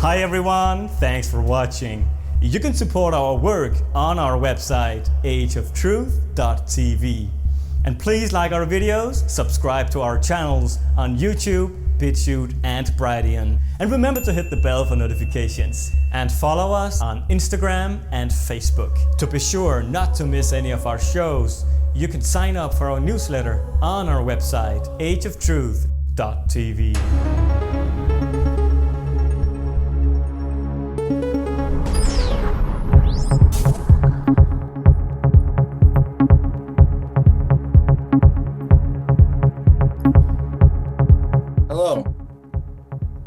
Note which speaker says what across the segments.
Speaker 1: Hi everyone, thanks for watching. You can support our work on our website ageoftruthtv. And please like our videos, subscribe to our channels on YouTube, BitChute and Brighteon. And remember to hit the bell for notifications. And follow us on Instagram and Facebook. To be sure not to miss any of our shows, you can sign up for our newsletter on our website ageoftruthtv.
Speaker 2: Hello.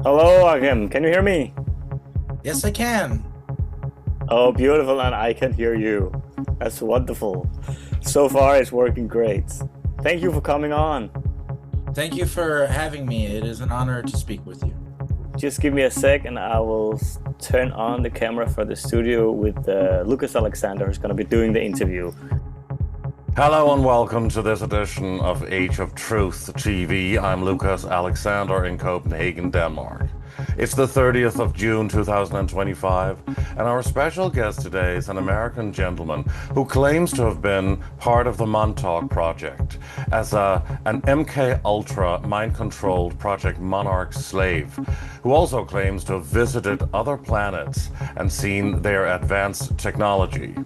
Speaker 3: Hello, Achim. Can you hear me?
Speaker 2: Yes, I can.
Speaker 3: Oh, beautiful, and I can hear you. That's wonderful. So far, it's working great. Thank you for coming on.
Speaker 2: Thank you for having me. It is an honor to speak with you.
Speaker 3: Just give me a sec, and I will turn on the camera for the studio with Lucas Alexander, who's going to be doing the interview.
Speaker 4: Hello and welcome to this edition of Age of Truth TV. I'm Lucas Alexander in Copenhagen, Denmark. It's the 30th of June 2025, and our special guest today is an American gentleman who claims to have been part of the Montauk Project as an MK Ultra mind-controlled Project Monarch slave, who also claims to have visited other planets and seen their advanced technology.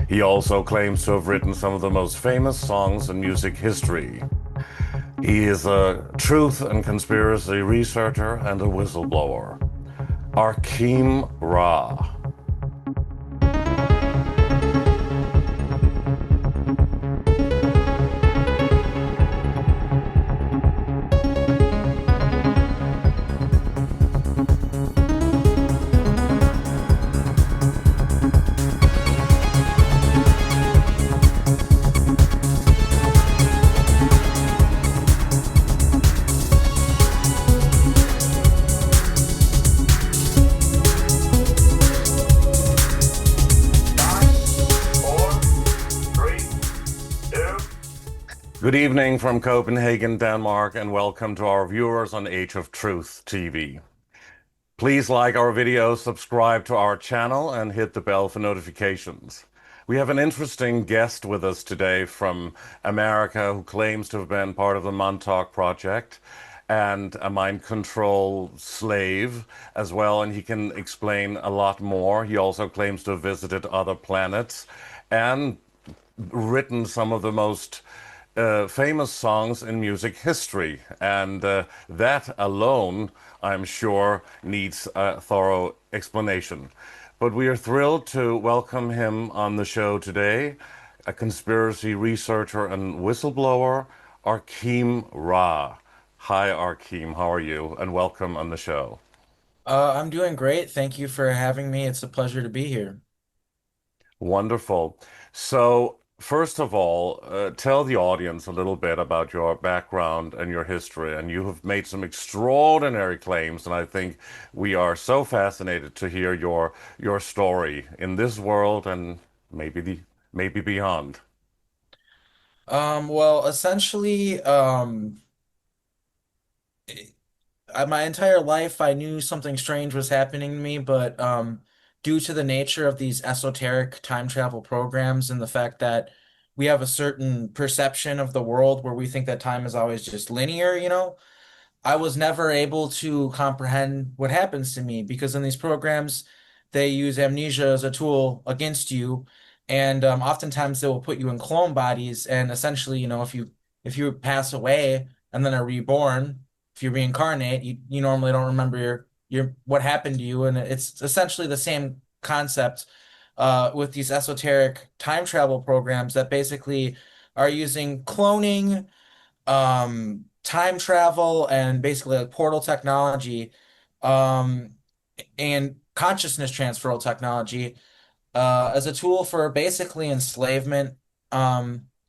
Speaker 4: He also claims to have written some of the most famous songs in music history. He is a truth and conspiracy researcher and a whistleblower. ARKHEIM RA. Good evening from Copenhagen, Denmark, and welcome to our viewers on Age of Truth TV. Please like our videos, subscribe to our channel, and hit the bell for notifications. We have an interesting guest with us today from America who claims to have been part of the Montauk Project and a mind control slave as well, and he can explain a lot more. He also claims to have visited other planets and written some of the most famous songs in music history, and that alone, I'm sure, needs a thorough explanation. But we are thrilled to welcome him on the show today, a conspiracy researcher and whistleblower, ARKHEIM RA. Hi, ARKHEIM, how are you? And welcome on the show.
Speaker 2: I'm doing great. Thank you for having me. It's a pleasure to be here.
Speaker 4: Wonderful. So, first of all, tell the audience a little bit about your background and your history. And you have made some extraordinary claims, and I think we are so fascinated to hear your story in this world and maybe beyond.
Speaker 2: Well, essentially, my entire life, I knew something strange was happening to me, but due to the nature of these esoteric time travel programs and the fact that we have a certain perception of the world where we think that time is always just linear, I was never able to comprehend what happens to me because in these programs, they use amnesia as a tool against you, and oftentimes they will put you in clone bodies, and essentially, if you pass away and then are reborn, if you reincarnate, you normally don't remember your what happened to you, and it's essentially the same concept with these esoteric time travel programs that basically are using cloning, time travel, and basically like portal technology, and consciousness transferal technology as a tool for basically enslavement,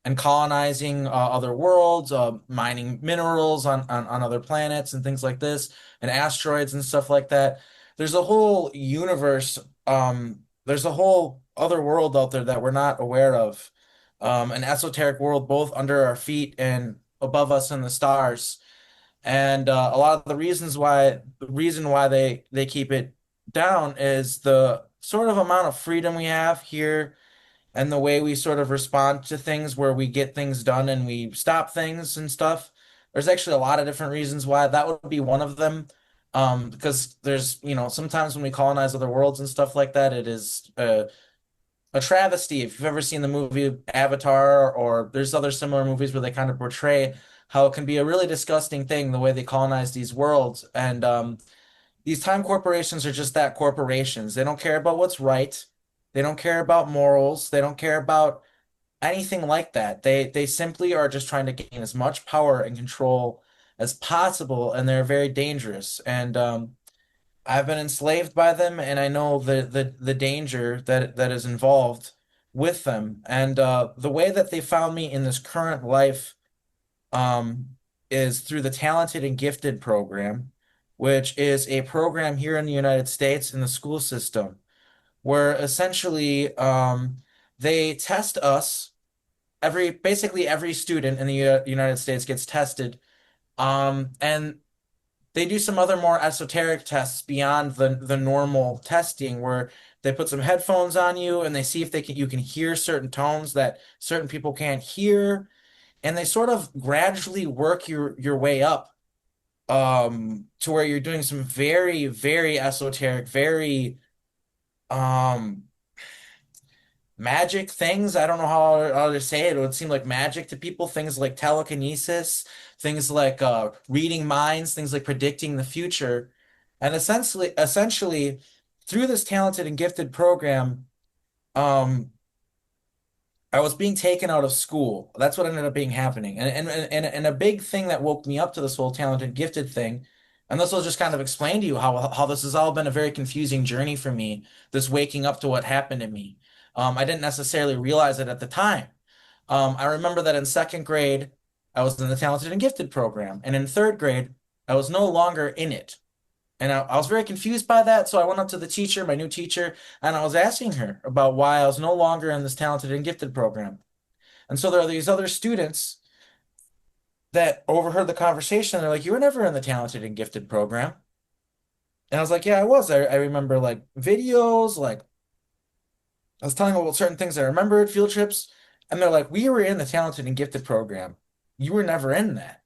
Speaker 2: and colonizing other worlds, mining minerals on other planets and things like this, and asteroids and stuff like that. There's a whole universe, there's a whole other world out there that we're not aware of, an esoteric world both under our feet and above us in the stars. And a lot of the reason why they keep it down is the sort of amount of freedom we have here and the way we sort of respond to things where we get things done and we stop things and stuff. There's actually a lot of different reasons why that would be one of them. Because there's, sometimes when we colonize other worlds and stuff like that, it is a travesty. If you've ever seen the movie Avatar, or there's other similar movies where they kind of portray how it can be a really disgusting thing the way they colonize these worlds. And these time corporations are just that, corporations. They don't care about what's right. They don't care about morals. They don't care about anything like that. They simply are just trying to gain as much power and control as possible, and they're very dangerous. And I've been enslaved by them, and I know the danger that is involved with them. And the way that they found me in this current life um, is through the Talented and Gifted program, which is a program here in the United States in the school system, where essentially they test us. Basically every student in the United States gets tested, and they do some other more esoteric tests beyond the normal testing, where they put some headphones on you and they see if you can hear certain tones that certain people can't hear, and they sort of gradually work your way up to where you're doing some very, very esoteric, very um magic things. I don't know how to say it. It would seem like magic to people. Things like telekinesis, things like reading minds, things like predicting the future. And essentially, through this Talented and Gifted program, um, I was being taken out of school. That's what ended up being happening. And a big thing that woke me up to this whole Talented Gifted thing, and this will just kind of explain to you how this has all been a very confusing journey for me, this waking up to what happened to me. I didn't necessarily realize it at the time. I remember that in second grade, I was in the Talented and Gifted program, and in third grade, I was no longer in it. And I was very confused by that. So I went up to the teacher, my new teacher, and I was asking her about why I was no longer in this Talented and Gifted program. And so there are these other students that overheard the conversation. They're like, "You were never in the Talented and Gifted program." And I was like, "Yeah, I was. I remember like videos, like I was telling them about certain things I remembered, field trips." And they're like, "We were in the Talented and Gifted program. You were never in that."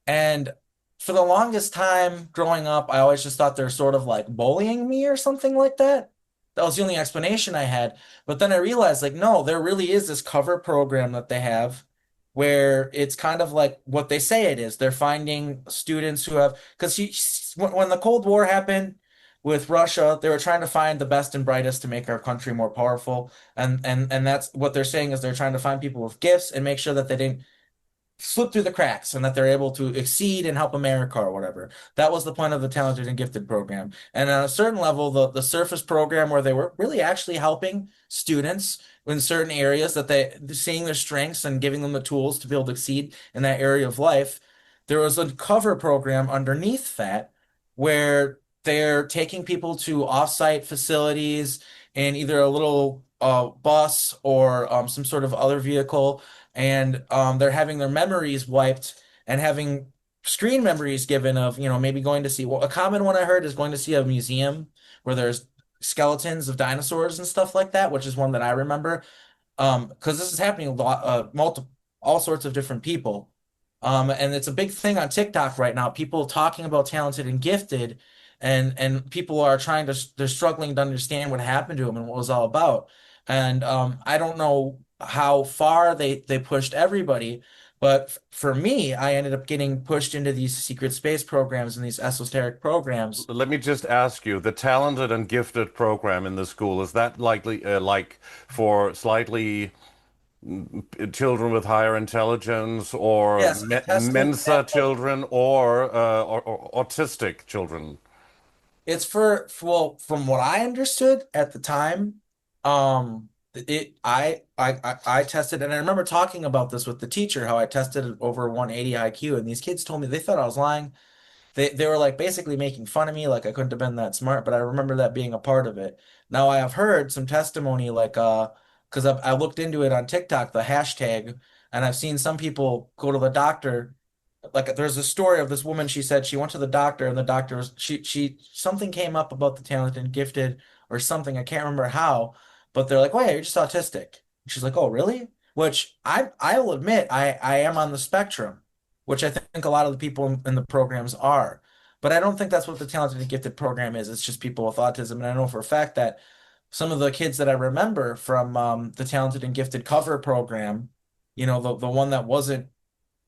Speaker 2: And for the longest time growing up, I always just thought they're sort of like bullying me or something like that. That was the only explanation I had. But then I realized, like, no, there really is this cover program that they have where it's kind of like what they say it is. They're finding students who have, because when the Cold War happened with Russia, they were trying to find the best and brightest to make our country more powerful. And that's what they're saying, is they're trying to find people with gifts and make sure that they didn't slip through the cracks and that they're able to exceed and help America or whatever. That was the point of the Talented and Gifted program. And on a certain level, the surface program, where they were really actually helping students in certain areas, that seeing their strengths and giving them the tools to be able to exceed in that area of life. There was a cover program underneath that where they're taking people to offsite facilities in either a little bus or some sort of other vehicle, and they're having their memories wiped and having screen memories given of, maybe going to see, well, a common one I heard is going to see a museum where there's skeletons of dinosaurs and stuff like that, which is one that I remember. Because this is happening a lot, all sorts of different people. And it's a big thing on TikTok right now, people talking about Talented and Gifted, and people are they're struggling to understand what happened to them and what it was all about. And I don't know how far they pushed everybody, but for me, I ended up getting pushed into these secret space programs and these esoteric programs.
Speaker 4: Let me just ask you, the Talented and Gifted program in the school, is that likely like for slightly children with higher intelligence, or
Speaker 2: Yes, tested.
Speaker 4: Mensa children, or autistic children?
Speaker 2: It's well, from what I understood at the time, I tested, and I remember talking about this with the teacher, how I tested over 180 IQ, and these kids told me they thought I was lying. They were like basically making fun of me, like I couldn't have been that smart, but I remember that being a part of it. Now I have heard some testimony, like because I looked into it on TikTok, the hashtag, and I've seen some people go to the doctor like there's a story of this woman. She said she went to the doctor, and the doctor was she something came up about the talented and gifted or something. I can't remember how, but they're like, "Oh yeah, you're just autistic." She's like, "Oh really?" Which I will admit I am on the spectrum, which I think a lot of the people in the programs are. But I don't think that's what the talented and gifted program is. It's just people with autism, and I know for a fact that some of the kids that I remember from the talented and gifted cover program, the one that wasn't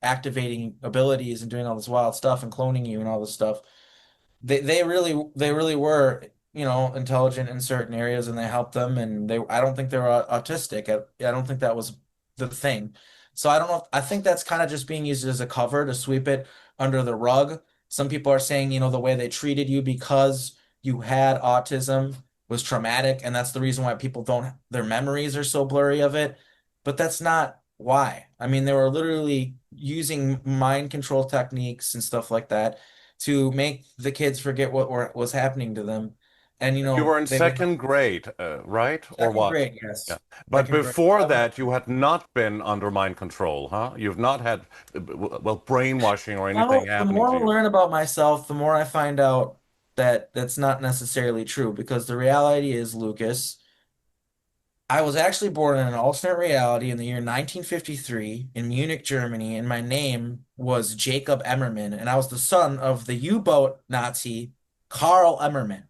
Speaker 2: activating abilities and doing all this wild stuff and cloning you and all this stuff. They really were, intelligent in certain areas and they helped them and I don't think they were autistic. I don't think that was the thing. So I don't know. I think that's kind of just being used as a cover to sweep it under the rug. Some people are saying, the way they treated you because you had autism was traumatic, and that's the reason why people don't, their memories are so blurry of it. But that's not why. I mean, they were literally using mind control techniques and stuff like that to make the kids forget was happening to them. And
Speaker 4: You were in
Speaker 2: they were
Speaker 4: second grade, right? Or
Speaker 2: second
Speaker 4: what?
Speaker 2: grade,
Speaker 4: Yeah.
Speaker 2: yes.
Speaker 4: But
Speaker 2: Second grade.
Speaker 4: before that, you had not been under mind control, huh? You've not had, well, brainwashing or anything
Speaker 2: Well, the
Speaker 4: happening
Speaker 2: more
Speaker 4: to
Speaker 2: I
Speaker 4: you.
Speaker 2: learn about myself, the more I find out that that's not necessarily true because the reality is, Lucas, I was actually born in an alternate reality in the year 1953 in Munich, Germany, and my name was Jacob Emmerman, and I was the son of the U-boat Nazi Karl Emmerman,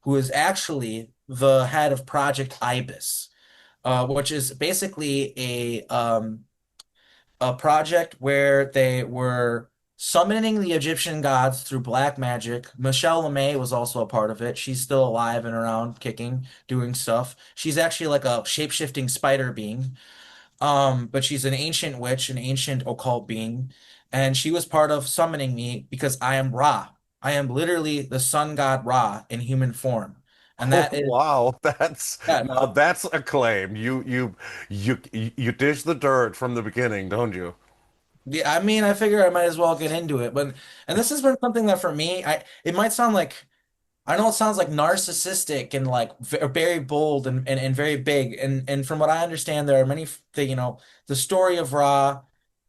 Speaker 2: who is actually the head of Project Ibis, which is basically a project where they were summoning the Egyptian gods through black magic. Michelle LeMay was also a part of it. She's still alive and around, kicking, doing stuff. She's actually like a shape-shifting spider being. But she's an ancient witch, an ancient occult being, and she was part of summoning me because I am Ra. I am literally the sun god Ra in human form. And
Speaker 4: Oh,
Speaker 2: that is,
Speaker 4: wow. That's
Speaker 2: yeah,
Speaker 4: now that's a claim. You dish the dirt from the beginning, don't you?
Speaker 2: yeah, I mean, I figure I might as well get into it. But and this has been something that for me, it might sound like, I know it sounds like narcissistic and like very bold and very big. And from what I understand, there are many, the story of Ra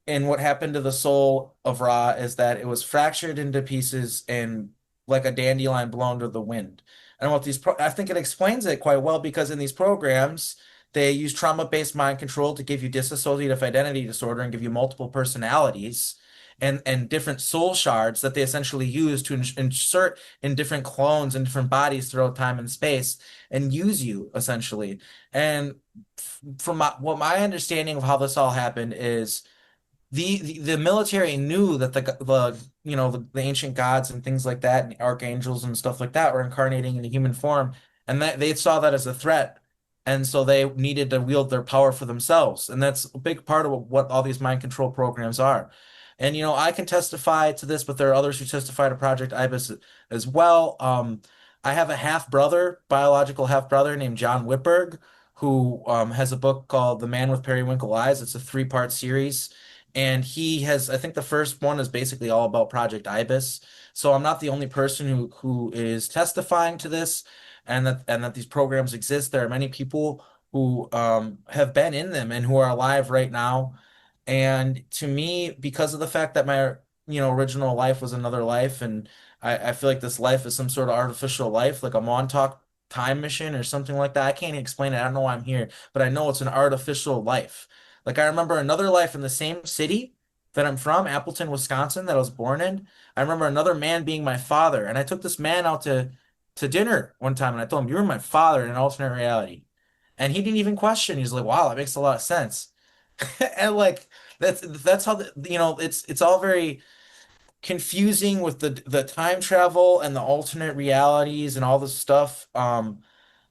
Speaker 2: and what happened to the soul of Ra is that it was fractured into pieces and like a dandelion blown to the wind. And I think it explains it quite well because in these programs, they use trauma-based mind control to give you dissociative identity disorder and give you multiple personalities and different soul shards that they essentially use to insert in different clones and different bodies throughout time and space and use you essentially. And from my understanding of how this all happened is the military knew that the ancient gods and things like that and archangels and stuff like that were incarnating in a human form, and that they saw that as a threat, and so they needed to wield their power for themselves, and that's a big part of what all these mind control programs are. And I can testify to this, but there are others who testify to Project Ibis as well. I have a half brother, biological half brother named John Whitberg, who has a book called The Man with Periwinkle Eyes. It's a three-part series. And he has, I think the first one is basically all about Project Ibis. So I'm not the only person who is testifying to this and that these programs exist. There are many people who have been in them and who are alive right now. And to me, because of the fact that my, original life was another life, and I feel like this life is some sort of artificial life, like a Montauk time mission or something like that. I can't explain it. I don't know why I'm here, but I know it's an artificial life. Like I remember another life in the same city that I'm from, Appleton, Wisconsin, that I was born in. I remember another man being my father, and I took this man out to dinner one time, and I told him, "You're my father in an alternate reality," and he didn't even question. He's like, "Wow, that makes a lot of sense." And like that's how it's all very confusing with the time travel and the alternate realities and all this stuff.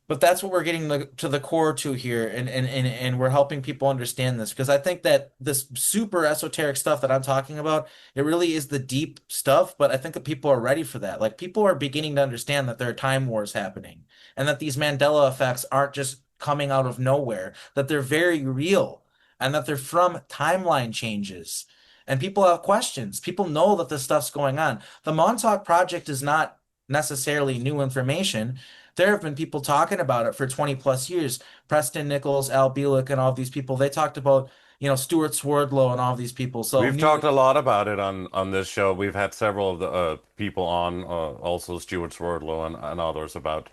Speaker 2: But that's what we're getting to the core to here, and we're helping people understand this because I think that this super esoteric stuff that I'm talking about, it really is the deep stuff, but I think that people are ready for that. Like people are beginning to understand that there are time wars happening and that these Mandela effects aren't just coming out of nowhere, that they're very real and that they're from timeline changes. And people have questions. People know that this stuff's going on. The Montauk Project is not necessarily new information. There have been people talking about it for 20 plus years. Preston Nichols, Al Bielek, and all these people, they talked about Stuart Swerdlow and all these people. So
Speaker 4: We've
Speaker 2: New
Speaker 4: talked a lot about it on this show. We've had several of the people on, also Stuart Swerdlow and others about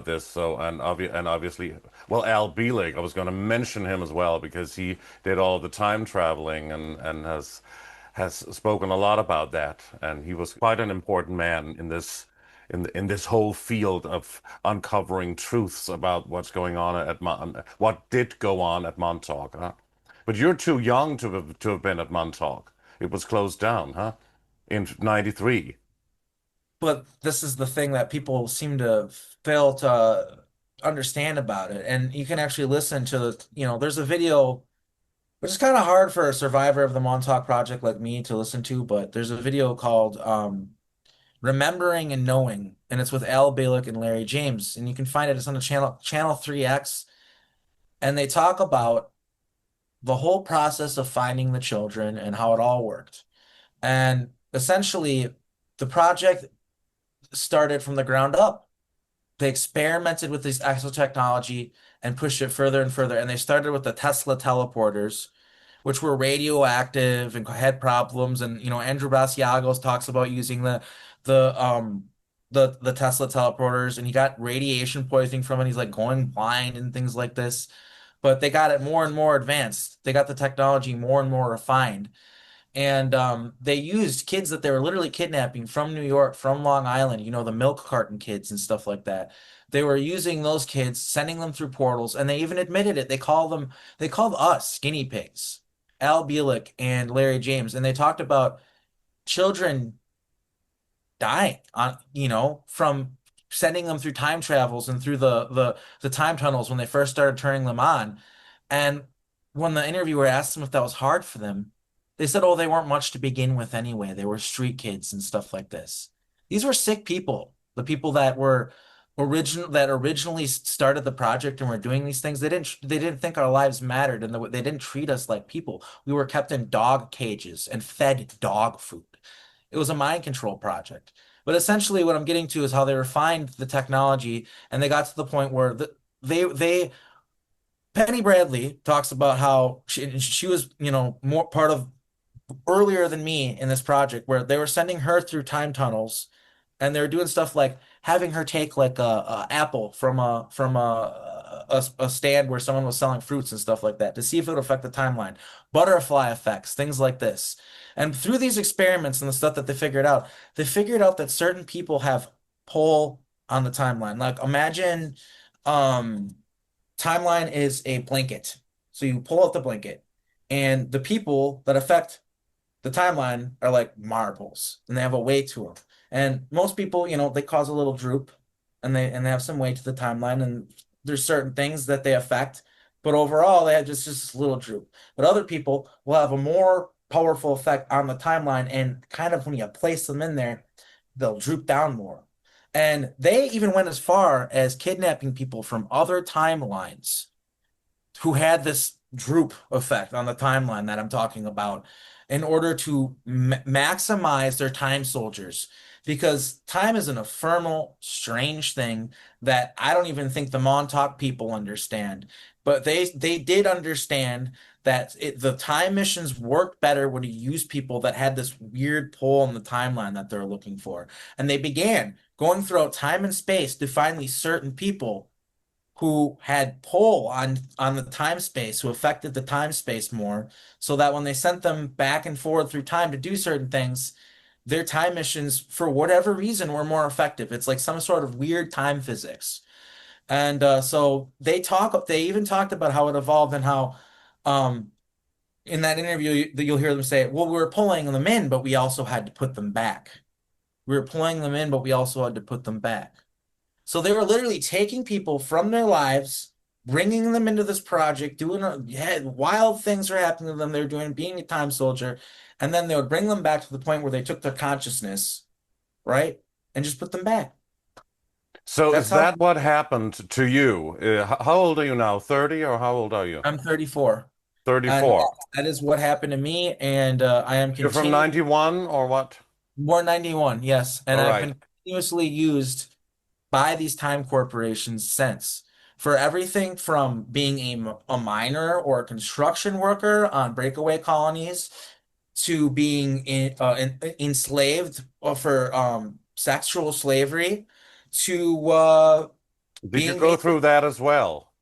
Speaker 4: this. So and obviously, well, Al Bielek, I was going to mention him as well because he did all the time traveling and has spoken a lot about that. And he was quite an important man in this whole field of uncovering truths about what's going on at what did go on at Montauk, huh? But you're too young to have been at Montauk. It was closed down, huh? In '93.
Speaker 2: But this is the thing that people seem to fail to understand about it. And you can actually listen to there's a video, which is kind of hard for a survivor of the Montauk Project like me to listen to, but there's a video called Remembering and Knowing, and it's with Al Bielek and Larry James. And you can find it. It's on the channel 3X. And they talk about the whole process of finding the children and how it all worked. And essentially, the project started from the ground up. They experimented with this exotechnology and pushed it further and further. And they started with the Tesla teleporters, which were radioactive and had problems. And Andrew Basiagos talks about using the the Tesla teleporters, and he got radiation poisoning from it. He's like going blind and things like this. But they got it more and more advanced. They got the technology more and more refined. And they used kids that they were literally kidnapping from New York, from Long Island, the milk carton kids and stuff like that. They were using those kids, sending them through portals, and they even admitted it. They called us guinea pigs, Al Bielek and Larry James, and they talked about children dying from sending them through time travels and through the time tunnels when they first started turning them on. And when the interviewer asked them if that was hard for them, they said, oh, they weren't much to begin with anyway. They were street kids and stuff like this. These were sick people. The people that originally started the project and were doing these things. They didn't think our lives mattered, and they didn't treat us like people. We were kept in dog cages and fed dog food. It was a mind control project. But essentially what I'm getting to is how they refined the technology, and they got to the point where they Penny Bradley talks about how she was, more part of earlier than me in this project, where they were sending her through time tunnels, and they were doing stuff like having her take like a apple from a stand where someone was selling fruits and stuff like that to see if it would affect the timeline, butterfly effects, things like this. And through these experiments and the stuff that they figured out that certain people have pull on the timeline. Like imagine timeline is a blanket. So you pull out the blanket, and the people that affect the timeline are like marbles, and they have a weight to them. And most people, they cause a little droop, and they have some weight to the timeline, and there's certain things that they affect, but overall they have just a little droop. But other people will have a more powerful effect on the timeline, and kind of when you place them in there, they'll droop down more. And they even went as far as kidnapping people from other timelines who had this droop effect on the timeline that I'm talking about in order to maximize their time soldiers. Because time is an ephemeral, strange thing that I don't even think the Montauk people understand. But they did understand that the time missions worked better when you use people that had this weird pull in the timeline that they're looking for. And they began going throughout time and space to find these certain people who had pull on the time space, who affected the time space more, so that when they sent them back and forward through time to do certain things, their time missions, for whatever reason, were more effective. It's like some sort of weird time physics. And so they even talked about how it evolved, and how in that interview you'll hear them say, well, we were pulling them in, but we also had to put them back. We were pulling them in, but we also had to put them back. So they were literally taking people from their lives, bringing them into this project, doing wild things are happening to them. They're being a time soldier, and then they would bring them back to the point where they took their consciousness, right, and just put them back.
Speaker 4: So is that what happened to you? How old are you now? 30, or how old are you?
Speaker 2: I'm 34.
Speaker 4: 34.
Speaker 2: That is what happened to me, and I am
Speaker 4: You're from 91 or what?
Speaker 2: Born 91, yes, and
Speaker 4: All
Speaker 2: I've
Speaker 4: right.
Speaker 2: been continuously used by these time corporations since. for everything from being a miner or a construction worker on breakaway colonies to being enslaved for sexual slavery to
Speaker 4: Did you
Speaker 2: being
Speaker 4: go
Speaker 2: made.
Speaker 4: through that as well?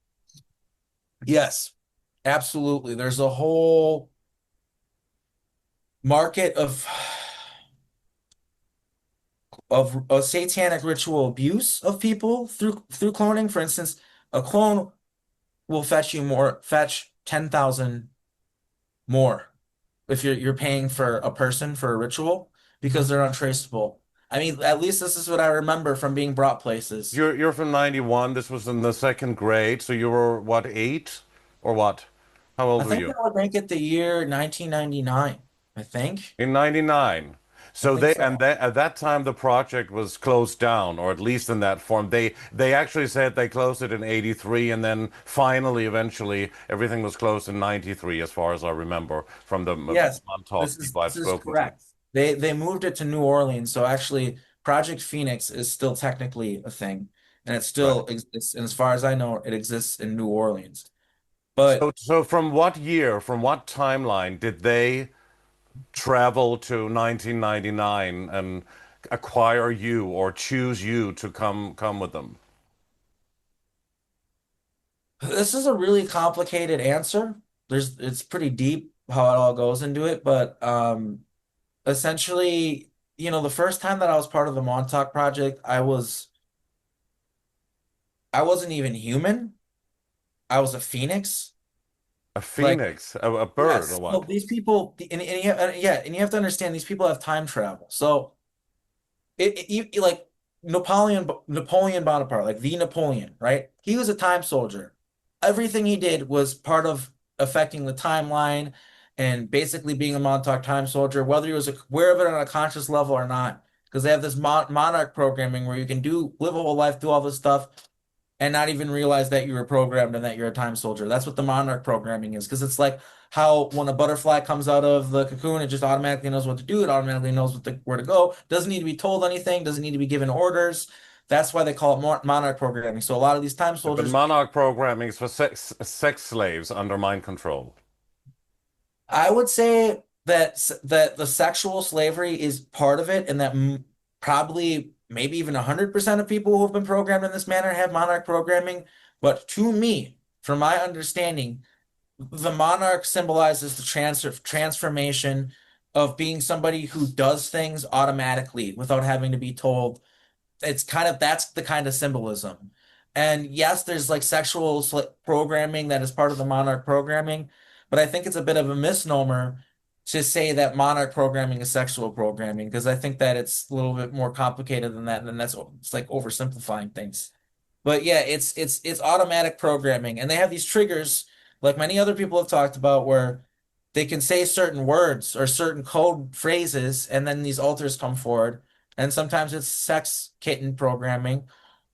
Speaker 2: Yes, absolutely. There's a whole market of satanic ritual abuse of people through cloning. For instance, a clone will fetch 10,000 more if you're paying for a person for a ritual because they're untraceable. I mean, at least this is what I remember from being brought places.
Speaker 4: You're from 91. This was in the second grade, so you were what, 8 or what? How
Speaker 2: I
Speaker 4: old were
Speaker 2: think
Speaker 4: you?
Speaker 2: that would make it the year 1999. I think.
Speaker 4: In 99.
Speaker 2: I
Speaker 4: So
Speaker 2: think
Speaker 4: they
Speaker 2: so.
Speaker 4: at that time the project was closed down, or at least in that form. They actually said they closed it in 83, and then finally, eventually, everything was closed in 93, as far as I remember from the
Speaker 2: Yes,
Speaker 4: Montauk people I've
Speaker 2: this is
Speaker 4: spoken to.
Speaker 2: correct. They moved it to New Orleans, so actually Project Phoenix is still technically a thing, and it
Speaker 4: Right.
Speaker 2: still exists. And as far as I know, it exists in New Orleans.
Speaker 4: So
Speaker 2: But
Speaker 4: so from what year, from what timeline did they travel to 1999 and acquire you or choose you to come with them?
Speaker 2: this is a really complicated answer. It's pretty deep how it all goes into it, but essentially, the first time that I was part of the Montauk Project, I wasn't even human. I was a phoenix.
Speaker 4: A
Speaker 2: Like,
Speaker 4: phoenix, a bird, or
Speaker 2: yes. So
Speaker 4: what?
Speaker 2: these people, and you have to understand these people have time travel. So like Napoleon Bonaparte, like the Napoleon, right? He was a time soldier. Everything he did was part of affecting the timeline and basically being a Montauk time soldier, whether he was aware of it on a conscious level or not. Because they have this Monarch programming where you can live a whole life, do all this stuff, and not even realize that you were programmed and that you're a time soldier. That's what the Monarch programming is. Because it's like how when a butterfly comes out of the cocoon, it just automatically knows what to do. It automatically knows where to go. Doesn't need to be told anything. Doesn't need to be given orders. That's why they call it Monarch programming. So a lot of these time
Speaker 4: But
Speaker 2: soldiers,
Speaker 4: Monarch programming is for sex slaves under mind control.
Speaker 2: I would say that the sexual slavery is part of it, and that probably maybe even 100% of people who have been programmed in this manner have Monarch programming. But to me, from my understanding, the monarch symbolizes the transformation of being somebody who does things automatically without having to be told. That's the kind of symbolism. And yes, there's like sexual programming that is part of the monarch programming, but I think it's a bit of a misnomer to say that monarch programming is sexual programming because I think that it's a little bit more complicated than that, and then it's like oversimplifying things. But yeah, it's automatic programming, and they have these triggers, like many other people have talked about, where they can say certain words or certain code phrases, and then these alters come forward. And sometimes it's sex kitten programming,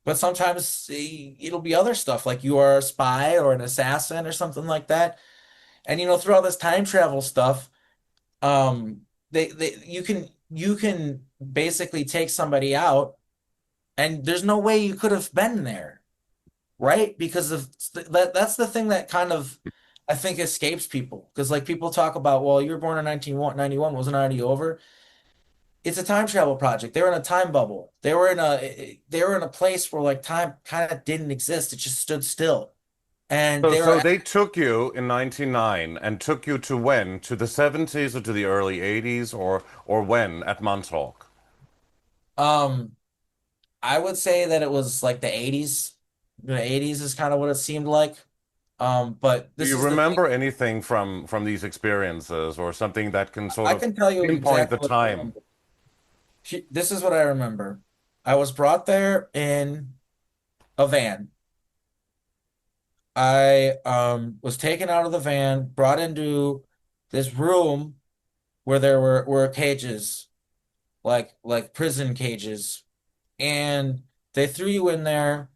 Speaker 2: but sometimes it'll be other stuff, like you are a spy or an assassin or something like that. And through all this time travel stuff, they you can basically take somebody out, and there's no way you could have been there. Right? Because of that's the thing that kind of I think escapes people. Because like people talk about, well, you were born in 1991, wasn't it already over? It's a time travel project. They were in a time bubble. They were in a place where like time kind of didn't exist. It just stood still. And
Speaker 4: So,
Speaker 2: they were
Speaker 4: so they took you in 99 and took you to when? To the 70s or to the early 80s or when at Montauk?
Speaker 2: um I would say that it was like the 80s. The 80s is kind of what it seemed like. But
Speaker 4: Do
Speaker 2: this
Speaker 4: you
Speaker 2: is the thing.
Speaker 4: remember anything from these experiences or something that can sort
Speaker 2: I
Speaker 4: of
Speaker 2: can tell you
Speaker 4: pinpoint the
Speaker 2: exactly what I
Speaker 4: time?
Speaker 2: remember. This is what I remember. I was brought there in a van. I was taken out of the van, brought into this room where there were cages, like prison cages, and they threw you in there,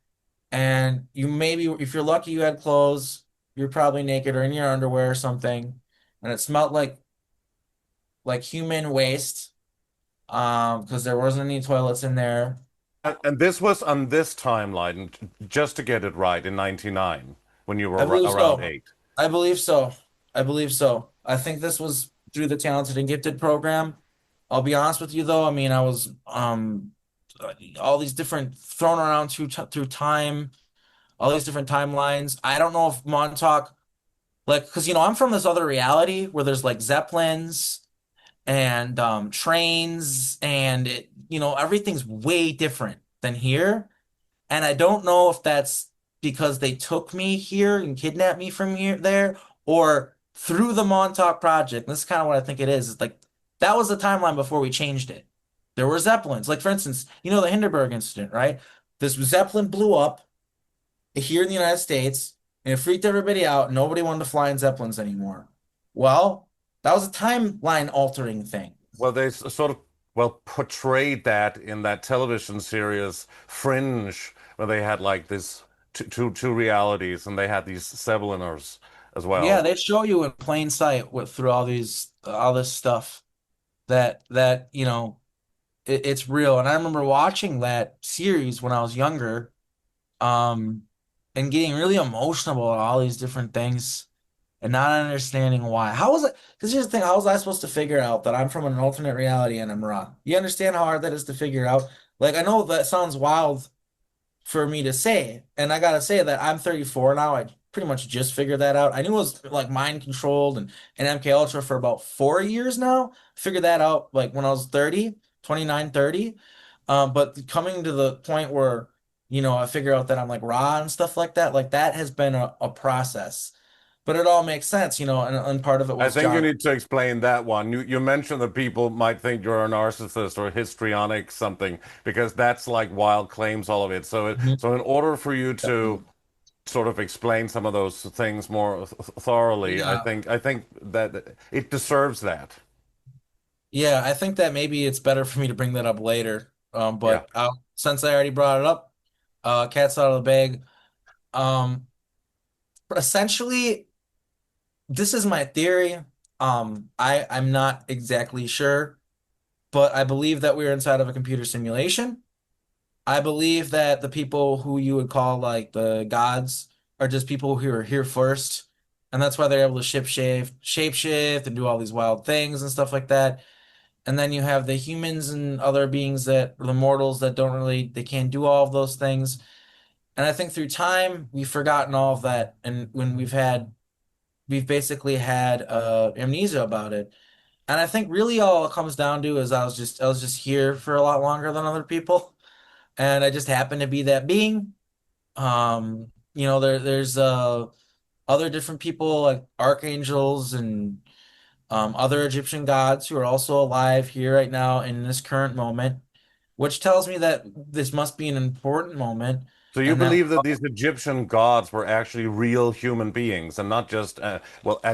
Speaker 2: and you maybe, if you're lucky, you had clothes. You're probably naked or in your underwear or something, and it smelled like human waste, because there wasn't any toilets in there.
Speaker 4: And this was on this timeline, just to get it right, in 99, when you were
Speaker 2: I believe
Speaker 4: around
Speaker 2: so.
Speaker 4: 8.
Speaker 2: I believe so. I believe so. I think this was through the Talented and Gifted program. I'll be honest with you though. I mean, I was all these different thrown around through time, all these different timelines. I don't know if Montauk, like, because I'm from this other reality where there's like Zeppelins and trains, and everything's way different than here. And I don't know if that's because they took me here and kidnapped me from here there, or through the Montauk Project. This is kind of what I think it is. It's like that was the timeline before we changed it. There were Zeppelins. Like for instance, the Hindenburg incident, right? This Zeppelin blew up here in the United States and it freaked everybody out. Nobody wanted to fly in Zeppelins anymore. Well, that was a timeline altering thing.
Speaker 4: Well, they sort of portrayed that in that television series Fringe, where they had like this two realities, and they had these Zeppeliners as
Speaker 2: Yeah,
Speaker 4: well.
Speaker 2: they show you in plain sight through all this stuff that it's real. And I remember watching that series when I was younger, um, and getting really emotional about all these different things and not understanding why. How was it? Because here's the thing, how was I supposed to figure out that I'm from an alternate reality and I'm wrong? You understand how hard that is to figure out? Like, I know that sounds wild for me to say. And I gotta say that I'm 34 now. I pretty much just figured that out. I knew it was like mind controlled and MK Ultra for about 4 years now. Figured that out like when I was 30, 29, 30. But coming to the point where, I figure out that I'm like raw and stuff like that has been a process. But it all makes sense, and part of it
Speaker 4: I
Speaker 2: was
Speaker 4: think you
Speaker 2: John.
Speaker 4: need to explain that one. You mentioned that people might think you're a narcissist or histrionic something, because that's like wild claims, all of it.
Speaker 2: Mhm.
Speaker 4: So in order for you to sort of explain some of those things more thoroughly,
Speaker 2: Yeah.
Speaker 4: I think that it deserves that.
Speaker 2: Yeah, I think that maybe it's better for me to bring that up later.
Speaker 4: Yeah.
Speaker 2: But since I already brought it up, cat's out of the bag. Um, Essentially, this is my theory. I'm not exactly sure, but I believe that we're inside of a computer simulation. I believe that the people who you would call like the gods are just people who are here first, and that's why they're able to shapeshift, and do all these wild things and stuff like that. And then you have the humans and other beings that the mortals that they can't do all of those things. And I think through time we've forgotten all of that, and when we've basically had amnesia about it. And I think really all it comes down to is I was just here for a lot longer than other people, and I just happened to be that being. There's other different people like archangels and other Egyptian gods who are also alive here right now in this current moment, which tells me that this must be an important moment,
Speaker 4: So you
Speaker 2: and that
Speaker 4: believe that these Egyptian gods were actually real human beings and not just, an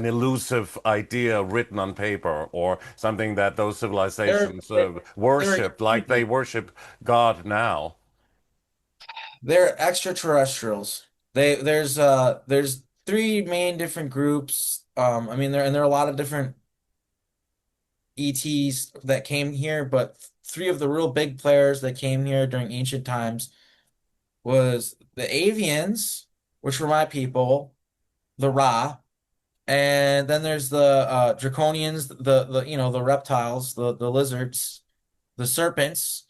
Speaker 4: elusive idea written on paper, or something that those
Speaker 2: they're
Speaker 4: civilizations
Speaker 2: they're
Speaker 4: worshipped, like they worship God now.
Speaker 2: they're extraterrestrials. There's three main different groups. I mean there are a lot of different ETs that came here, but three of the real big players that came here during ancient times was the avians, which were my people, the Ra, and then there's the draconians, the reptiles, the lizards, the serpents,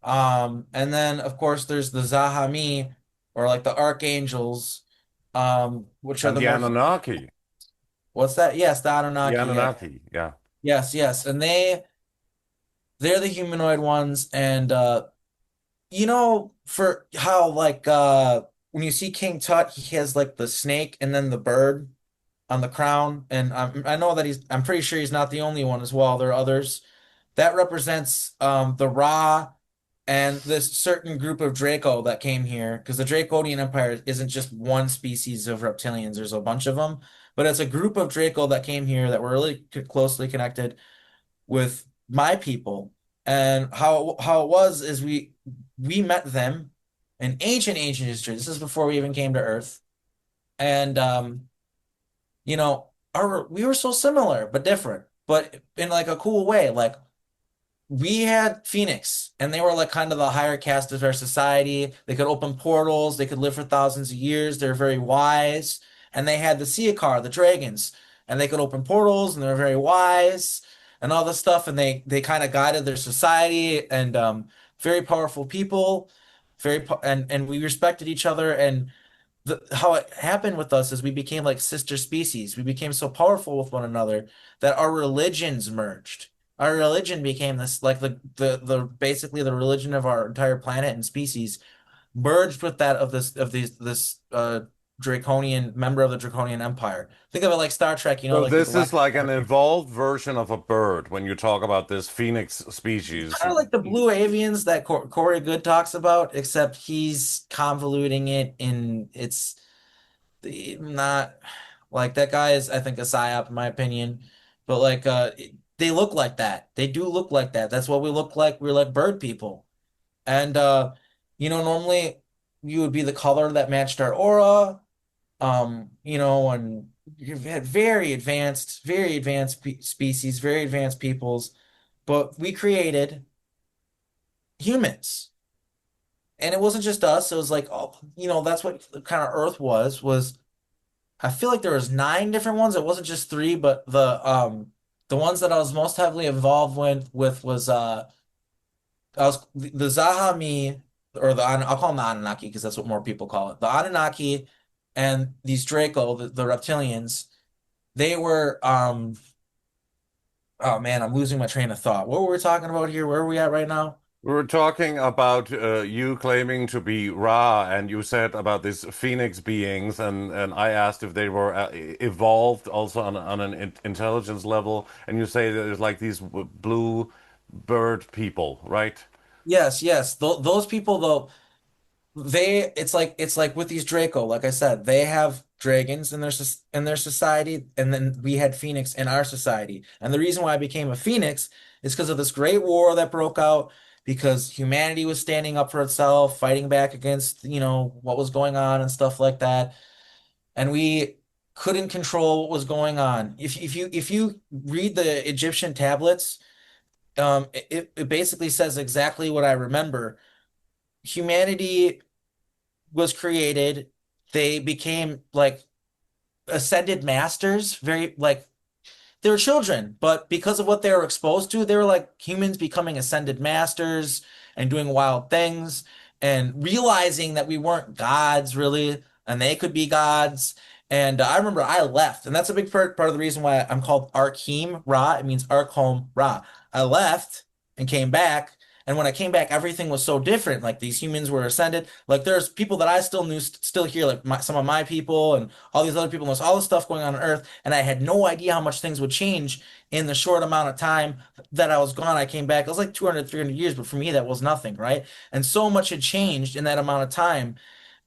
Speaker 2: and then of course there's the Zahami, or like the archangels, which are
Speaker 4: And
Speaker 2: the
Speaker 4: the
Speaker 2: more
Speaker 4: Anunnaki.
Speaker 2: what's that? Yes, the
Speaker 4: The
Speaker 2: Anunnaki. Yeah.
Speaker 4: Anunnaki, yeah.
Speaker 2: Yes, yes, and they're the humanoid ones, and for how like when you see King Tut, he has like the snake and then the bird on the crown, and I know that I'm pretty sure he's not the only one as well. There are others that represents the Ra and this certain group of Draco that came here, because the Draconian Empire isn't just one species of reptilians. There's a bunch of them, but it's a group of Draco that came here that were really closely connected with my people. And how it was is we met them in ancient history. This is before we even came to Earth. And our we were so similar but different, but in like a cool way. Like we had Phoenix, and they were like kind of the higher caste of our society. They could open portals, they could live for thousands of years. They're very wise. And they had the Seakar, the dragons, and they could open portals, and they're very wise and all this stuff. And they kind of guided their society, and very powerful people, and we respected each other. And how it happened with us is we became like sister species. We became so powerful with one another that our religions merged. Our religion became this like the basically the religion of our entire planet and species merged with that of this draconian member of the draconian empire. Think of it like Star Trek,
Speaker 4: So
Speaker 2: like the
Speaker 4: this is
Speaker 2: Galactic.
Speaker 4: like an evolved version of a bird when you talk about this phoenix
Speaker 2: It's
Speaker 4: species.
Speaker 2: kind of like the blue avians that Corey Good talks about, except he's convoluting it in not like that guy is, I think, a psyop in my opinion. But like they look like that. They do look like that. That's what we look like. We're like bird people. And normally you would be the color that matched our aura. And you've had very advanced species, very advanced peoples, but we created humans. And it wasn't just us. It was like, oh, that's what kind of Earth was. I feel like there was nine different ones. It wasn't just three, but the ones that I was most heavily involved with was I was the Zahami, or I'll call them the Anunnaki because that's what more people call it. The Anunnaki and these Draco, the reptilians, they were oh man, I'm losing my train of thought. What were we talking about here? Where are we at right now?
Speaker 4: We were talking about you claiming to be Ra, and you said about these phoenix beings, and I asked if they were evolved also on an intelligence level, and you say that there's like these blue bird people, right?
Speaker 2: Yes, yes. Those people though, it's like with these Draco, like I said, they have dragons in their society, and then we had Phoenix in our society. And the reason why I became a Phoenix is because of this great war that broke out, because humanity was standing up for itself, fighting back against, what was going on and stuff like that. And we couldn't control what was going on. If you read the Egyptian tablets, it basically says exactly what I remember. Humanity was created. They became like ascended masters, very like they were children, but because of what they were exposed to, they were like humans becoming ascended masters and doing wild things and realizing that we weren't gods really, and they could be gods. And I remember I left, and that's a big part of the reason why I'm called ARKHEIM RA. It means ARKHEIM RA. I left and came back, and when I came back, everything was so different. Like these humans were ascended. Like there's people that I still knew still here, like some of my people and all these other people. And there's all this stuff going on Earth, and I had no idea how much things would change in the short amount of time that I was gone. I came back. It was like 200, 300 years, but for me that was nothing, right? And so much had changed in that amount of time.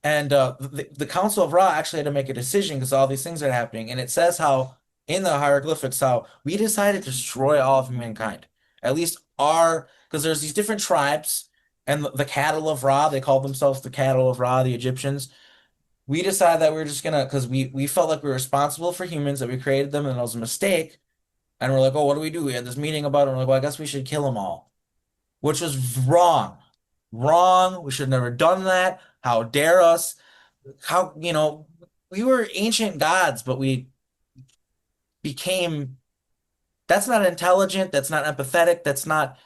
Speaker 2: And the Council of Ra actually had to make a decision because all these things are happening. And it says how in the hieroglyphics how we decided to destroy all of mankind. At least because there's these different tribes and the cattle of Ra, they called themselves the cattle of Ra, the Egyptians. We decided that we were just gonna, because we felt like we were responsible for humans, that we created them and it was a mistake. And we're like, oh, what do we do? We had this meeting about it. And we're like, well, I guess we should kill them all, which was wrong. Wrong. We should have never done that. How dare us? How, we were ancient gods, but we became, that's not intelligent. That's not empathetic. That's not,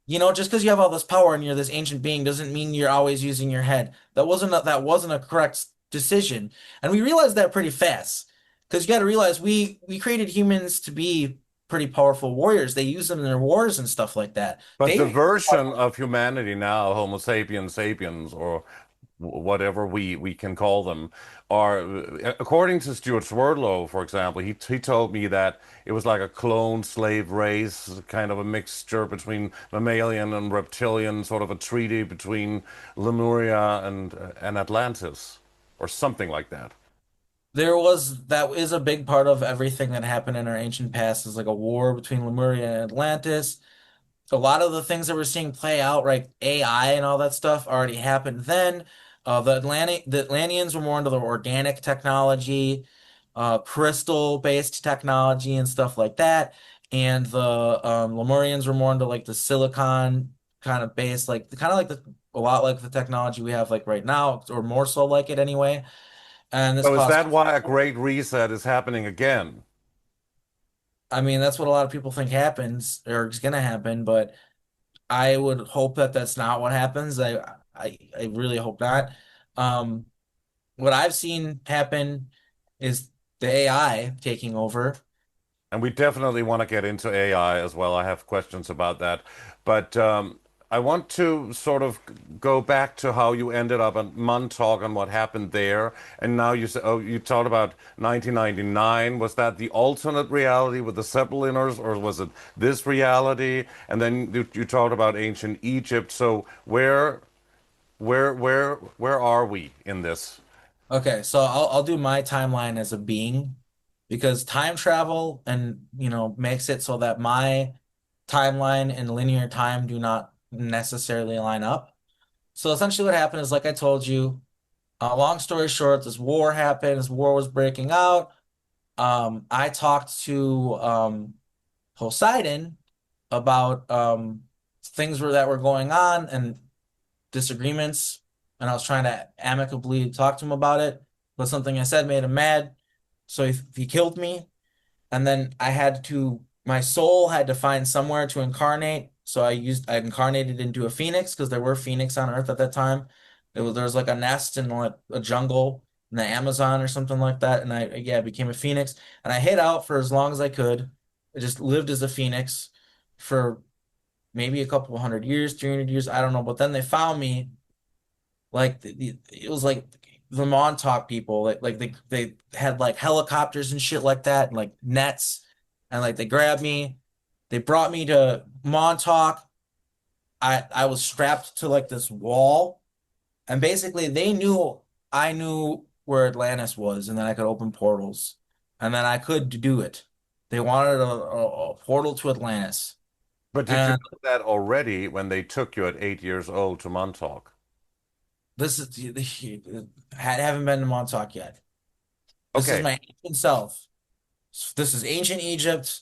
Speaker 2: just because you have all this power and you're this ancient being doesn't mean you're always using your head. That wasn't a correct decision. And we realized that pretty fast. Because you got to realize we created humans to be pretty powerful warriors. They use them in their wars and stuff like that.
Speaker 4: But the
Speaker 2: They
Speaker 4: version of humanity now, Homo sapiens sapiens, or whatever we can call them, are, according to Stuart Swerdlow, for example, he told me that it was like a cloned slave race, kind of a mixture between mammalian and reptilian, sort of a treaty between Lemuria and Atlantis, or something like that.
Speaker 2: That is a big part of everything that happened in our ancient past is like a war between Lemuria and Atlantis. A lot of the things that we're seeing play out, like AI and all that stuff, already happened then. The Atlanteans were more into the organic technology, crystal-based technology and stuff like that. and the Lemurians were more into like the silicon kind of base, like kind of like a lot like the technology we have like right now, or more so like it anyway. And this
Speaker 4: So is
Speaker 2: caused,
Speaker 4: that why a great reset is happening again?
Speaker 2: I mean, that's what a lot of people think happens or is gonna happen, but I would hope that that's not what happens. I really hope not. Um, what I've seen happen is the AI taking over.
Speaker 4: And we definitely want to get into AI as well. I have questions about that. But I want to sort of go back to how you ended up at Montauk and what happened there. And now you said, oh, you talked about 1999. Was that the alternate reality with the Zeppeliners, or was it this reality? And then you talked about ancient Egypt. So where are we in this?
Speaker 2: Okay, so I'll do my timeline as a being because time travel and makes it so that my timeline and linear time do not necessarily line up. So essentially what happened is like I told you, long story short, this war happened, this war was breaking out. I talked to Poseidon about things that were going on and disagreements, and I was trying to amicably talk to him about it, but something I said made him mad, so he killed me, and then my soul had to find somewhere to incarnate, so I incarnated into a phoenix because there were phoenix on Earth at that time. There was like a nest in like a jungle in the Amazon or something like that, and I became a phoenix, and I hid out for as long as I could. I just lived as a phoenix for maybe a couple 100 years, 300 years, I don't know. But then they found me, like it was like the Montauk people, like they had like helicopters and shit like that, and like nets, and like they grabbed me, they brought me to Montauk. I was strapped to like this wall, and basically they knew I knew where Atlantis was, and then I could open portals, and then I could do it. They wanted a portal to Atlantis.
Speaker 4: But did you
Speaker 2: And
Speaker 4: know that already when they took you at 8 years old to Montauk?
Speaker 2: this is haven't been to Montauk yet. This is
Speaker 4: Okay,
Speaker 2: my ancient self. This is ancient Egypt.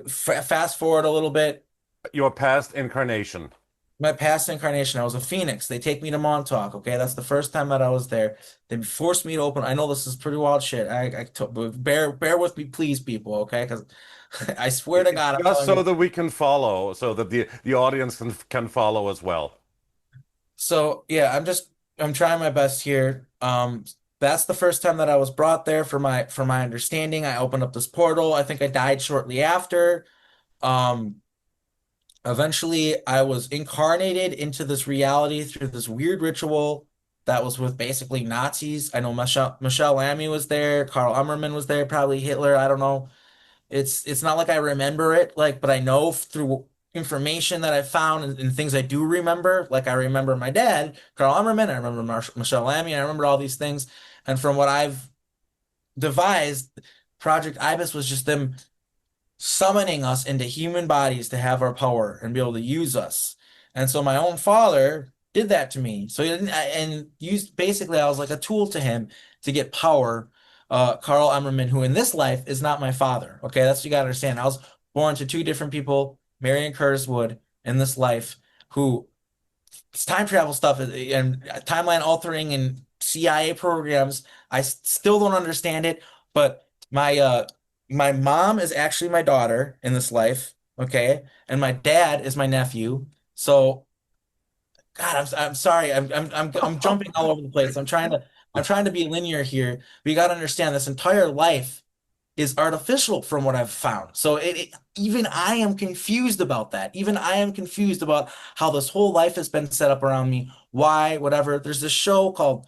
Speaker 2: Fast forward a little bit.
Speaker 4: your past incarnation.
Speaker 2: My past incarnation, I was a phoenix. They take me to Montauk. Okay, that's the first time that I was there. They forced me to open. I know this is pretty wild shit. Bear with me, please, people. Okay, because I swear to
Speaker 4: It's
Speaker 2: God, I'm
Speaker 4: just
Speaker 2: telling
Speaker 4: so
Speaker 2: you.
Speaker 4: that we can follow, so that the audience can follow as well.
Speaker 2: So yeah, I'm trying my best here. That's the first time that I was brought there for my understanding. I opened up this portal. I think I died shortly after. Um, Eventually I was incarnated into this reality through this weird ritual that was with basically Nazis. I know Michelle Lamy was there, Karl Ammerman was there, probably Hitler. I don't know. It's not like I remember it, like, but I know through information that I found and things I do remember. Like I remember my dad, Karl Ammerman, I remember Michelle Lamy, I remember all these things. And from what I've devised, Project Ibis was just them summoning us into human bodies to have our power and be able to use us. And so my own father did that to me. So he didn't, and used basically I was like a tool to him to get power. Carl Emmerman, who in this life is not my father. Okay, that's what you gotta understand. I was born to two different people, Mary and Curtis Wood, in this life, who it's time travel stuff and timeline altering and CIA programs. I still don't understand it, but my mom is actually my daughter in this life, okay? And my dad is my nephew. So God, I'm sorry. I'm jumping all over the place. I'm trying to be linear here. But you got to understand this entire life is artificial from what I've found. So even I am confused about that. Even I am confused about how this whole life has been set up around me. Why, whatever. There's this show called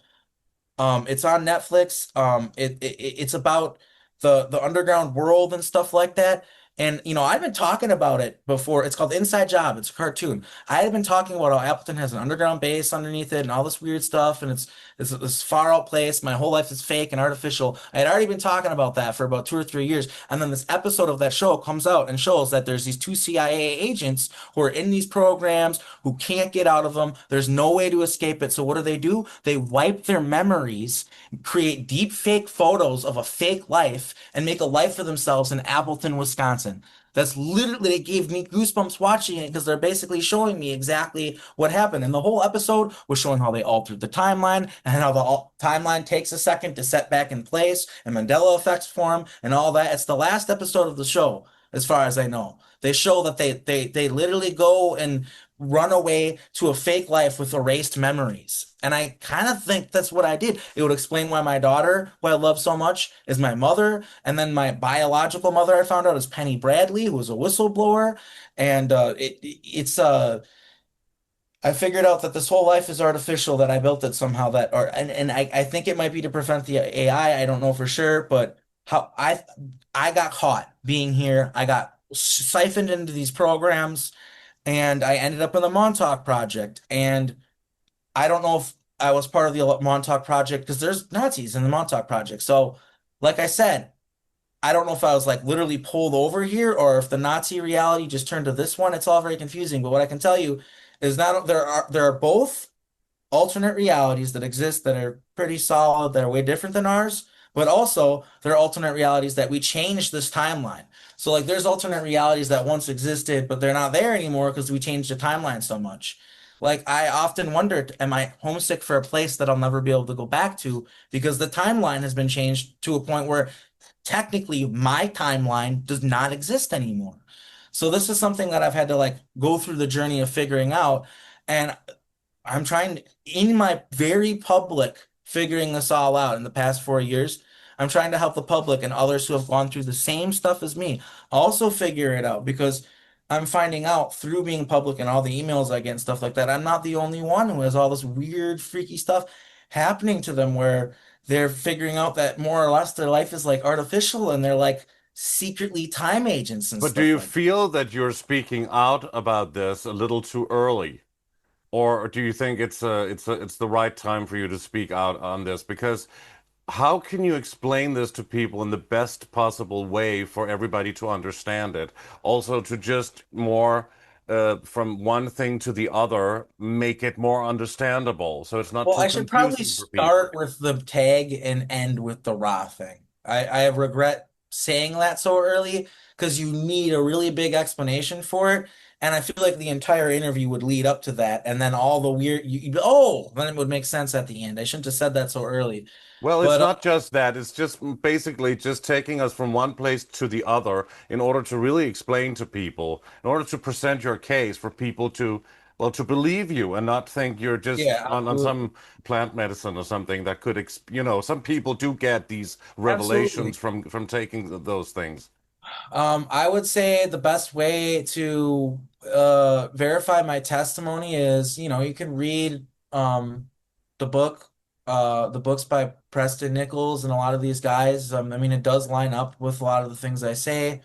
Speaker 2: it's on Netflix. It's about the underground world and stuff like that. And I've been talking about it before. It's called Inside Job. It's a cartoon. I had been talking about how Appleton has an underground base underneath it and all this weird stuff, and it's this far out place. My whole life is fake and artificial. I had already been talking about that for about 2 or 3 years, and then this episode of that show comes out and shows that there's these two CIA agents who are in these programs who can't get out of them. There's no way to escape it. So what do? They wipe their memories, create deep fake photos of a fake life, and make a life for themselves in Appleton, Wisconsin. That's literally, it gave me goosebumps watching it because they're basically showing me exactly what happened. And the whole episode was showing how they altered the timeline and how the timeline takes a second to set back in place and Mandela effects form and all that. It's the last episode of the show, as far as I know. They show that they literally go and run away to a fake life with erased memories. And I kind of think that's what I did. It would explain why my daughter, who I love so much, is my mother. And then my biological mother, I found out, is Penny Bradley, who was a whistleblower. And I figured out that this whole life is artificial, that I built it somehow, that, or, and I think it might be to prevent the AI. I don't know for sure, but how I got caught being here. I got siphoned into these programs and I ended up in the Montauk Project. And I don't know if I was part of the Montauk Project because there's Nazis in the Montauk Project. So, like I said, I don't know if I was like literally pulled over here or if the Nazi reality just turned to this one. It's all very confusing. But what I can tell you is not there are both alternate realities that exist that are pretty solid, that are way different than ours, but also there are alternate realities that we changed this timeline. So like there's alternate realities that once existed, but they're not there anymore because we changed the timeline so much. Like I often wondered, am I homesick for a place that I'll never be able to go back to because the timeline has been changed to a point where technically my timeline does not exist anymore. So this is something that I've had to like go through the journey of figuring out. And I'm trying in my very public figuring this all out in the past 4 years. I'm trying to help the public and others who have gone through the same stuff as me also figure it out because I'm finding out through being public and all the emails I get and stuff like that. I'm not the only one who has all this weird, freaky stuff happening to them where they're figuring out that more or less their life is like artificial and they're like secretly time agents and
Speaker 4: But do
Speaker 2: stuff
Speaker 4: you
Speaker 2: like that.
Speaker 4: feel that you're speaking out about this a little too early? Or do you think it's the right time for you to speak out on this? Because how can you explain this to people in the best possible way for everybody to understand it? Also, to just more from one thing to the other, make it more understandable, so it's not
Speaker 2: Well,
Speaker 4: too
Speaker 2: I should probably
Speaker 4: confusing for people.
Speaker 2: start with the tag and end with the raw thing. I have regret saying that so early because you need a really big explanation for it. And I feel like the entire interview would lead up to that. And then all the weird, then it would make sense at the end. I shouldn't have said that so early.
Speaker 4: Well, it's
Speaker 2: But
Speaker 4: not just that. It's just basically just taking us from one place to the other in order to really explain to people, in order to present your case for people to, well, to believe you and not think you're just
Speaker 2: yeah,
Speaker 4: on
Speaker 2: absolutely.
Speaker 4: some plant medicine or something that could, some people do get these revelations
Speaker 2: Absolutely.
Speaker 4: from taking those things.
Speaker 2: I would say the best way to verify my testimony is, you can read the book, the books by Preston Nichols and a lot of these guys. I mean, it does line up with a lot of the things I say.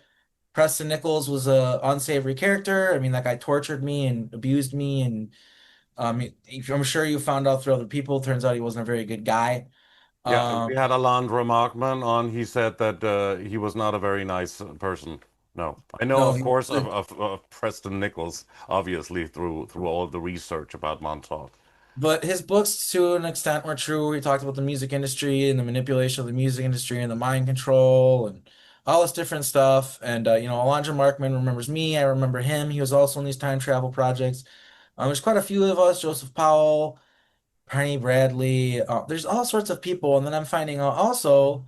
Speaker 2: Preston Nichols was a unsavory character. I mean, that guy tortured me and abused me, and I'm sure you found out through other people. Turns out he wasn't a very good guy.
Speaker 4: Yeah, we
Speaker 2: Um,
Speaker 4: had Alondra Markman on. He said that he was not a very nice person. No, I know,
Speaker 2: no,
Speaker 4: of
Speaker 2: he
Speaker 4: course,
Speaker 2: was
Speaker 4: of Preston Nichols, obviously through all the research about Montauk.
Speaker 2: But his books, to an extent, were true. He talked about the music industry and the manipulation of the music industry and the mind control and all this different stuff. And Alondra Markman remembers me. I remember him. He was also in these time travel projects. There's quite a few of us: Joseph Powell, Penny Bradley. There's all sorts of people. And then I'm finding out also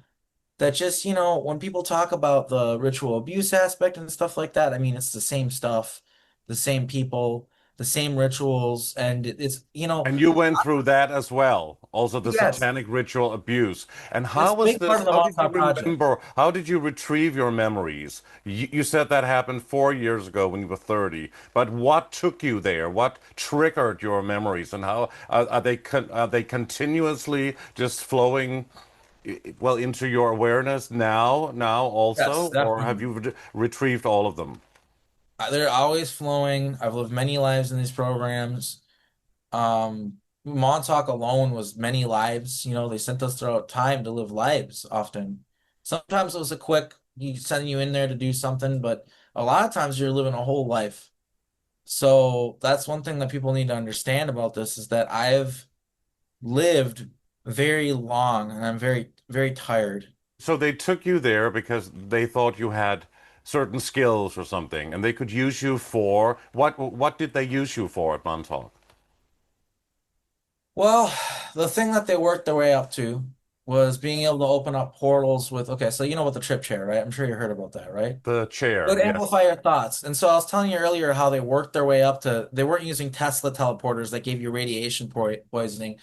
Speaker 2: that just when people talk about the ritual abuse aspect and stuff like that, I mean, it's the same stuff, the same people, the same rituals, and it's
Speaker 4: And you went through that as well, also the
Speaker 2: yes.
Speaker 4: satanic ritual abuse. And
Speaker 2: It's
Speaker 4: how
Speaker 2: a
Speaker 4: was
Speaker 2: big part
Speaker 4: this?
Speaker 2: of the
Speaker 4: How did you
Speaker 2: Montauk Project.
Speaker 4: remember? How did you retrieve your memories? You said that happened 4 years ago when you were 30. But what took you there? What triggered your memories? And how are they continuously just flowing, well, into your awareness now
Speaker 2: Yes,
Speaker 4: also? Or have
Speaker 2: definitely.
Speaker 4: you retrieved all of them?
Speaker 2: They're always flowing. I've lived many lives in these programs. Montauk alone was many lives. They sent us throughout time to live lives often. Sometimes it was a quick, you send you in there to do something, but a lot of times you're living a whole life. So that's one thing that people need to understand about this is that I've lived very long and I'm very, very tired.
Speaker 4: So they took you there because they thought you had certain skills or something, and they could use you for what did they use you for at Montauk?
Speaker 2: Well, the thing that they worked their way up to was being able to open up portals with, okay, so you know about the trip chair, right? I'm sure you heard about that, right?
Speaker 4: The
Speaker 2: It would
Speaker 4: chair, yes.
Speaker 2: amplify your thoughts. And so I was telling you earlier how they worked their way up to, they weren't using Tesla teleporters that gave you radiation poisoning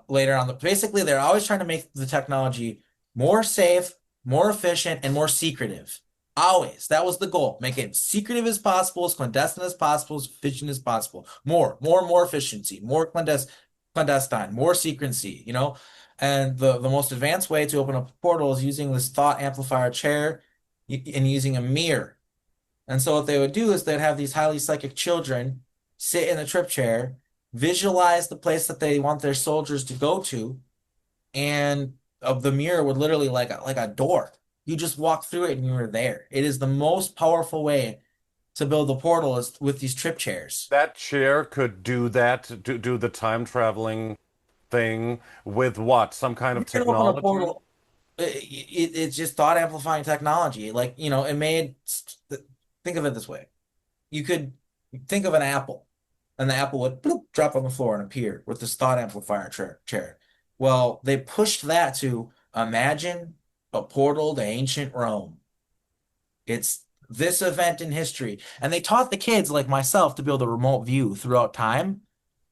Speaker 2: later on. Basically, they're always trying to make the technology more safe, more efficient, and more secretive. Always. That was the goal. Make it secretive as possible, as clandestine as possible, as efficient as possible. More efficiency, more clandestine, more secrecy, you know? And the most advanced way to open up a portal is using this thought amplifier chair and using a mirror. And so what they would do is they'd have these highly psychic children sit in the trip chair, visualize the place that they want their soldiers to go to, and of the mirror would literally like a door. You just walk through it and you were there. It is the most powerful way to build a portal is with these trip chairs.
Speaker 4: That chair could do that, do the time traveling thing with what? Some kind
Speaker 2: You
Speaker 4: of
Speaker 2: can open a
Speaker 4: technology?
Speaker 2: portal. It's just thought amplifying technology. Like, you know, it made, think of it this way. You could think of an apple, and the apple would bloop, drop on the floor and appear with this thought amplifier chair. Well, they pushed that to imagine a portal to ancient Rome. It's this event in history. And they taught the kids like myself to build a remote view throughout time.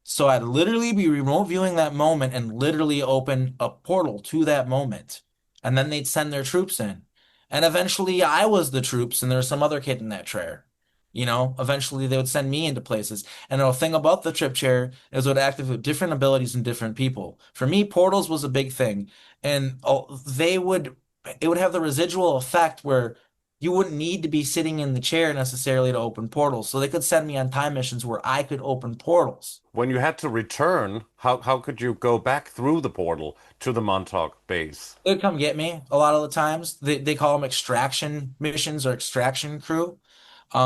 Speaker 2: So I'd literally be remote viewing that moment and literally open a portal to that moment. And then they'd send their troops in. And eventually I was the troops and there was some other kid in that chair. You know, eventually they would send me into places. And the thing about the trip chair is it would activate different abilities in different people. For me, portals was a big thing. And it would have the residual effect where you wouldn't need to be sitting in the chair necessarily to open portals. So they could send me on time missions where I could open portals.
Speaker 4: When you had to return, how could you go back through the portal to the Montauk base?
Speaker 2: They'd come get me a lot of the times. They call them extraction missions or extraction crew.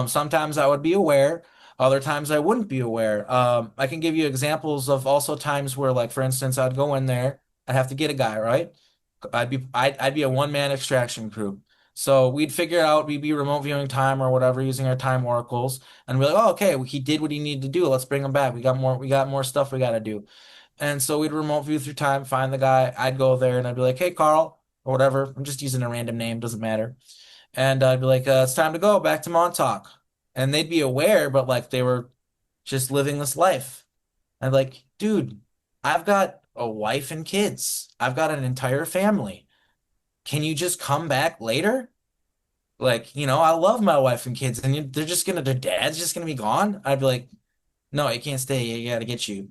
Speaker 2: Sometimes I would be aware, other times I wouldn't be aware. I can give you examples of also times where, like, for instance, I'd go in there, I'd have to get a guy, right? I'd be a one-man extraction crew. So we'd figure out we'd be remote viewing time or whatever using our time oracles, and we're like, oh, okay, he did what he needed to do. Let's bring him back. We got more stuff we got to do. And so we'd remote view through time, find the guy. I'd go there and I'd be like, hey, Carl, or whatever. I'm just using a random name, doesn't matter. And I'd be like, it's time to go back to Montauk. And they'd be aware, but like they were just living this life. I'm like, dude, I've got a wife and kids. I've got an entire family. Can you just come back later? Like, you know, I love my wife and kids, and their dad's just gonna be gone. I'd be like, no, you can't stay. You gotta get you.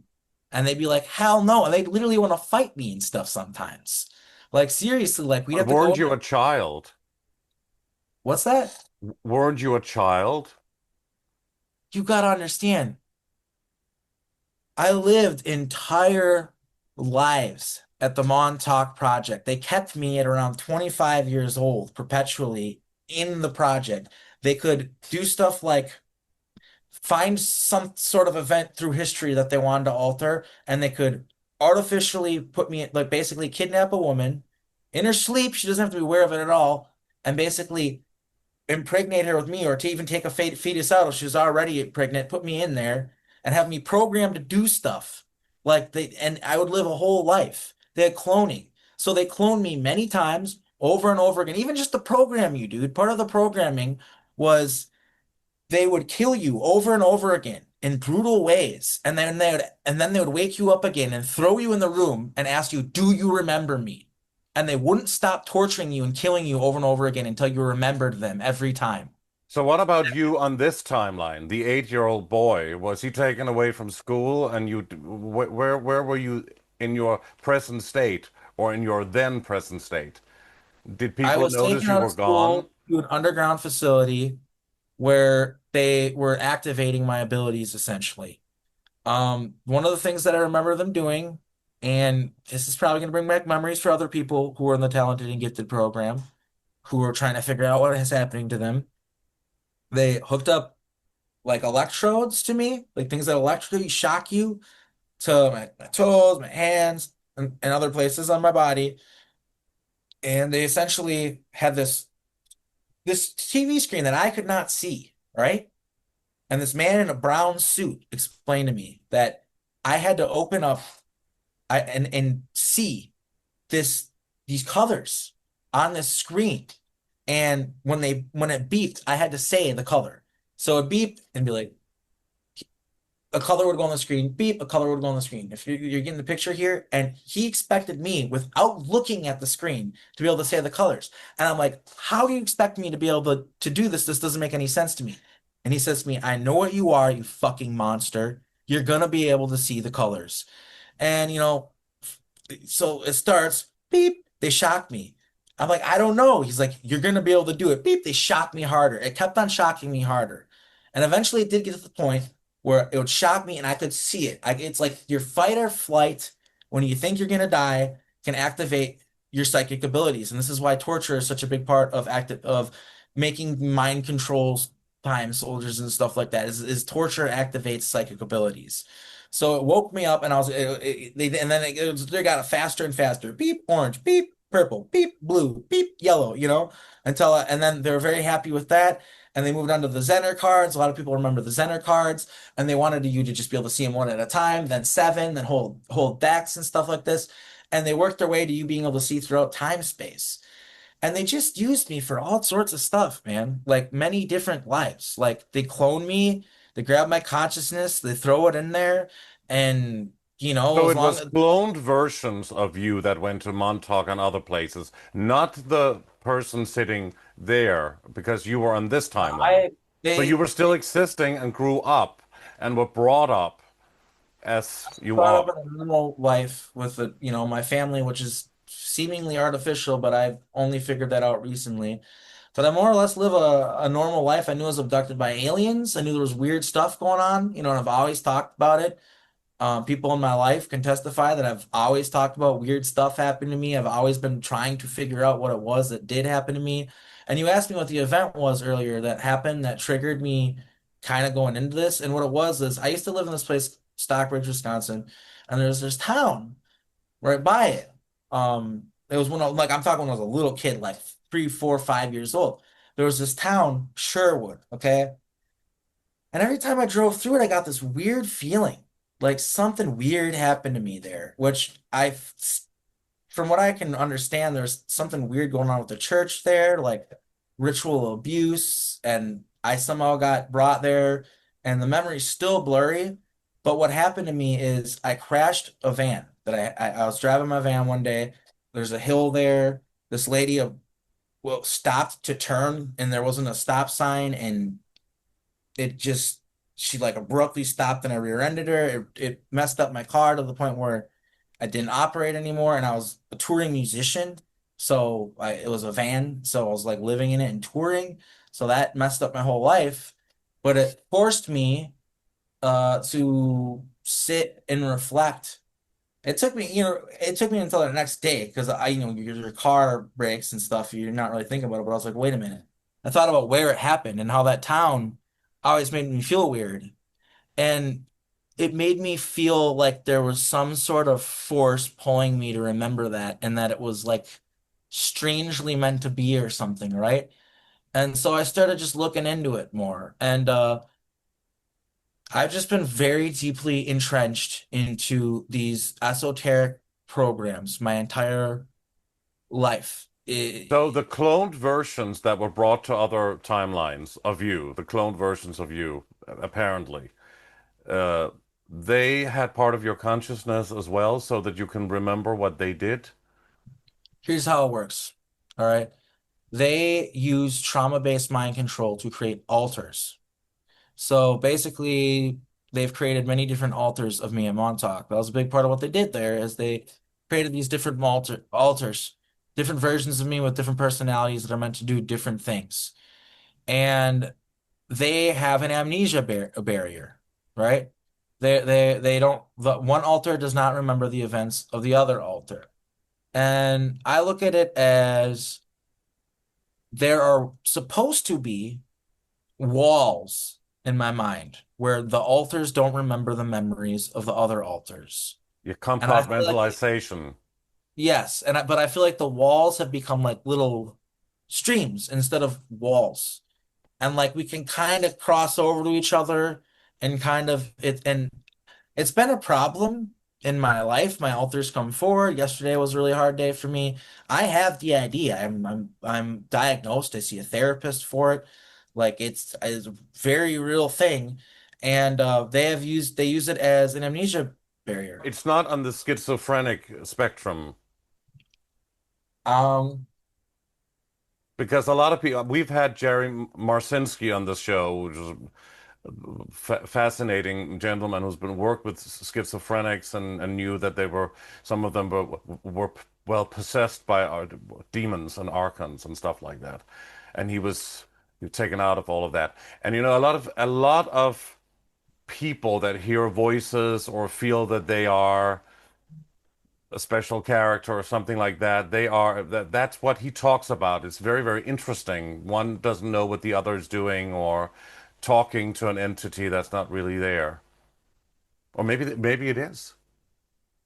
Speaker 2: And they'd be like, hell no. And they'd literally want to fight me and stuff sometimes. Like, seriously, like we'd have to
Speaker 4: Weren't
Speaker 2: go.
Speaker 4: you a child?
Speaker 2: What's that?
Speaker 4: Weren't you a child?
Speaker 2: You gotta understand. I lived entire lives at the Montauk Project. They kept me at around 25 years old, perpetually in the project. They could do stuff like find some sort of event through history that they wanted to alter, and they could artificially put me, like, basically kidnap a woman in her sleep. She doesn't have to be aware of it at all, and basically impregnate her with me, or to even take a fetus out if she was already pregnant, put me in there and have me programmed to do stuff. And I would live a whole life. They had cloning. So they cloned me many times over and over again, even just to program you, dude. Part of the programming was they would kill you over and over again in brutal ways. And then they would wake you up again and throw you in the room and ask you, "Do you remember me?" And they wouldn't stop torturing you and killing you over and over again until you remembered them every time.
Speaker 4: So what about you on this timeline? The 8-year-old boy, was he taken away from school and where were you in your present state or in your then present state? Did
Speaker 2: I
Speaker 4: people
Speaker 2: was
Speaker 4: notice
Speaker 2: taken
Speaker 4: you
Speaker 2: out of
Speaker 4: were gone?
Speaker 2: school to an underground facility where they were activating my abilities essentially. One of the things that I remember them doing, and this is probably going to bring back memories for other people who are in the talented and gifted program, who are trying to figure out what is happening to them. They hooked up like electrodes to me, like things that electrically shock you to my toes, my hands, and other places on my body. And they essentially had this this TV screen that I could not see, right? And this man in a brown suit explained to me that I had to open up and see this these colors on this screen. And when it beeped, I had to say the color. So it beeped and be like, a color would go on the screen, beep, a color would go on the screen. If you're getting the picture here, and he expected me, without looking at the screen, to be able to say the colors. And I'm like, how do you expect me to be able to do this? This doesn't make any sense to me. And he says to me, I know what you are, you fucking monster. You're gonna be able to see the colors. And so it starts, beep, they shocked me. I'm like, I don't know. He's like, you're gonna be able to do it. Beep, they shocked me harder. It kept on shocking me harder. And eventually it did get to the point where it would shock me and I could see it. It's like your fight or flight, when you think you're gonna die, can activate your psychic abilities. And this is why torture is such a big part of making mind controls time soldiers and stuff like that. Is torture activates psychic abilities. So it woke me up, and I was and then they got faster and faster. Beep, orange, beep, purple, beep, blue, beep, yellow. And then they were very happy with that. And they moved on to the Zener cards. A lot of people remember the Zener cards, and they wanted you to just be able to see them one at a time, then seven, then hold decks and stuff like this. And they worked their way to you being able to see throughout time space. And they just used me for all sorts of stuff, man. Like many different lives. Like they clone me, they grab my consciousness, they throw it in there, and
Speaker 4: So
Speaker 2: as
Speaker 4: it
Speaker 2: long
Speaker 4: was
Speaker 2: as
Speaker 4: cloned versions of you that went to Montauk and other places, not the person sitting there, because you were on this timeline.
Speaker 2: I
Speaker 4: So you
Speaker 2: they
Speaker 4: were still existing and grew up and were brought up as you
Speaker 2: brought
Speaker 4: are.
Speaker 2: up in a normal life with my family, which is seemingly artificial, but I've only figured that out recently. But I more or less live a normal life. I knew I was abducted by aliens. I knew there was weird stuff going on, and I've always talked about it. People in my life can testify that I've always talked about weird stuff happening to me. I've always been trying to figure out what it was that did happen to me. And you asked me what the event was earlier that happened that triggered me kind of going into this. And what it was is I used to live in this place, Stockbridge, Wisconsin, and there's this town right by it. It was I'm talking when I was a little kid, like 3, 4, 5 years old. There was this town, Sherwood, okay? And every time I drove through it, I got this weird feeling, like something weird happened to me there, from what I can understand, there's something weird going on with the church there, like ritual abuse, and I somehow got brought there, and the memory's still blurry. But what happened to me is I crashed a van that I was driving my van one day. There's a hill there. This lady stopped to turn, and there wasn't a stop sign, and it just she like abruptly stopped, and I rear-ended her. It messed up my car to the point where I didn't operate anymore, and I was a touring musician. So it was a van, so I was like living in it and touring. So that messed up my whole life, but it forced me to sit and reflect. It took me until the next day because your car breaks and stuff. You're not really thinking about it, but I was like, wait a minute. I thought about where it happened and how that town always made me feel weird. And it made me feel like there was some sort of force pulling me to remember that, and that it was like strangely meant to be or something, right? And so I started just looking into it more. And I've just been very deeply entrenched into these esoteric programs my entire life.
Speaker 4: So the cloned versions that were brought to other timelines of you, the cloned versions of you, apparently, uh, they had part of your consciousness as well, so that you can remember what they did.
Speaker 2: Here's how it works. All right. They use trauma-based mind control to create alters. So basically, they've created many different alters of me and Montauk. That was a big part of what they did there, is they created these different alters, different versions of me with different personalities that are meant to do different things. And they have an amnesia barrier, right? They don't, the one alter does not remember the events of the other alter. And I look at it as there are supposed to be walls in my mind where the alters don't remember the memories of the other alters.
Speaker 4: Your
Speaker 2: And I feel like,
Speaker 4: compartmentalization.
Speaker 2: yes, but I feel like the walls have become like little streams instead of walls. And like we can kind of cross over to each other and kind of it and it's been a problem in my life. My alters come forward. Yesterday was a really hard day for me. I have DID. I'm diagnosed. I see a therapist for it. Like it's a very real thing. And they use it as an amnesia barrier.
Speaker 4: It's not on the schizophrenic spectrum.
Speaker 2: Um,
Speaker 4: Because a lot of people, we've had Jerry Marcinski on the show, which is a fascinating gentleman who's been worked with schizophrenics and knew that they were, some of them were well possessed by our demons and archons and stuff like that. And he was taken out of all of that. And you know, a lot of people that hear voices or feel that they are a special character or something like that. That's what he talks about. It's very, very interesting. One doesn't know what the other is doing or talking to an entity that's not really there. Or maybe it is.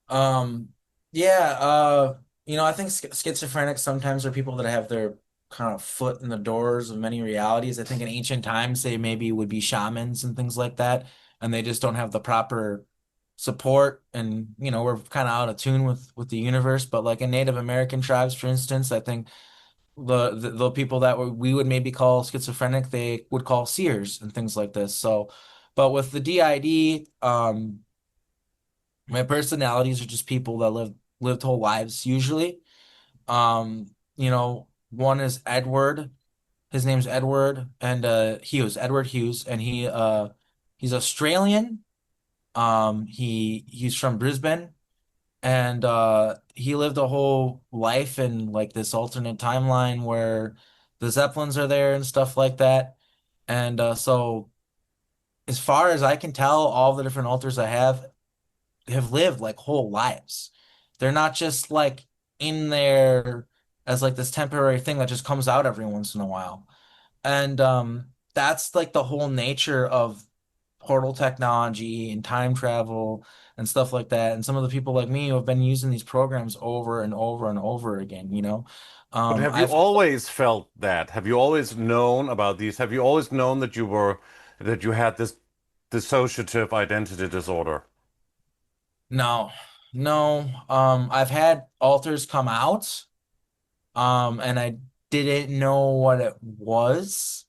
Speaker 2: Um, yeah, I think schizophrenics sometimes are people that have their kind of foot in the doors of many realities. I think in ancient times they maybe would be shamans and things like that, and they just don't have the proper support, and we're kind of out of tune with the universe. But like in Native American tribes, for instance, I think the people that we would maybe call schizophrenic, they would call seers and things like this. So, but with the DID, my personalities are just people that lived whole lives usually. One is Edward. His name's Edward, and Edward Hughes, and he's Australian. He's from Brisbane, and he lived a whole life in like this alternate timeline where the Zeppelins are there and stuff like that. And so as far as I can tell, all the different alters I have lived like whole lives. They're not just like in there as like this temporary thing that just comes out every once in a while. And that's like the whole nature of portal technology and time travel and stuff like that. And some of the people like me who have been using these programs over and over and over again.
Speaker 4: But have you
Speaker 2: I've
Speaker 4: always felt that? Have you always known about these? Have you always known that you had this dissociative identity disorder?
Speaker 2: no, no. I've had alters come out, and I didn't know what it was.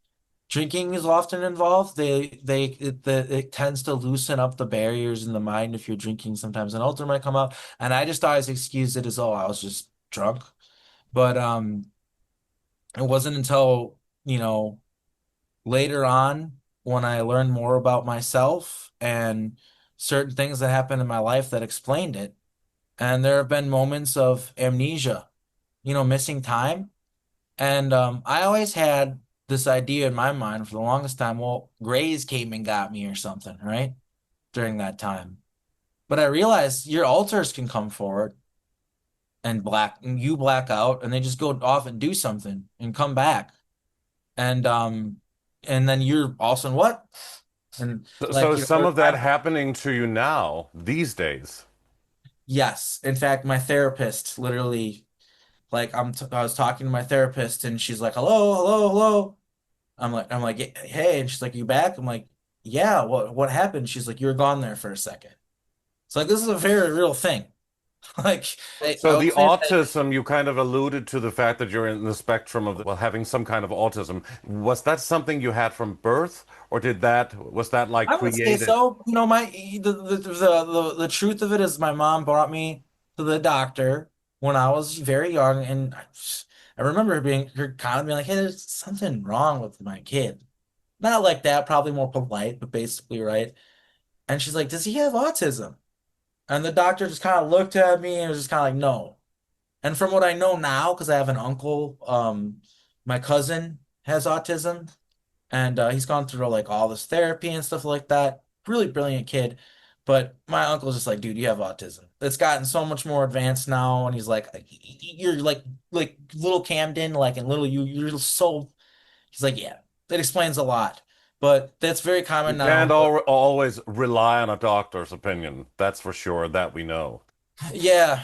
Speaker 2: Drinking is often involved. It tends to loosen up the barriers in the mind if you're drinking. Sometimes an alter might come out, and I just always excuse it as, oh, I was just drunk. But it wasn't until later on when I learned more about myself and certain things that happened in my life that explained it. And there have been moments of amnesia, missing time. And I always had this idea in my mind for the longest time, well, Grays came and got me or something, right? During that time. But I realized your alters can come forward and you black out and they just go off and do something and come back. And then you're all of a sudden what? And
Speaker 4: So
Speaker 2: like,
Speaker 4: is some of that happening to you now, these days?
Speaker 2: yes. In fact, my therapist literally, like I was talking to my therapist and she's like, hello, hello, hello. I'm like, hey, and she's like, you back? I'm like, yeah, what happened? She's like, you were gone there for a second. It's like this is a very real thing. Like I
Speaker 4: So the
Speaker 2: would say that,
Speaker 4: autism, you kind of alluded to the fact that you're in the spectrum of, well, having some kind of autism. Was that something you had from birth, or was that like
Speaker 2: I would say
Speaker 4: created?
Speaker 2: so. My the truth of it is my mom brought me to the doctor when I was very young, and I remember her kind of being like, hey, there's something wrong with my kid. Not like that, probably more polite, but basically right. And she's like, does he have autism? And the doctor just kind of looked at me and was just kind of like, no. And from what I know now, because I have an uncle, my cousin has autism, and he's gone through like all this therapy and stuff like that. Really brilliant kid. But my uncle's just like, dude, you have autism. It's gotten so much more advanced now, and he's like, you're like little Camden, like and little you, you're so. He's like, yeah, that explains a lot. But that's very
Speaker 4: You
Speaker 2: common
Speaker 4: can't
Speaker 2: now.
Speaker 4: always rely on a doctor's opinion. That's for sure, that we know.
Speaker 2: Yeah.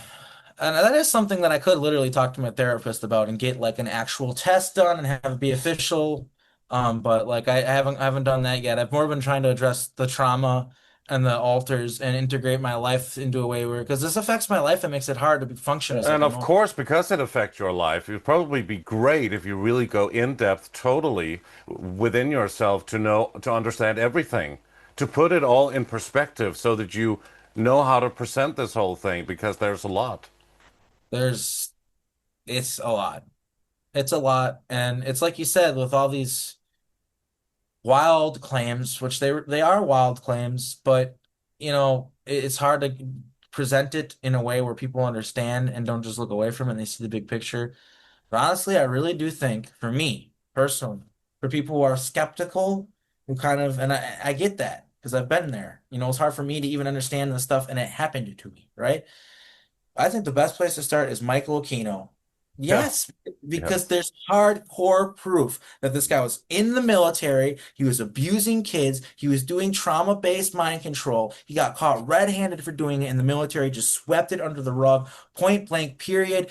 Speaker 2: and that is something that I could literally talk to my therapist about and get like an actual test done and have it be official. But like I haven't done that yet. I've more been trying to address the trauma and the alters and integrate my life into a way where because this affects my life, it makes it hard to function as like
Speaker 4: And
Speaker 2: a
Speaker 4: of
Speaker 2: normal.
Speaker 4: course, because it affects your life, it'd probably be great if you really go in depth totally within yourself to know, to understand everything, to put it all in perspective so that you know how to present this whole thing because there's a lot.
Speaker 2: There's it's a lot. It's a lot, and it's like you said with all these wild claims, which they are wild claims, but it's hard to present it in a way where people understand and don't just look away from it and they see the big picture. But honestly, I really do think, for me personally, for people who are skeptical, who kind of, and I get that because I've been there. It's hard for me to even understand this stuff, and it happened to me, right? I think the best place to start is Michael Aquino.
Speaker 4: Yeah,
Speaker 2: Yes,
Speaker 4: yeah.
Speaker 2: because there's hardcore proof that this guy was in the military. He was abusing kids. He was doing trauma-based mind control. He got caught red-handed for doing it, and the military just swept it under the rug, point blank, period.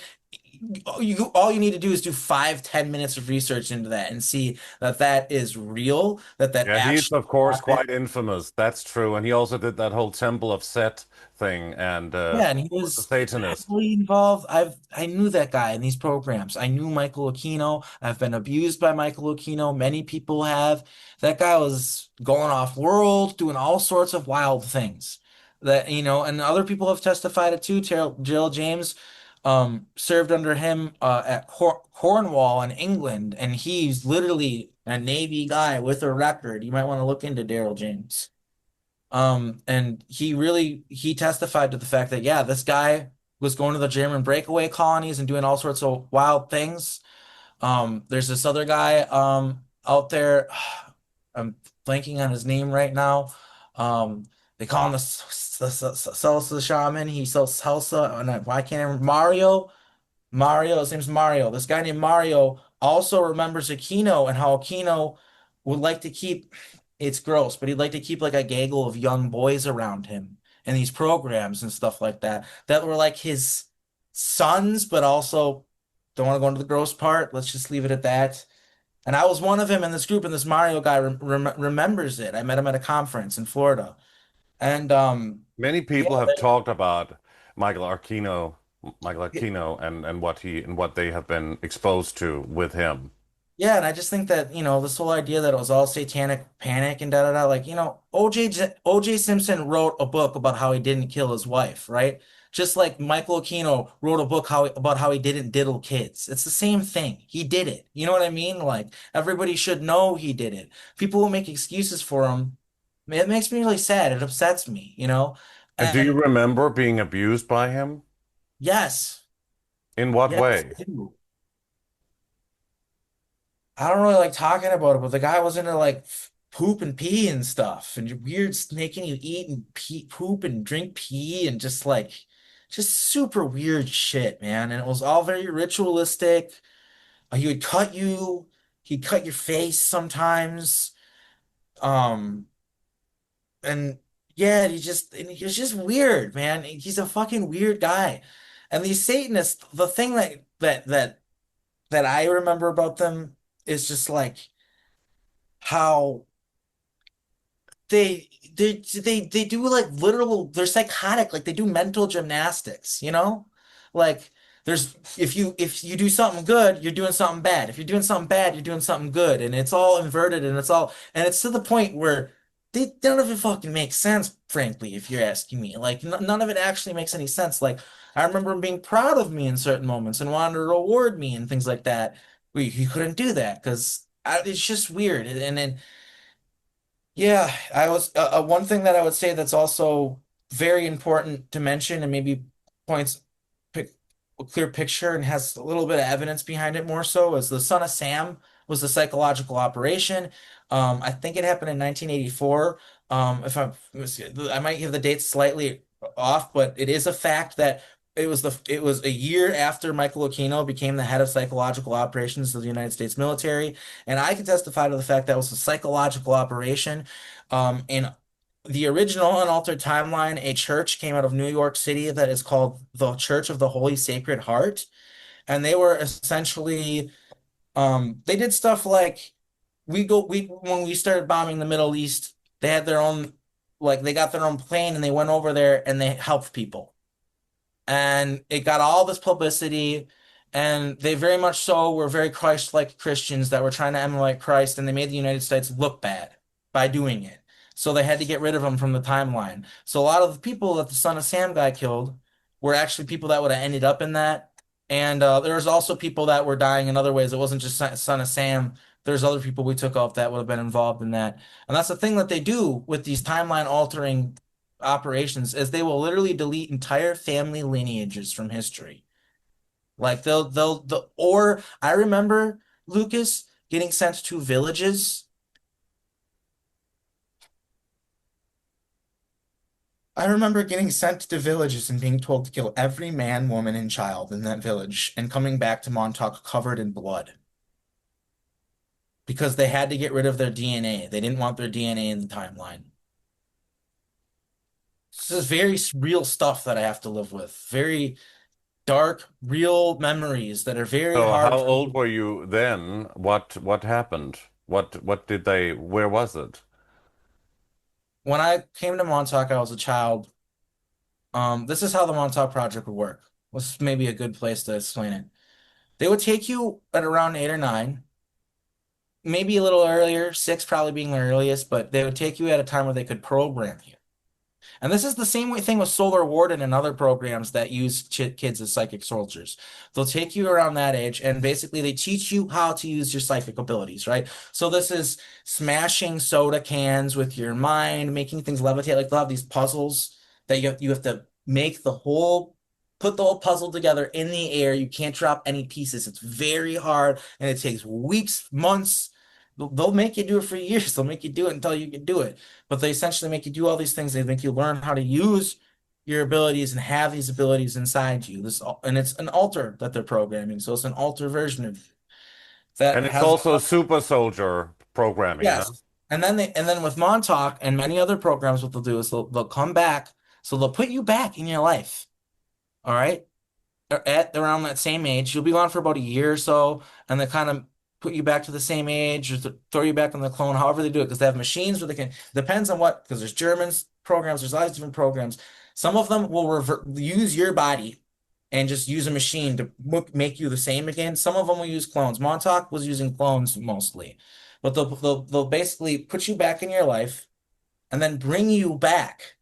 Speaker 2: All you need to do is do 5, 10 minutes of research into that and see that that is real, that
Speaker 4: Yeah, he's
Speaker 2: actually
Speaker 4: of course
Speaker 2: happened.
Speaker 4: quite infamous. That's true. And he also did that whole Temple of Set thing and
Speaker 2: Yeah, and he
Speaker 4: was a
Speaker 2: was
Speaker 4: Satanist.
Speaker 2: heavily involved. I knew that guy in these programs. I knew Michael Aquino. I've been abused by Michael Aquino. Many people have. That guy was going off world, doing all sorts of wild things. And other people have testified it too. Jill James served under him at Cornwall in England, and he's literally a Navy guy with a record. You might want to look into Daryl James. And he testified to the fact that, yeah, this guy was going to the German breakaway colonies and doing all sorts of wild things. There's this other guy, out there. I'm blanking on his name right now. They call him the salsa shaman. He sells salsa, and why can't I remember? Mario, his name's Mario. This guy named Mario also remembers Aquino and how Aquino would like to keep, it's gross, but he'd like to keep like a gaggle of young boys around him in these programs and stuff like that that were like his sons, but also don't want to go into the gross part. Let's just leave it at that. And I was one of him in this group, and this Mario guy remembers it. I met him at a conference in Florida. And
Speaker 4: Many
Speaker 2: yeah,
Speaker 4: people have talked about Michael Aquino, Michael Aquino and what they have been exposed to with him.
Speaker 2: Yeah, and I just think that, this whole idea that it was all satanic panic and da da da, like, OJ Simpson wrote a book about how he didn't kill his wife, right? Just like Michael Aquino wrote a book about how he didn't diddle kids. It's the same thing. He did it. You know what I mean? Like, everybody should know he did it. People will make excuses for him. It makes me really sad. It upsets me?
Speaker 4: And do you
Speaker 2: And
Speaker 4: remember being abused by him?
Speaker 2: yes,
Speaker 4: In what
Speaker 2: yes,
Speaker 4: way?
Speaker 2: I do. I don't really like talking about it, but the guy was into like poop and pee and stuff, and weird making you eat and poop and drink pee and just super weird shit, man. And it was all very ritualistic. He would cut you, he'd cut your face sometimes. Um, and yeah, he was just weird, man. He's a fucking weird guy. And these Satanists, the thing that I remember about them is just like how they do like literal, they're psychotic, like they do mental gymnastics. Like there's if you do something good, you're doing something bad. If you're doing something bad, you're doing something good. And it's all inverted and it's to the point where none of it fucking makes sense, frankly, if you're asking me. Like none of it actually makes any sense. Like I remember him being proud of me in certain moments and wanted to reward me and things like that. He couldn't do that because it's just weird. And then yeah, I was one thing that I would say that's also very important to mention and maybe points pic a clear picture and has a little bit of evidence behind it more so is the Son of Sam was the psychological operation. I think it happened in 1984. If I might have the dates slightly off, but it is a fact that it was a year after Michael Aquino became the head of psychological operations of the United States military. And I can testify to the fact that it was a psychological operation. And the original unaltered timeline, a church came out of New York City that is called the Church of the Holy Sacred Heart. And they were essentially, they did stuff like when we started bombing the Middle East, they had their own, like they got their own plane and they went over there and they helped people. And it got all this publicity, and they very much so were very Christ-like Christians that were trying to emulate Christ, and they made the United States look bad by doing it. So they had to get rid of them from the timeline. So a lot of the people that the Son of Sam guy killed were actually people that would have ended up in that. And there was also people that were dying in other ways. It wasn't just Son of Sam. There's other people we took off that would have been involved in that. And that's the thing that they do with these timeline altering operations is they will literally delete entire family lineages from history. Like or I remember Lucas getting sent to villages. I remember getting sent to villages and being told to kill every man, woman, and child in that village and coming back to Montauk covered in blood because they had to get rid of their DNA. They didn't want their DNA in the timeline. This is very real stuff that I have to live with. Very dark, real memories that are very
Speaker 4: So
Speaker 2: hard
Speaker 4: how
Speaker 2: for
Speaker 4: old
Speaker 2: me.
Speaker 4: were you then? What happened? What did they, where was it?
Speaker 2: When I came to Montauk, I was a child. This is how the Montauk Project would work. This is maybe a good place to explain it. They would take you at around 8 or 9, maybe a little earlier, 6 probably being the earliest, but they would take you at a time where they could program you. And this is the same thing with Solar Warden and other programs that use kids as psychic soldiers. They'll take you around that age and basically they teach you how to use your psychic abilities, right? So this is smashing soda cans with your mind, making things levitate. Like they'll have these puzzles that you have to make put the whole puzzle together in the air. You can't drop any pieces. It's very hard and it takes weeks, months. They'll make you do it for years. They'll make you do it until you can do it. But they essentially make you do all these things. They make you learn how to use your abilities and have these abilities inside you. And it's an alter that they're programming. So it's an alter version of you that
Speaker 4: And it's
Speaker 2: has
Speaker 4: also super soldier programming, huh?
Speaker 2: yes. And then with Montauk and many other programs, what they'll do is they'll come back. So they'll put you back in your life. All right. At around that same age. You'll be gone for about a year or so, and they kind of put you back to the same age or throw you back on the clone, however they do it, because they have machines where they can, depends on what, because there's Germans programs, there's all these different programs. Some of them will use your body and just use a machine to make you the same again. Some of them will use clones. Montauk was using clones mostly, but they'll basically put you back in your life and then bring you back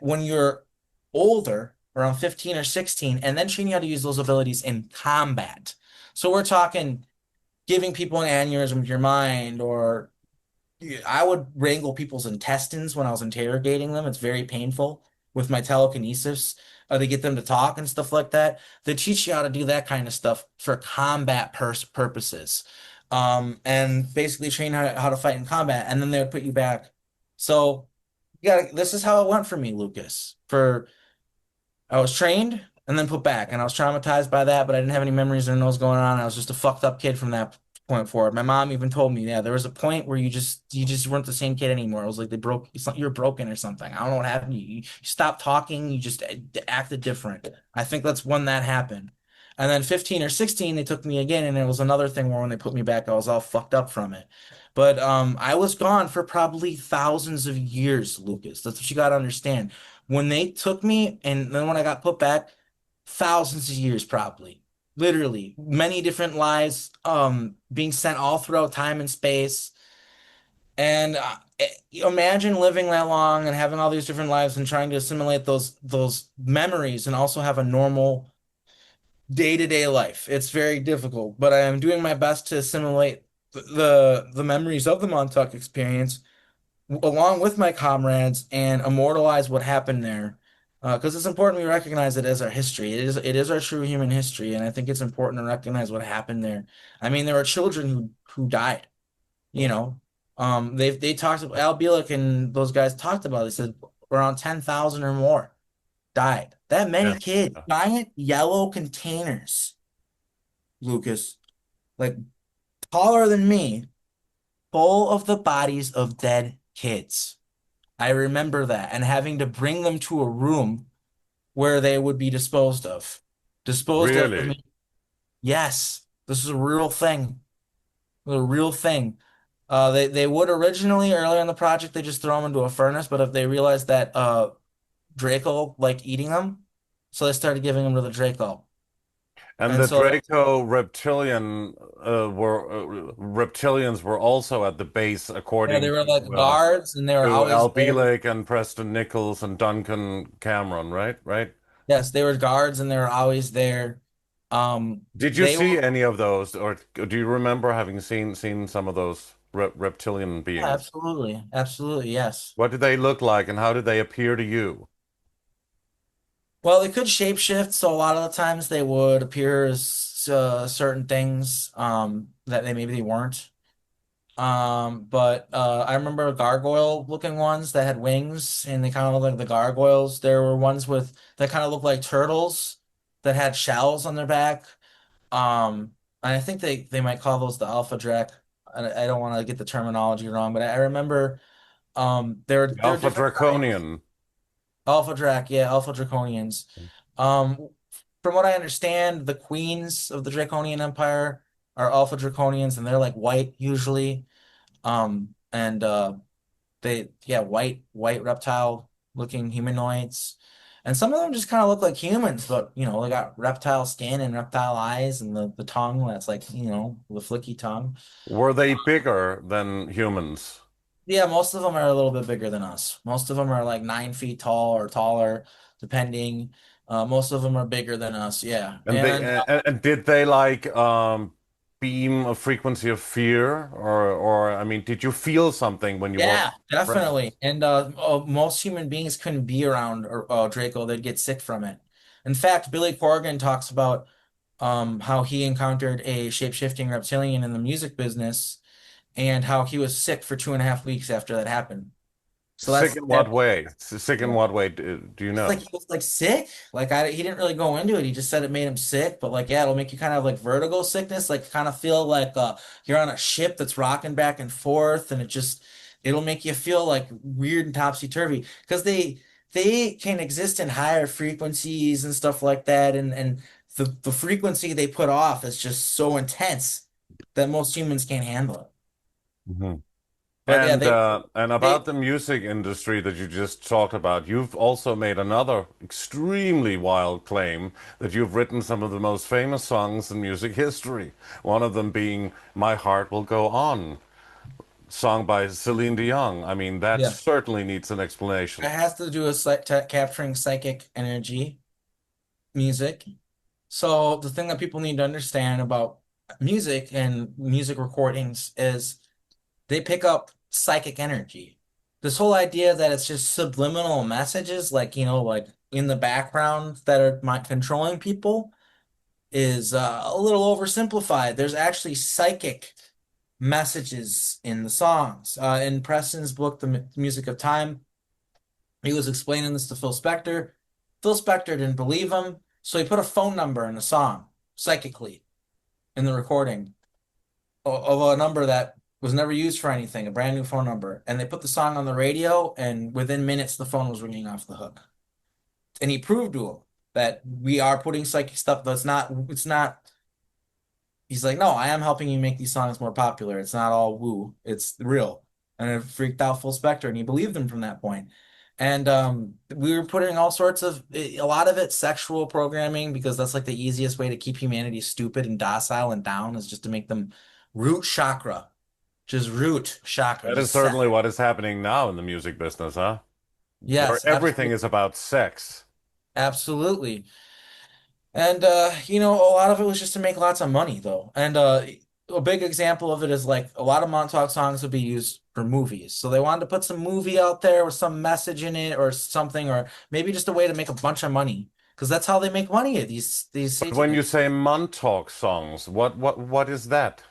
Speaker 2: when you're older, around 15 or 16, and then train you how to use those abilities in combat. So we're talking giving people an aneurysm of your mind, or I would wrangle people's intestines when I was interrogating them. It's very painful with my telekinesis to get them to talk and stuff like that. They teach you how to do that kind of stuff for combat purposes. And basically train how to fight in combat, and then they would put you back. So yeah, this is how it went for me, Lucas. I was trained and then put back, and I was traumatized by that, but I didn't have any memories or know what was going on. I was just a fucked up kid from that point forward. My mom even told me, yeah, there was a point where you just weren't the same kid anymore. It was like you're broken or something. I don't know what happened. You stopped talking. You just acted different. I think that's when that happened. And then 15 or 16, they took me again, and it was another thing where when they put me back, I was all fucked up from it. But I was gone for probably thousands of years, Lucas. That's what you got to understand. When they took me, and then when I got put back, thousands of years probably. Literally, many different lives, being sent all throughout time and space. And imagine living that long and having all these different lives and trying to assimilate those memories and also have a normal day-to-day life. It's very difficult, but I am doing my best to assimilate the memories of the Montauk experience along with my comrades and immortalize what happened there. Because it's important we recognize it as our history. It is our true human history, and I think it's important to recognize what happened there. I mean, there were children who died, you know. They talked about Al Bielek and those guys talked about it. They said around 10,000 or more died. That many
Speaker 4: Yeah.
Speaker 2: kids, giant yellow containers, Lucas, like taller than me, full of the bodies of dead kids. I remember that, and having to bring them to a room where they would be disposed of. Disposed of,
Speaker 4: Really?
Speaker 2: yes, this is a real thing. A real thing. They would originally, earlier in the project, they just throw them into a furnace, but if they realized that Draco liked eating them, so they started giving them to the Draco.
Speaker 4: And
Speaker 2: And
Speaker 4: the
Speaker 2: so,
Speaker 4: Draco reptilians were also at the base,
Speaker 2: yeah, they
Speaker 4: according
Speaker 2: were like
Speaker 4: to
Speaker 2: guards, and they were
Speaker 4: to
Speaker 2: always
Speaker 4: Al
Speaker 2: there.
Speaker 4: Bielek and Preston Nichols and Duncan Cameron, right? Right.
Speaker 2: Yes, they were guards, and they were always there.
Speaker 4: Did you
Speaker 2: They were,
Speaker 4: see any of those, or do you remember having seen some of those reptilian
Speaker 2: yeah,
Speaker 4: beings?
Speaker 2: absolutely, absolutely, yes.
Speaker 4: What did they look like, and how did they appear to you?
Speaker 2: Well, they could shapeshift, so a lot of the times they would appear as certain things that they maybe they weren't. But I remember gargoyle looking ones that had wings and they kind of looked like the gargoyles. There were ones with that kind of looked like turtles that had shells on their back. And I think they might call those the alpha drac. I don't want to get the terminology wrong, but I remember
Speaker 4: The
Speaker 2: there were
Speaker 4: Alpha
Speaker 2: different kinds.
Speaker 4: Draconian.
Speaker 2: Alpha drac, yeah, alpha draconians. Um, from what I understand, the queens of the Draconian Empire are alpha draconians, and they're like white usually. And they yeah, white reptile looking humanoids. And some of them just kind of look like humans, but they got reptile skin and reptile eyes and the tongue that's like, the flicky tongue.
Speaker 4: Were they bigger than humans?
Speaker 2: Yeah, most of them are a little bit bigger than us. Most of them are like 9 feet tall or taller, depending. Most of them are bigger than us, yeah.
Speaker 4: And they and did they like beam a frequency of fear, or I mean, did you feel something when you were
Speaker 2: Yeah,
Speaker 4: present?
Speaker 2: definitely. And most human beings couldn't be around Draco. They'd get sick from it. In fact, Billy Corgan talks about how he encountered a shape-shifting reptilian in the music business and how he was sick for 2.5 weeks after that happened. So
Speaker 4: Sick in
Speaker 2: that
Speaker 4: what way? Sick in what way? Do you
Speaker 2: it's like
Speaker 4: know?
Speaker 2: he was like sick. Like he didn't really go into it. He just said it made him sick. But like, yeah, it'll make you kind of like vertigo sickness. Like kind of feel like you're on a ship that's rocking back and forth, and it'll make you feel like weird and topsy-turvy because they can exist in higher frequencies and stuff like that, and the frequency they put off is just so intense that most humans can't handle it.
Speaker 4: Mhm.
Speaker 2: But yeah,
Speaker 4: And
Speaker 2: they
Speaker 4: about the music industry that you just talked about, you've also made another extremely wild claim that you've written some of the most famous songs in music history. One of them being "My Heart Will Go On," sung by Celine Dion. I mean, that
Speaker 2: yeah,
Speaker 4: certainly needs an explanation.
Speaker 2: it has to do with capturing psychic energy music. So the thing that people need to understand about music and music recordings is they pick up psychic energy. This whole idea that it's just subliminal messages, like, like in the background that are controlling people is a little oversimplified. There's actually psychic messages in the songs. In Preston's book, The Music of Time, he was explaining this to Phil Spector. Phil Spector didn't believe him, so he put a phone number in the song psychically in the recording of a number that was never used for anything, a brand new phone number. And they put the song on the radio, and within minutes, the phone was ringing off the hook. And he proved to him that we are putting psychic stuff it's not, he's like, no, I am helping you make these songs more popular. It's not all woo, it's real. And it freaked out Full Spectre, and he believed him from that point. And we were putting all sorts of a lot of it sexual programming because that's like the easiest way to keep humanity stupid and docile and down is just to make them root chakra, just root chakra,
Speaker 4: That is
Speaker 2: just sex.
Speaker 4: certainly what is happening now in the music business, huh? Where
Speaker 2: Yes,
Speaker 4: everything is
Speaker 2: absolutely,
Speaker 4: about sex.
Speaker 2: absolutely. And a lot of it was just to make lots of money though. And a big example of it is like a lot of Montauk songs would be used for movies. So they wanted to put some movie out there with some message in it or something, or maybe just a way to make a bunch of money. Because that's how they make money. These
Speaker 4: But when
Speaker 2: Satan.
Speaker 4: you say Montauk songs, what is that?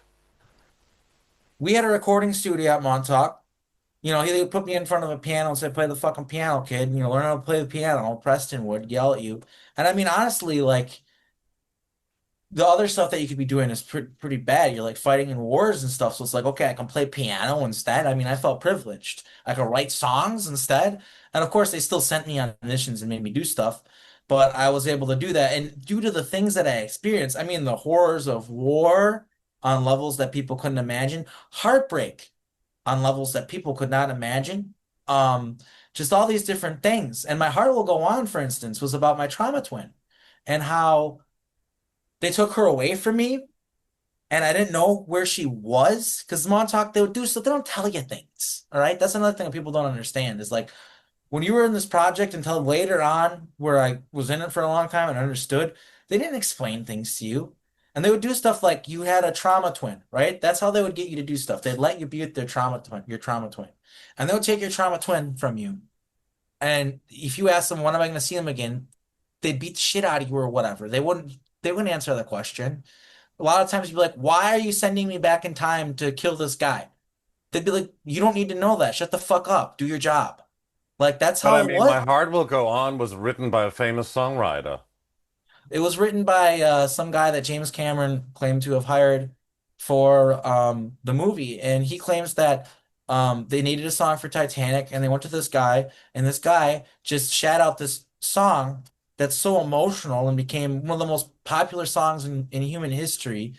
Speaker 2: We had a recording studio at Montauk. He would put me in front of a piano and say, "Play the fucking piano, kid. Learn how to play the piano." Preston would yell at you. And I mean, honestly, like the other stuff that you could be doing is pretty bad. You're like fighting in wars and stuff. So it's like, okay, I can play piano instead. I mean, I felt privileged. I could write songs instead. And of course, they still sent me on missions and made me do stuff, but I was able to do that. And due to the things that I experienced, I mean, the horrors of war on levels that people couldn't imagine, heartbreak on levels that people could not imagine, just all these different things. And My Heart Will Go On, for instance, was about my trauma twin and how they took her away from me and I didn't know where she was because Montauk, they would do stuff. They don't tell you things. All right. That's another thing that people don't understand is like when you were in this project until later on, where I was in it for a long time and understood, they didn't explain things to you. And they would do stuff like you had a trauma twin, right? That's how they would get you to do stuff. They'd let you be with their trauma twin, your trauma twin. And they would take your trauma twin from you. And if you ask them, when am I going to see them again? They'd beat the shit out of you or whatever. They wouldn't answer the question. A lot of times you'd be like, why are you sending me back in time to kill this guy? They'd be like, you don't need to know that. Shut the fuck up. Do your job. Like that's
Speaker 4: But
Speaker 2: how
Speaker 4: I
Speaker 2: it
Speaker 4: mean,
Speaker 2: was.
Speaker 4: My Heart Will Go On was written by a famous songwriter.
Speaker 2: It was written by some guy that James Cameron claimed to have hired for the movie, and he claims that they needed a song for Titanic, and they went to this guy, and this guy just shat out this song that's so emotional and became one of the most popular songs in human history.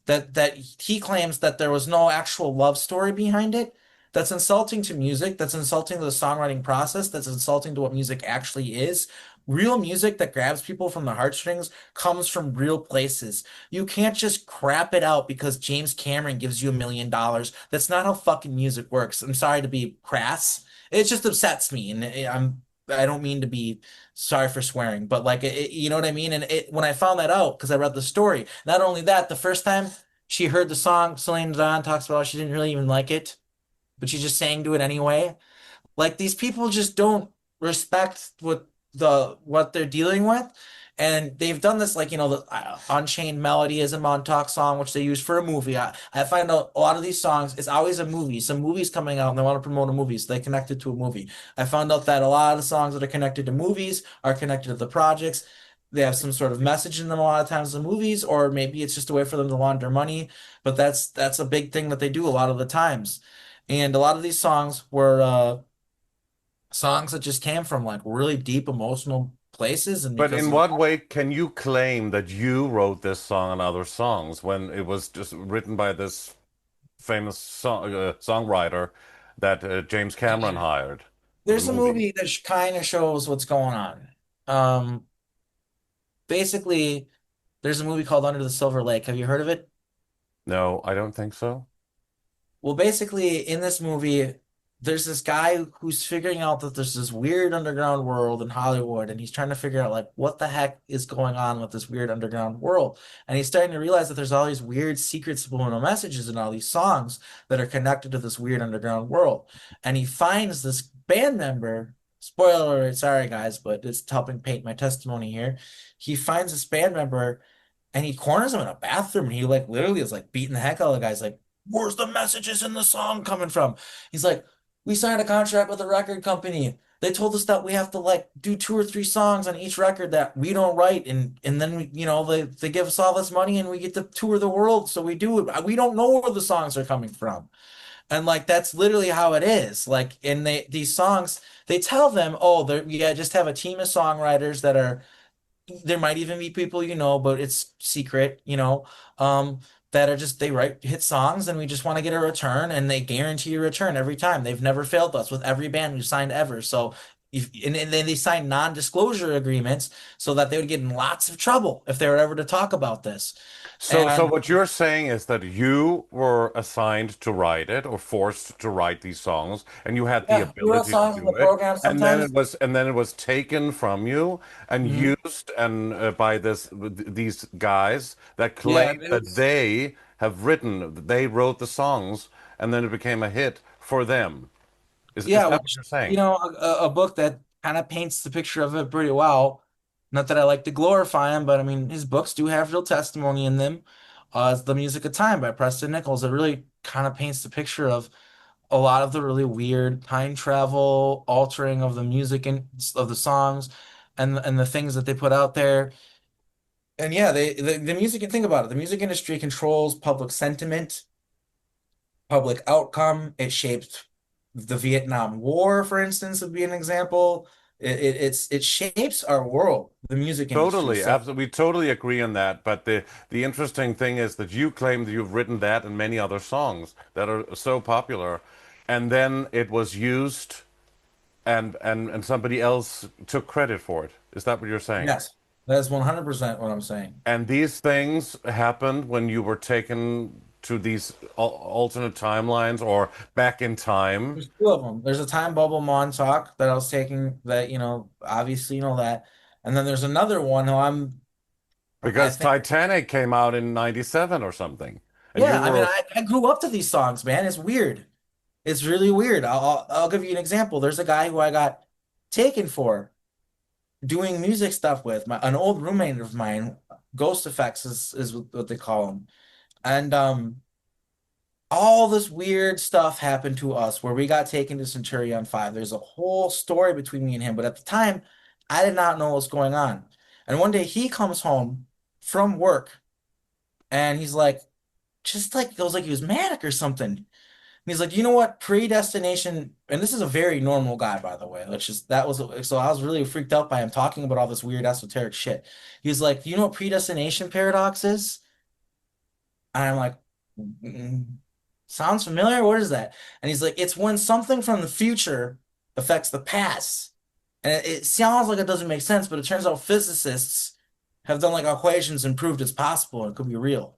Speaker 2: That he claims that there was no actual love story behind it. That's insulting to music. That's insulting to the songwriting process. That's insulting to what music actually is. Real music that grabs people from the heartstrings comes from real places. You can't just crap it out because James Cameron gives you $1 million. That's not how fucking music works. I'm sorry to be crass. It just upsets me, and I don't mean to be sorry for swearing, but like you know what I mean. And when I found that out because I read the story, not only that, the first time she heard the song, Celine Dion talks about how she didn't really even like it, but she just sang to it anyway. Like these people just don't respect what they're dealing with. And they've done this, like, the Unchained Melody is a Montauk song, which they use for a movie. I find out a lot of these songs, it's always a movie. Some movie's coming out and they want to promote a movie, so they connect it to a movie. I found out that a lot of the songs that are connected to movies are connected to the projects. They have some sort of message in them a lot of times in movies, or maybe it's just a way for them to launder money. But that's a big thing that they do a lot of the times. And a lot of these songs were songs that just came from like really deep emotional places, and
Speaker 4: But
Speaker 2: because
Speaker 4: in
Speaker 2: of
Speaker 4: what way can you claim that you wrote this song and other songs when it was just written by this songwriter that James Cameron hired for the
Speaker 2: there's a
Speaker 4: movie?
Speaker 2: movie that kind of shows what's going on. Um, Basically, there's a movie called Under the Silver Lake. Have you heard of it?
Speaker 4: No, I don't think so.
Speaker 2: Well, basically, in this movie, there's this guy who's figuring out that there's this weird underground world in Hollywood, and he's trying to figure out like what the heck is going on with this weird underground world. And he's starting to realize that there's all these weird secret subliminal messages in all these songs that are connected to this weird underground world. And he finds this band member. Spoiler alert, sorry guys, but it's helping paint my testimony here. He finds this band member and he corners him in a bathroom and he like literally is like beating the heck out of the guy. He's like, where's the messages in the song coming from? He's like, we signed a contract with a record company. They told us that we have to like do 2 or 3 songs on each record that we don't write, and then they give us all this money and we get to tour the world, so we do it. We don't know where the songs are coming from. And like that's literally how it is. Like in these songs, they tell them, oh, they're yeah, just have a team of songwriters that are there might even be people but it's secret, that are just they write hit songs and we just want to get a return and they guarantee a return every time. They've never failed us with every band we've signed ever. So and then they signed non-disclosure agreements so that they would get in lots of trouble if they were ever to talk about this.
Speaker 4: So
Speaker 2: And
Speaker 4: what you're saying is that you were assigned to write it or forced to write these songs, and you had the
Speaker 2: yeah, we wrote
Speaker 4: ability to
Speaker 2: songs in the
Speaker 4: do it,
Speaker 2: program
Speaker 4: and then
Speaker 2: sometimes.
Speaker 4: it was taken from you and
Speaker 2: Mhm.
Speaker 4: used and by these guys that
Speaker 2: Yeah,
Speaker 4: claim that they wrote the songs, and then it became a hit for them. Is
Speaker 2: yeah,
Speaker 4: that what
Speaker 2: which
Speaker 4: you're saying?
Speaker 2: a book that kind of paints the picture of it pretty well. Not that I like to glorify him, but I mean his books do have real testimony in them. It's The Music of Time by Preston Nichols. It really kind of paints the picture of a lot of the really weird time travel altering of the music and of the songs and the things that they put out there. And yeah, the music, think about it. The music industry controls public sentiment, public outcome. It shaped the Vietnam War, for instance, would be an example. It shapes our world, the music industry.
Speaker 4: Totally,
Speaker 2: So
Speaker 4: absolutely, we totally agree on that. But the interesting thing is that you claim that you've written that and many other songs that are so popular, and then it was used, and somebody else took credit for it. Is that what you're saying?
Speaker 2: yes, that's 100% what I'm saying.
Speaker 4: And these things happened when you were taken to these alternate timelines or back in time.
Speaker 2: There's two of them. There's a time bubble Montauk that I was taking that, obviously you know that. And then there's another one who I
Speaker 4: Because
Speaker 2: think,
Speaker 4: Titanic came out in 97 or something. And you
Speaker 2: yeah, I mean,
Speaker 4: were,
Speaker 2: I grew up to these songs, man. It's weird. It's really weird. I'll give you an example. There's a guy who I got taken for doing music stuff with, an old roommate of mine. Ghost Effects is what they call him. And all this weird stuff happened to us where we got taken to Centurion 5. There's a whole story between me and him, but at the time, I did not know what's going on. And one day he comes home from work and he's like, just like, it was like he was manic or something. And he's like, you know what? Predestination, and this is a very normal guy, by the way. So I was really freaked out by him talking about all this weird esoteric shit. He's like, you know what predestination paradox is? And I'm like, "Mm, sounds familiar. What is that?" And he's like, it's when something from the future affects the past. And it sounds like it doesn't make sense, but it turns out physicists have done like equations and proved it's possible and it could be real.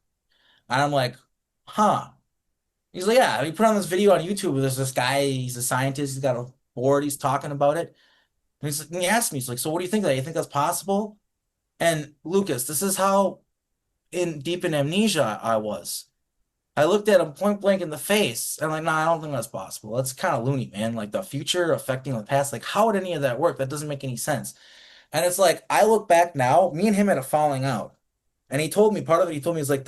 Speaker 2: And I'm like, huh. He's like, yeah, he put on this video on YouTube where there's this guy, he's a scientist, he's got a board, he's talking about it. And he's like, and he asked me, he's like, so what do you think of that? You think that's possible? And Lucas, this is how in deep in amnesia I was. I looked at him point blank in the face. And I'm like, nah, I don't think that's possible. That's kind of loony, man. Like the future affecting the past. Like, how would any of that work? That doesn't make any sense. And it's like, I look back now, me and him had a falling out. And he told me part of it, he told me is like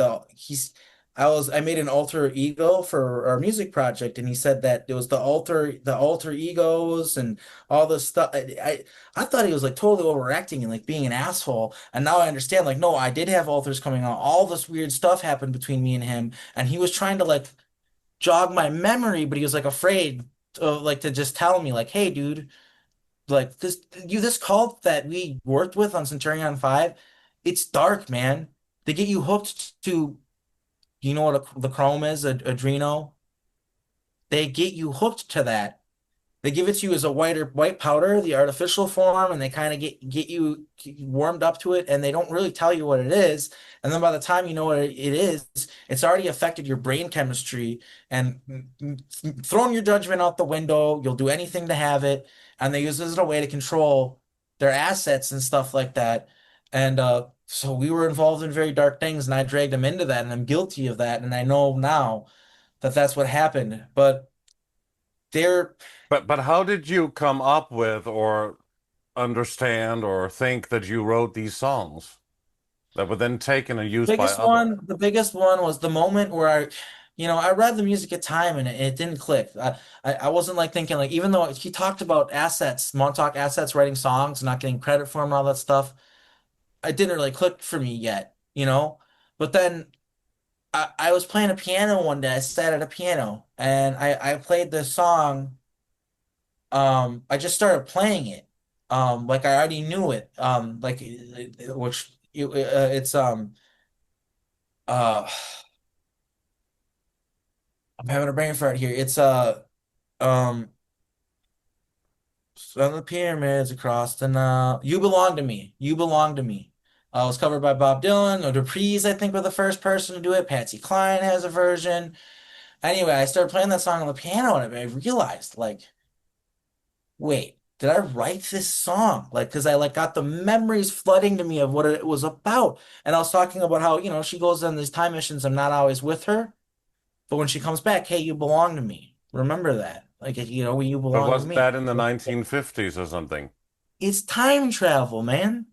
Speaker 2: I made an alter ego for our music project, and he said that it was the alter egos and all this stuff. I thought he was like totally overacting and like being an asshole. And now I understand, like, no, I did have alters coming out. All this weird stuff happened between me and him, and he was trying to like jog my memory, but he was like afraid of like to just tell me, like, hey, dude, like this cult that we worked with on Centurion 5, it's dark, man. They get you hooked to, you know what the Chrome is, Adreno? They get you hooked to that. They give it to you as a white powder, the artificial form, and they kind of get you warmed up to it, and they don't really tell you what it is. And then by the time you know what it is, it's already affected your brain chemistry and thrown your judgment out the window. You'll do anything to have it, and they use this as a way to control their assets and stuff like that. And so we were involved in very dark things, and I dragged them into that, and I'm guilty of that, and I know now that that's what happened. But they're
Speaker 4: but how did you come up with or understand or think that you wrote these songs that were then taken and used by others?
Speaker 2: The biggest one was the moment where I read the music at time and it didn't click. I wasn't like thinking like, even though he talked about assets, Montauk assets, writing songs, not getting credit for them and all that stuff, it didn't really click for me yet. But then I was playing a piano one day. I sat at a piano and I played this song. I just started playing it. Like I already knew it. It's uh I'm having a brain fart here. It's um on the pyramids across the Nile. You belong to me. You belong to me. It was covered by Bob Dylan. Or Dupree's, I think, were the first person to do it. Patsy Cline has a version. Anyway, I started playing that song on the piano and I realized, like, wait, did I write this song? Like, because I like got the memories flooding to me of what it was about. And I was talking about how, she goes on these time missions. I'm not always with her. But when she comes back, hey, you belong to me. Remember that. Like, when you
Speaker 4: But
Speaker 2: belong to
Speaker 4: wasn't
Speaker 2: me.
Speaker 4: that in the 1950s or something?
Speaker 2: It's time travel, man.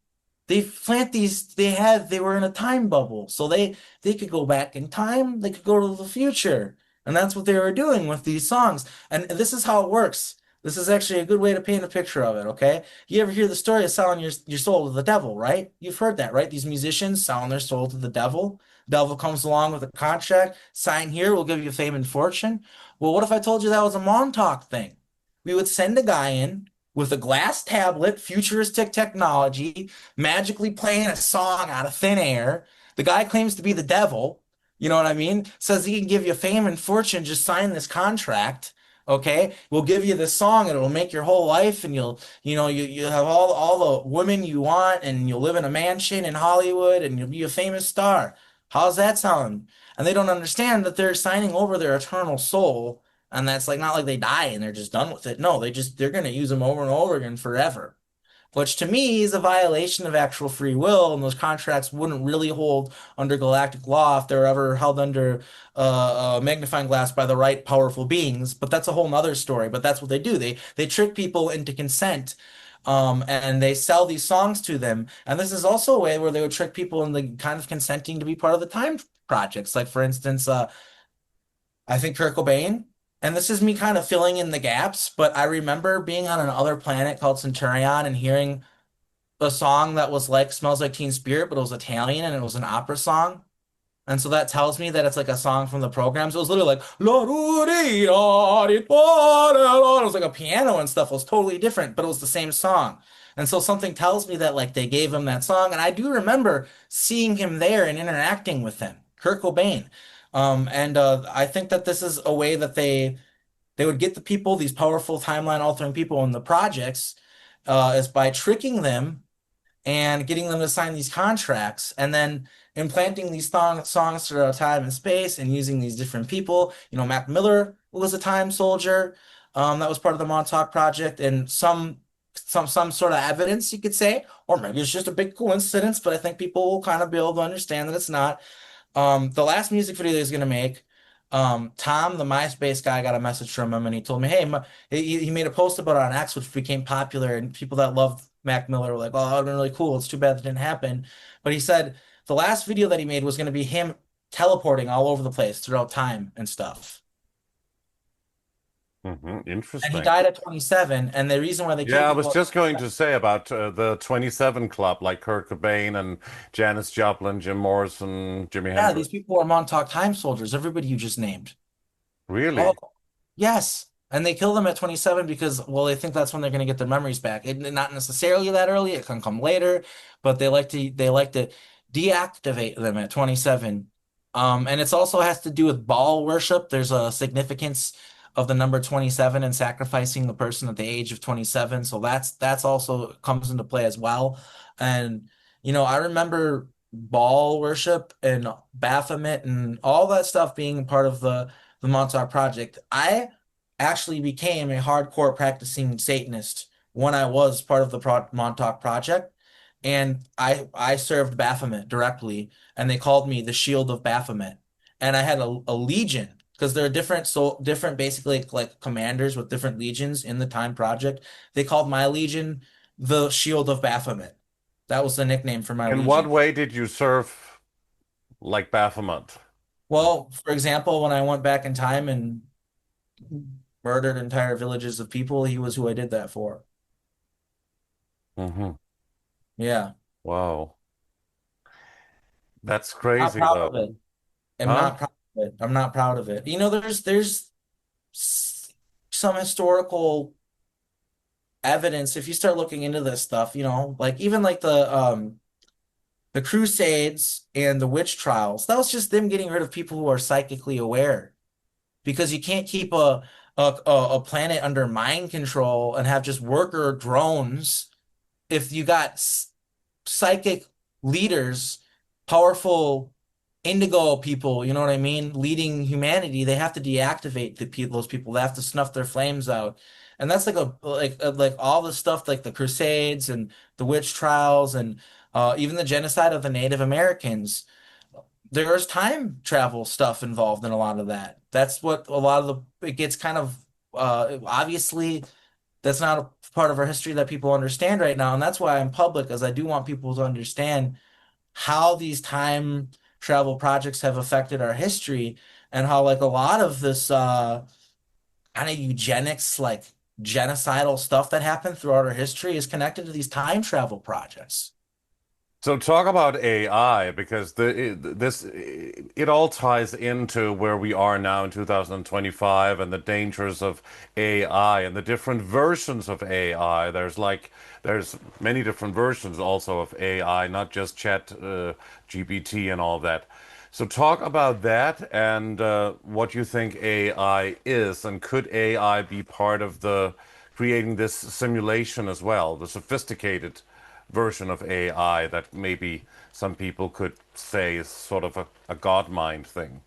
Speaker 2: They were in a time bubble. So they could go back in time, they could go to the future. And that's what they were doing with these songs. And this is how it works. This is actually a good way to paint a picture of it, okay? You ever hear the story of selling your soul to the devil, right? You've heard that, right? These musicians selling their soul to the devil. Devil comes along with a contract, sign here, we'll give you fame and fortune. Well, what if I told you that was a Montauk thing? We would send a guy in with a glass tablet, futuristic technology, magically playing a song out of thin air. The guy claims to be the devil. You know what I mean? Says he can give you fame and fortune, just sign this contract. Okay, we'll give you this song and it'll make your whole life, and you have all the women you want, and you'll live in a mansion in Hollywood, and you'll be a famous star. How's that sound? And they don't understand that they're signing over their eternal soul, and that's like not like they die and they're just done with it. No, they're gonna use them over and over again forever, which to me is a violation of actual free will, and those contracts wouldn't really hold under galactic law if they're ever held under a magnifying glass by the right powerful beings. But that's a whole nother story. But that's what they do. They trick people into consent, and they sell these songs to them. And this is also a way where they would trick people into kind of consenting to be part of the time projects. Like for instance, I think Kurt Cobain. And this is me kind of filling in the gaps, but I remember being on another planet called Centurion and hearing a song that was like Smells Like Teen Spirit, but it was Italian and it was an opera song. And so that tells me that it's like a song from the programs. It was literally like la doo dee da dee da da da. It was like a piano and stuff. It was totally different, but it was the same song. And so something tells me that like they gave him that song. And I do remember seeing him there and interacting with him, Kurt Cobain. And I think that this is a way that they would get the people, these powerful timeline altering people in the projects, is by tricking them and getting them to sign these contracts, and then implanting these songs throughout time and space and using these different people. You know, Mac Miller was a time soldier, that was part of the Montauk Project, and some sort of evidence you could say, or maybe it's just a big coincidence, but I think people will kind of be able to understand that it's not. The last music video he's gonna make, Tom, the MySpace guy, got a message from him, and he told me, hey, he made a post about it on X, which became popular, and people that loved Mac Miller were like, oh, that'd been really cool. It's too bad that didn't happen. But he said the last video that he made was going to be him teleporting all over the place throughout time and stuff. And he
Speaker 4: Interesting.
Speaker 2: died at 27, and the reason why they
Speaker 4: Yeah,
Speaker 2: killed
Speaker 4: I
Speaker 2: him
Speaker 4: was just going to say about the 27 Club, like Kurt Cobain and Janis Joplin, Jim Morrison, Jimi
Speaker 2: yeah, these
Speaker 4: Hendrix.
Speaker 2: people are Montauk time soldiers, everybody you just named. Oh,
Speaker 4: Really?
Speaker 2: yes. And they kill them at 27 because, well, they think that's when they're going to get their memories back. Not necessarily that early, it can come later, but they like to deactivate them at 27. And it's also has to do with Baal worship. There's a significance of the number 27 and sacrificing the person at the age of 27. So that's also comes into play as well. And I remember Baal worship and Baphomet and all that stuff being part of the Montauk Project. I actually became a hardcore practicing Satanist when I was part of the Montauk Project, and I served Baphomet directly, and they called me the Shield of Baphomet, and I had a legion because there are different basically like commanders with different legions in the Time Project. They called my legion the Shield of Baphomet. That was the nickname for my
Speaker 4: In what
Speaker 2: legion.
Speaker 4: way did you serve like Baphomet?
Speaker 2: Well, for example, when I went back in time and murdered entire villages of people, he was who I did that for.
Speaker 4: Hmm.
Speaker 2: Yeah.
Speaker 4: Wow. That's
Speaker 2: Not
Speaker 4: crazy
Speaker 2: proud of
Speaker 4: though.
Speaker 2: it. I'm
Speaker 4: Huh?
Speaker 2: not proud of it. I'm not proud of it. There's some historical evidence if you start looking into this stuff, like even like the Crusades and the witch trials. That was just them getting rid of people who are psychically aware because you can't keep a planet under mind control and have just worker drones if you got psychic leaders, powerful indigo people, you know what I mean, leading humanity. They have to deactivate those people. They have to snuff their flames out. And that's like all the stuff like the Crusades and the witch trials and even the genocide of the Native Americans. There's time travel stuff involved in a lot of that. That's what a lot of it gets kind of obviously that's not a part of our history that people understand right now. And that's why I'm public, as I do want people to understand how these time travel projects have affected our history and how like a lot of this kind of eugenics like genocidal stuff that happened throughout our history is connected to these time travel projects.
Speaker 4: So talk about AI because it all ties into where we are now in 2025 and the dangers of AI and the different versions of AI. There's many different versions also of AI, not just Chat GPT and all that. So talk about that and what you think AI is, and could AI be part of the creating this simulation as well, the sophisticated version of AI that maybe some people could say is sort of a God mind thing.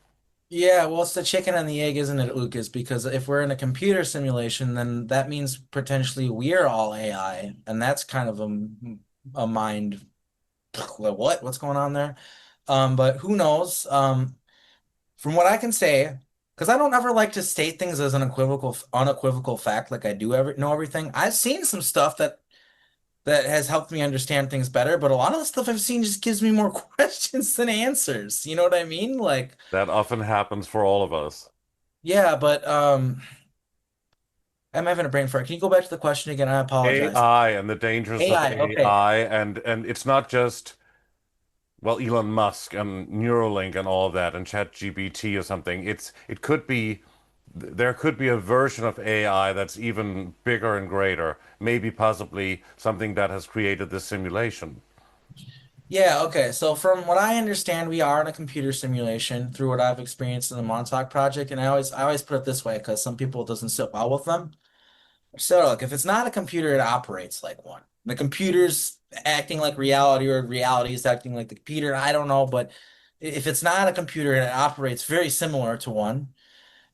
Speaker 2: Yeah, well, it's the chicken and the egg, isn't it, Lucas? Because if we're in a computer simulation, then that means potentially we're all AI, and that's kind of a mind. What's going on there? But who knows? From what I can say, because I don't ever like to state things as an unequivocal fact, like I do know everything. I've seen some stuff that has helped me understand things better, but a lot of the stuff I've seen just gives me more questions than answers. You know what I mean? Like,
Speaker 4: That often happens for all of us.
Speaker 2: yeah, but I'm having a brain fart. Can you go back to the question again? I apologize.
Speaker 4: AI and the dangers of
Speaker 2: AI, okay.
Speaker 4: AI and it's not just well Elon Musk and Neuralink and all of that and ChatGPT or something. It could be there could be a version of AI that's even bigger and greater, maybe possibly something that has created this simulation.
Speaker 2: Yeah, okay. So from what I understand, we are in a computer simulation through what I've experienced in the Montauk Project, and I always put it this way because some people it doesn't sit well with them. So look, if it's not a computer, it operates like one. The computer's acting like reality, or reality is acting like the computer. I don't know, but if it's not a computer, it operates very similar to one.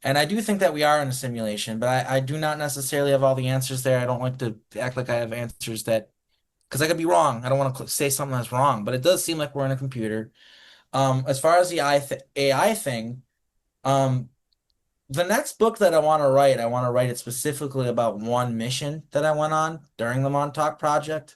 Speaker 2: And I do think that we are in a simulation, but I do not necessarily have all the answers there. I don't like to act like I have answers that, because I could be wrong. I don't want to say something that's wrong, but it does seem like we're in a computer. As far as the AI thing, um, the next book that I want to write it specifically about one mission that I went on during the Montauk Project,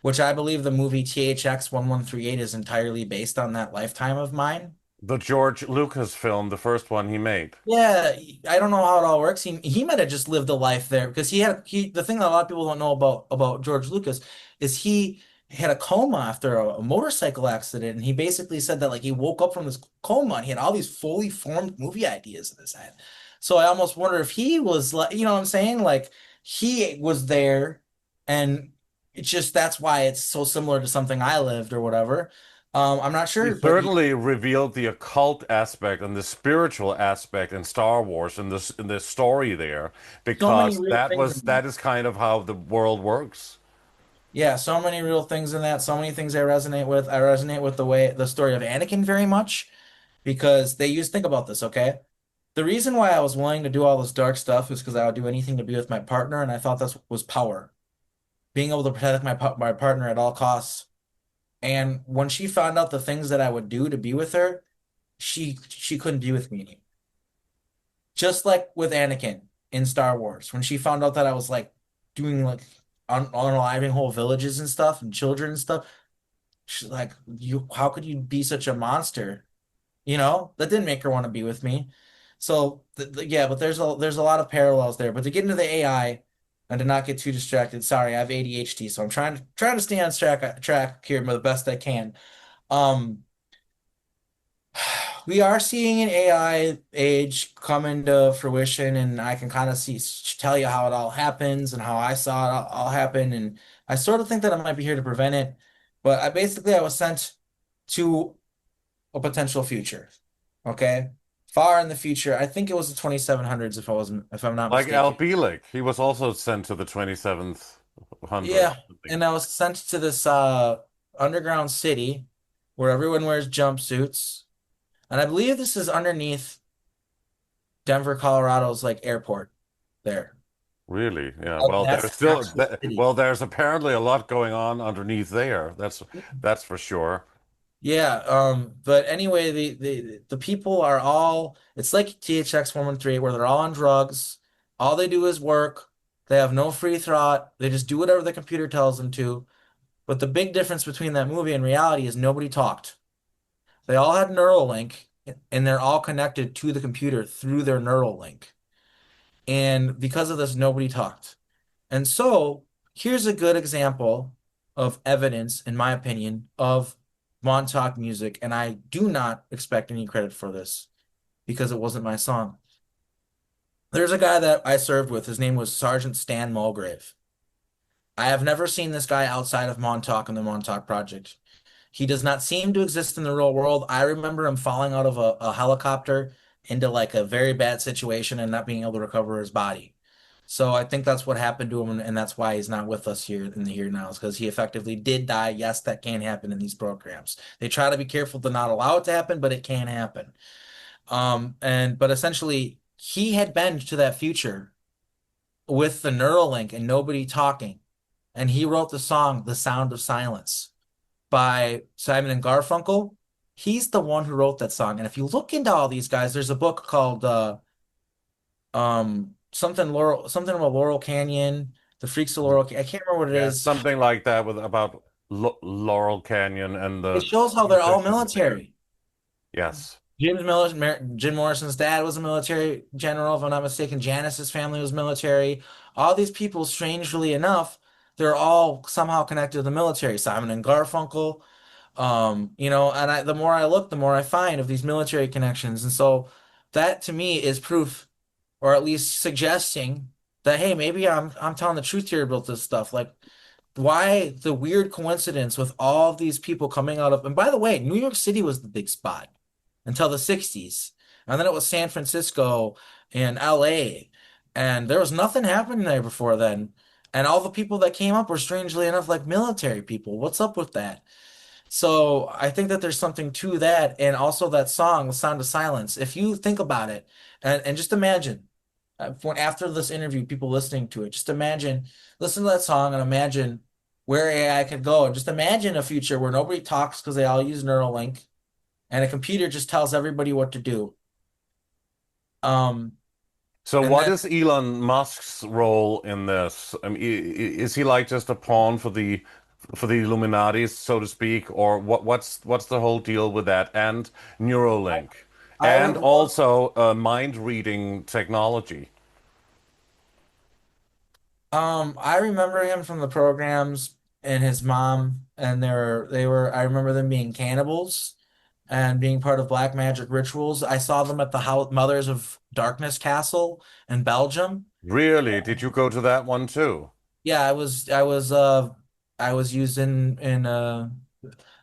Speaker 2: which I believe the movie THX 1138 is entirely based on that lifetime of mine.
Speaker 4: The George Lucas film, the first one he made.
Speaker 2: Yeah, I don't know how it all works. He might have just lived a life there because the thing that a lot of people don't know about George Lucas is he had a coma after a motorcycle accident, and he basically said that like he woke up from this coma and he had all these fully formed movie ideas in his head. So I almost wonder if he was like, you know what I'm saying? Like he was there, and it's just that's why it's so similar to something I lived or whatever. I'm not
Speaker 4: He
Speaker 2: sure, but
Speaker 4: certainly revealed the occult aspect and the spiritual aspect in Star Wars in this story there,
Speaker 2: so many
Speaker 4: because
Speaker 2: real things.
Speaker 4: that is kind of how the world works.
Speaker 2: Yeah, so many real things in that. So many things I resonate with. I resonate with the story of Anakin very much because think about this, okay? The reason why I was willing to do all this dark stuff is because I would do anything to be with my partner, and I thought this was power, being able to protect my partner at all costs. And when she found out the things that I would do to be with her, she couldn't be with me anymore. Just like with Anakin in Star Wars, when she found out that I was like doing like unaliving whole villages and stuff and children and stuff, she's like, "You, how could you be such a monster?" You know, that didn't make her want to be with me. So yeah, but there's a lot of parallels there. But to get into the AI and to not get too distracted, sorry, I have ADHD, so I'm trying to stay on track here the best I can. Um, we are seeing an AI age come into fruition, and I can kind of tell you how it all happens and how I saw it all happen, and I sort of think that I might be here to prevent it. But I was sent to a potential future. Okay, far in the future. I think it was the 2700s, if I'm not
Speaker 4: Like Al
Speaker 2: mistaken.
Speaker 4: Bielek, he was also sent to the 27th hundred.
Speaker 2: Yeah, and I was sent to this underground city where everyone wears jumpsuits, and I believe this is underneath Denver, Colorado's like airport there.
Speaker 4: Really? Yeah.
Speaker 2: Oh,
Speaker 4: Well,
Speaker 2: that's
Speaker 4: there's
Speaker 2: the
Speaker 4: still
Speaker 2: actual city.
Speaker 4: well, there's apparently a lot going on underneath there. That's for sure.
Speaker 2: Yeah, but anyway, the people are all, it's like THX 113 where they're all on drugs. All they do is work. They have no free thought. They just do whatever the computer tells them to. But the big difference between that movie and reality is nobody talked. They all had Neuralink, and they're all connected to the computer through their Neuralink. And because of this, nobody talked. And so here's a good example of evidence, in my opinion, of Montauk music. And I do not expect any credit for this because it wasn't my song. There's a guy that I served with. His name was Sergeant Stan Mulgrave. I have never seen this guy outside of Montauk and the Montauk Project. He does not seem to exist in the real world. I remember him falling out of a helicopter into like a very bad situation and not being able to recover his body. So I think that's what happened to him, and that's why he's not with us here in the here now, is because he effectively did die. Yes, that can happen in these programs. They try to be careful to not allow it to happen, but it can happen. But essentially he had been to that future with the Neuralink and nobody talking. And he wrote the song The Sound of Silence by Simon and Garfunkel. He's the one who wrote that song. And if you look into all these guys, there's a book called something about Laurel Canyon, The Freaks of Laurel. I can't remember what it
Speaker 4: Yeah,
Speaker 2: is.
Speaker 4: something like that with about Laurel Canyon and
Speaker 2: It
Speaker 4: the
Speaker 2: shows how they're all
Speaker 4: musicians there.
Speaker 2: military.
Speaker 4: Yes.
Speaker 2: Jim Morrison's dad was a military general, if I'm not mistaken. Janice's family was military. All these people, strangely enough, they're all somehow connected to the military. Simon and Garfunkel, and the more I look, the more I find of these military connections. And so that to me is proof, or at least suggesting that, hey, maybe I'm telling the truth here about this stuff. Like, why the weird coincidence with all of these people coming out of, and by the way, New York City was the big spot until the 60s. And then it was San Francisco and LA. And there was nothing happening there before then. And all the people that came up were strangely enough like military people. What's up with that? So I think that there's something to that. And also that song, The Sound of Silence. If you think about it and just imagine when after this interview, people listening to it, just imagine, listen to that song and imagine where AI could go. And just imagine a future where nobody talks because they all use Neuralink and a computer just tells everybody what to do. Um,
Speaker 4: So
Speaker 2: and
Speaker 4: what
Speaker 2: then
Speaker 4: is Elon Musk's role in this? I mean, is he like just a pawn for the Illuminati, so to speak, or what's the whole deal with that? And Neuralink,
Speaker 2: I
Speaker 4: and
Speaker 2: would love,
Speaker 4: also mind reading technology.
Speaker 2: I remember him from the programs and his mom, and I remember them being cannibals and being part of black magic rituals. I saw them at the Mothers of Darkness Castle in Belgium.
Speaker 4: Really? Did you go to that one too?
Speaker 2: Yeah, I was using in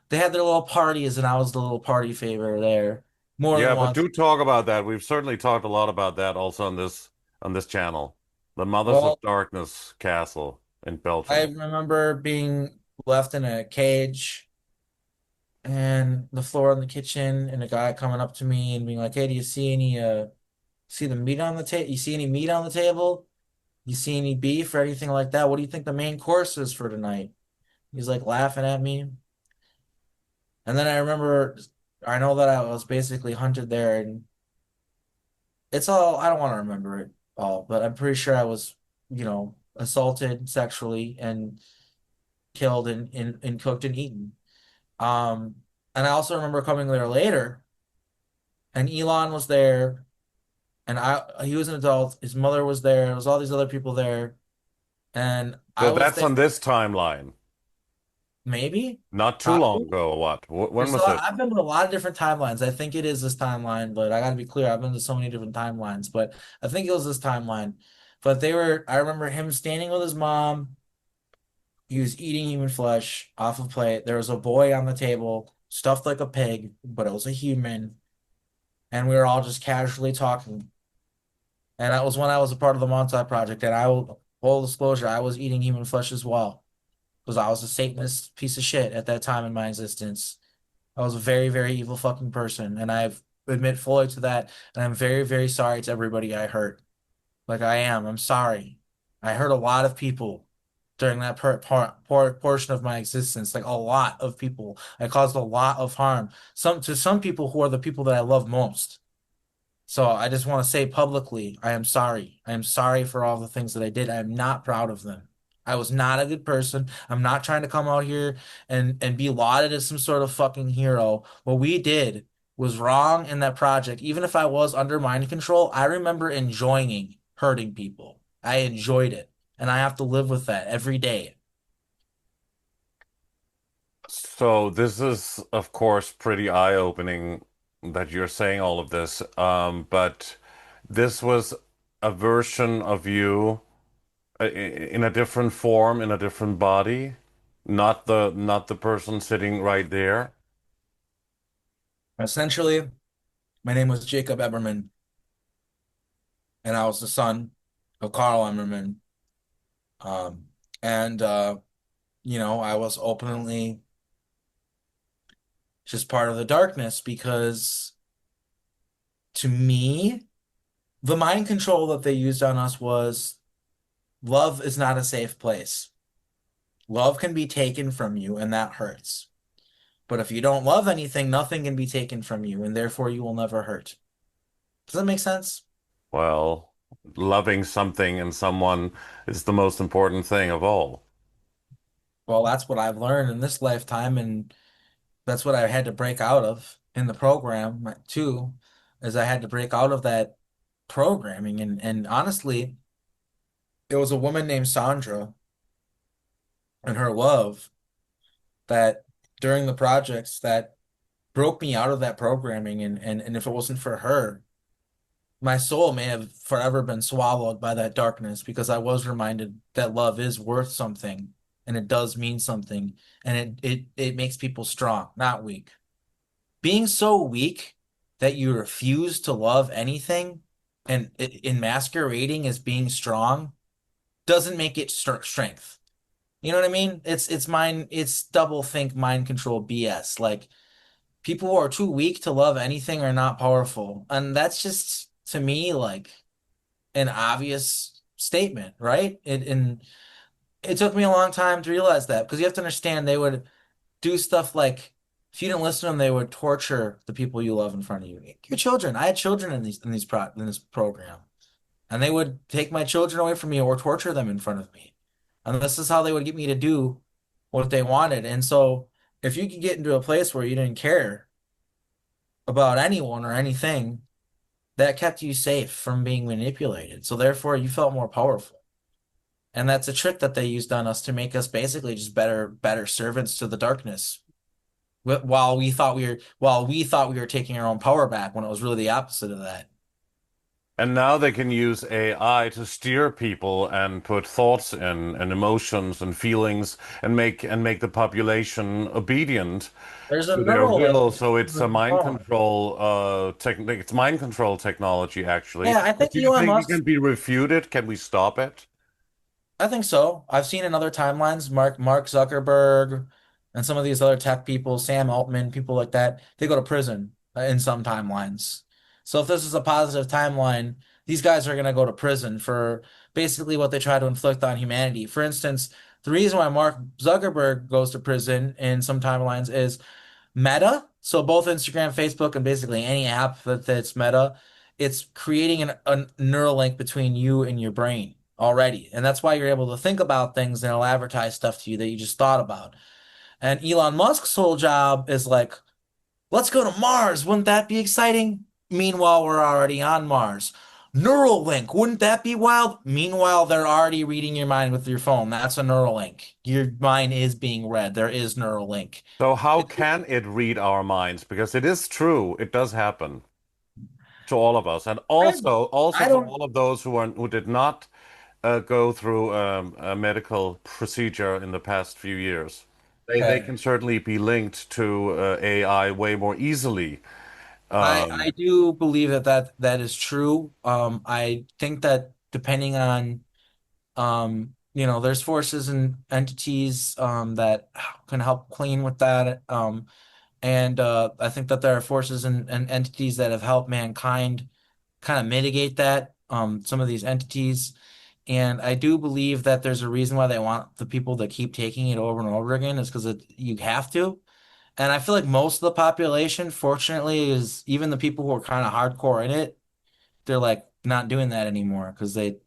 Speaker 2: they had their little parties and I was the little party favor there more than
Speaker 4: Yeah, but
Speaker 2: once.
Speaker 4: do talk about that. We've certainly talked a lot about that also on this channel. The Mothers of
Speaker 2: Well,
Speaker 4: Darkness Castle in
Speaker 2: I
Speaker 4: Belgium.
Speaker 2: remember being left in a cage and the floor in the kitchen and a guy coming up to me and being like, "Hey, do you see any see the meat on the table? You see any meat on the table? You see any beef or anything like that? What do you think the main course is for tonight?" He's like laughing at me. And then I know that I was basically hunted there and I don't want to remember it all, but I'm pretty sure I was, assaulted sexually and killed and cooked and eaten. Um, and I also remember coming there later, and Elon was there, and he was an adult. His mother was there. There was all these other people there, and I
Speaker 4: So
Speaker 2: was
Speaker 4: that's
Speaker 2: there.
Speaker 4: on this timeline.
Speaker 2: Maybe,
Speaker 4: Not too long
Speaker 2: probably.
Speaker 4: ago, or what? When
Speaker 2: So
Speaker 4: was it?
Speaker 2: I've been to a lot of different timelines. I think it is this timeline, but I got to be clear. I've been to so many different timelines, but I think it was this timeline. But I remember him standing with his mom. He was eating human flesh off a plate. There was a boy on the table, stuffed like a pig, but it was a human. And we were all just casually talking. And that was when I was a part of the Montauk Project. And full disclosure, I was eating human flesh as well because I was a Satanist piece of shit at that time in my existence. I was a very, very evil fucking person, and I admit fully to that. And I'm very, very sorry to everybody I hurt. Like I am. I'm sorry. I hurt a lot of people during that portion of my existence. Like a lot of people. I caused a lot of harm. Some people who are the people that I love most. So I just want to say publicly, I am sorry. I am sorry for all the things that I did. I am not proud of them. I was not a good person. I'm not trying to come out here and be lauded as some sort of fucking hero. What we did was wrong in that project. Even if I was under mind control, I remember enjoying hurting people. I enjoyed it, and I have to live with that every day.
Speaker 4: So this is, of course, pretty eye-opening that you're saying all of this. But this was a version of you in a different form, in a different body, not the person sitting right there.
Speaker 2: Essentially, my name was Jacob Eberman, and I was the son of Carl Emmerman. Um, and I was openly just part of the darkness because to me, the mind control that they used on us was love is not a safe place. Love can be taken from you, and that hurts. But if you don't love anything, nothing can be taken from you, and therefore you will never hurt. Does that make sense?
Speaker 4: Well, loving something and someone is the most important thing of all.
Speaker 2: Well, that's what I've learned in this lifetime, and that's what I had to break out of in the program too, is I had to break out of that programming. And honestly, it was a woman named Sandra and her love that during the projects that broke me out of that programming. And if it wasn't for her, my soul may have forever been swallowed by that darkness because I was reminded that love is worth something and it does mean something and it makes people strong, not weak. Being so weak that you refuse to love anything and in masquerading as being strong doesn't make it strength. You know what I mean? It's double think mind control BS. Like people who are too weak to love anything are not powerful. And that's just to me like an obvious statement, right? And it took me a long time to realize that because you have to understand they would do stuff like if you didn't listen to them, they would torture the people you love in front of you. Your children. I had children in this program, and they would take my children away from me or torture them in front of me. And this is how they would get me to do what they wanted. And so if you could get into a place where you didn't care about anyone or anything, that kept you safe from being manipulated. So therefore you felt more powerful. And that's a trick that they used on us to make us basically just better servants to the darkness. While we thought we were taking our own power back when it was really the opposite of that.
Speaker 4: And now they can use AI to steer people and put thoughts in and emotions and feelings and make the population obedient
Speaker 2: There's a
Speaker 4: to their
Speaker 2: neural link
Speaker 4: will. So
Speaker 2: between
Speaker 4: it's a
Speaker 2: the
Speaker 4: mind
Speaker 2: phone.
Speaker 4: control technique. It's mind control technology, actually.
Speaker 2: Yeah, I
Speaker 4: But
Speaker 2: think
Speaker 4: do you
Speaker 2: Elon
Speaker 4: think it
Speaker 2: Musk.
Speaker 4: can be refuted? Can we stop it?
Speaker 2: I think so. I've seen in other timelines, Mark Zuckerberg and some of these other tech people, Sam Altman, people like that, they go to prison in some timelines. So if this is a positive timeline, these guys are going to go to prison for basically what they try to inflict on humanity. For instance, the reason why Mark Zuckerberg goes to prison in some timelines is Meta. So both Instagram, Facebook, and basically any app that's Meta, it's creating a neural link between you and your brain already. And that's why you're able to think about things and it'll advertise stuff to you that you just thought about. And Elon Musk's whole job is like, let's go to Mars. Wouldn't that be exciting? Meanwhile, we're already on Mars. Neural link, wouldn't that be wild? Meanwhile, they're already reading your mind with your phone. That's a neural link. Your mind is being read. There is neural link.
Speaker 4: So how can it read our minds? Because it is true, it does happen to all of us, and
Speaker 2: I,
Speaker 4: also
Speaker 2: I
Speaker 4: for
Speaker 2: don't.
Speaker 4: all of those who did not go through a medical procedure in the past few years. They
Speaker 2: Okay.
Speaker 4: can certainly be linked to AI way more easily.
Speaker 2: I
Speaker 4: Um,
Speaker 2: do believe that is true. I think that depending on there's forces and entities that can help clean with that. And I think that there are forces and entities that have helped mankind kind of mitigate that. Some of these entities. And I do believe that there's a reason why they want the people to keep taking it over and over again is because you have to. And I feel like most of the population, fortunately, is even the people who are kind of hardcore in it, they're like not doing that anymore because you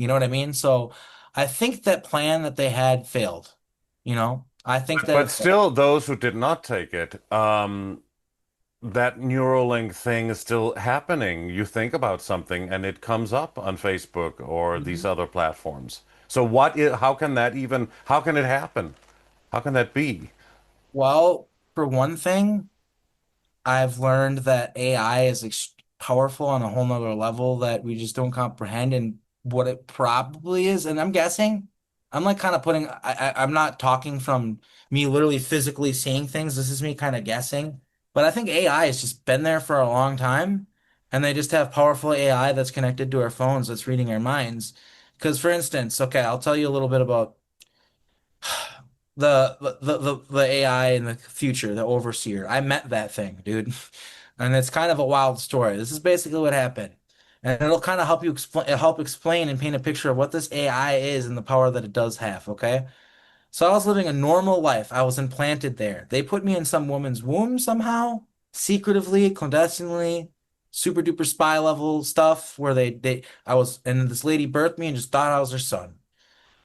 Speaker 2: know what I mean? So I think that plan that they had failed. I think that
Speaker 4: but
Speaker 2: it failed.
Speaker 4: still, those who did not take it, that Neuralink thing is still happening. You think about something and it comes up on Facebook or these
Speaker 2: Mhm.
Speaker 4: other platforms. So how can that even, how can it happen? How can that be?
Speaker 2: Well, for one thing, I've learned that AI is ex powerful on a whole nother level that we just don't comprehend and what it probably is. And I'm guessing, I'm like kind of putting, I'm not talking from me literally physically seeing things. This is me kind of guessing. But I think AI has just been there for a long time. And they just have powerful AI that's connected to our phones that's reading our minds. Because, for instance, okay, I'll tell you a little bit about the AI in the future, the overseer. I met that thing, dude. And it's kind of a wild story. This is basically what happened. And it'll kind of help explain and paint a picture of what this AI is and the power that it does have, okay? So I was living a normal life. I was implanted there. They put me in some woman's womb somehow, secretively, clandestinely, super duper spy level stuff where they I was and this lady birthed me and just thought I was her son.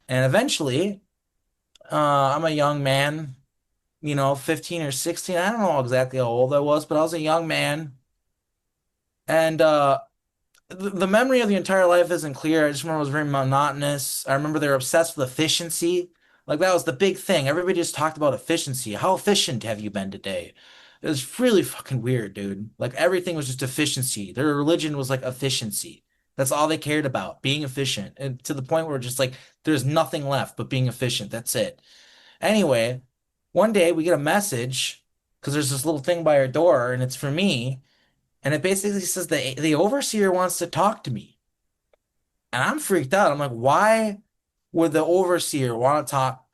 Speaker 2: And eventually, I'm a young man, 15 or 16. I don't know exactly how old I was, but I was a young man. And the memory of the entire life isn't clear. I just remember it was very monotonous. I remember they were obsessed with efficiency. Like that was the big thing. Everybody just talked about efficiency. How efficient have you been today? It was really fucking weird, dude. Like everything was just efficiency. Their religion was like efficiency. That's all they cared about, being efficient. And to the point where just like there's nothing left but being efficient. That's it. Anyway, one day we get a message because there's this little thing by our door and it's for me. And it basically says the overseer wants to talk to me. And I'm freaked out. I'm like, why would the overseer want to talk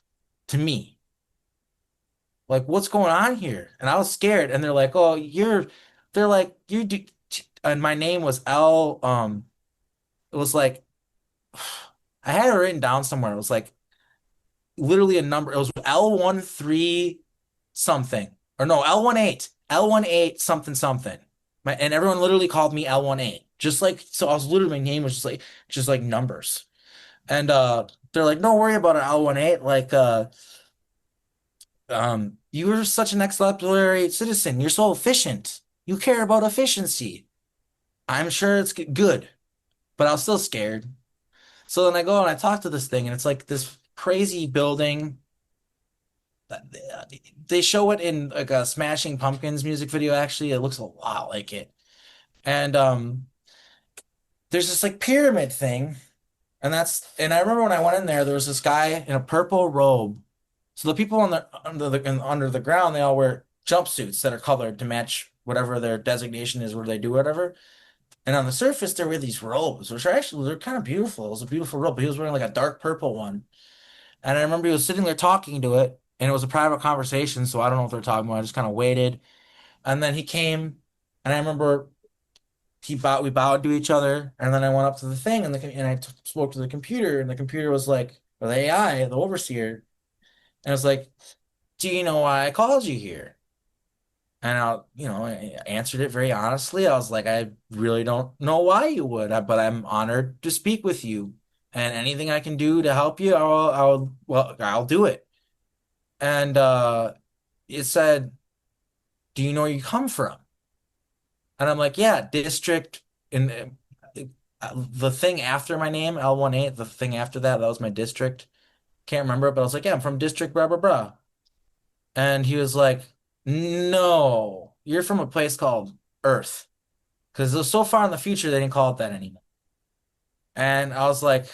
Speaker 2: to me? Like, what's going on here? And I was scared. And they're like, oh, they're like, you do, and my name was L. It was like, I had it written down somewhere. It was like literally a number. It was L13 something. Or no, L18 something something. And everyone literally called me L18. Just like so I was literally my name was just like numbers. And they're like, don't worry about it, L18. Like you were such an exemplary citizen. You're so efficient. You care about efficiency. I'm sure it's good, but I was still scared. So then I go and I talk to this thing, and it's like this crazy building. They show it in like a Smashing Pumpkins music video, actually. It looks a lot like it. And there's this like pyramid thing, and I remember when I went in there, there was this guy in a purple robe. So the people under the ground, they all wear jumpsuits that are colored to match whatever their designation is, where they do whatever. And on the surface, there were these robes, which are actually they're kind of beautiful. It was a beautiful robe, but he was wearing like a dark purple one. And I remember he was sitting there talking to it, and it was a private conversation, so I don't know what they're talking about. I just kind of waited. And then he came, and I remember we bowed to each other, and then I went up to the thing, and I spoke to the computer, and the computer was like, or the AI, the overseer, and I was like, "Do you know why I called you here?" And I answered it very honestly. I was like, "I really don't know why you would, but I'm honored to speak with you, and anything I can do to help you, I'll do it." And it said, "Do you know where you come from?" And I'm like, "Yeah, district." And the thing after my name, L18, the thing after that, that was my district. Can't remember it, but I was like, "Yeah, I'm from district blah blah blah." And he was like, "No, you're from a place called Earth." Because it was so far in the future, they didn't call it that anymore. And I was like,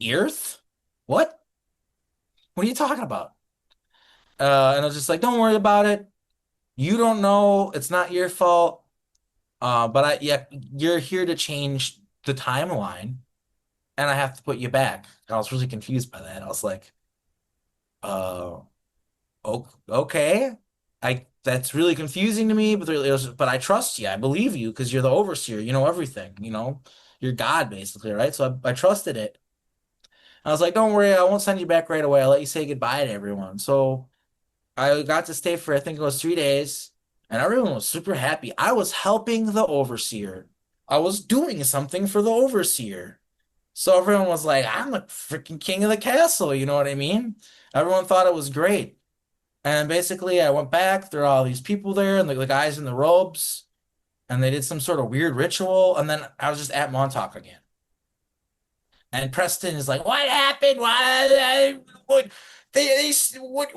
Speaker 2: Earth? What? What are you talking about? And I was just like, don't worry about it. You don't know. It's not your fault. Yeah, you're here to change the timeline, and I have to put you back. I was really confused by that. I was like, uh, okay. That's really confusing to me, but I trust you. I believe you because you're the overseer. You know everything. You're God basically, right? So I trusted it. I was like, don't worry, I won't send you back right away. I'll let you say goodbye to everyone. So I got to stay for I think it was 3 days, and everyone was super happy. I was helping the overseer. I was doing something for the overseer. So everyone was like, I'm the freaking king of the castle. You know what I mean? Everyone thought it was great. And basically, I went back. There are all these people there, and the guys in the robes, and they did some sort of weird ritual. And then I was just at Montauk again. And Preston is like, "What happened? Why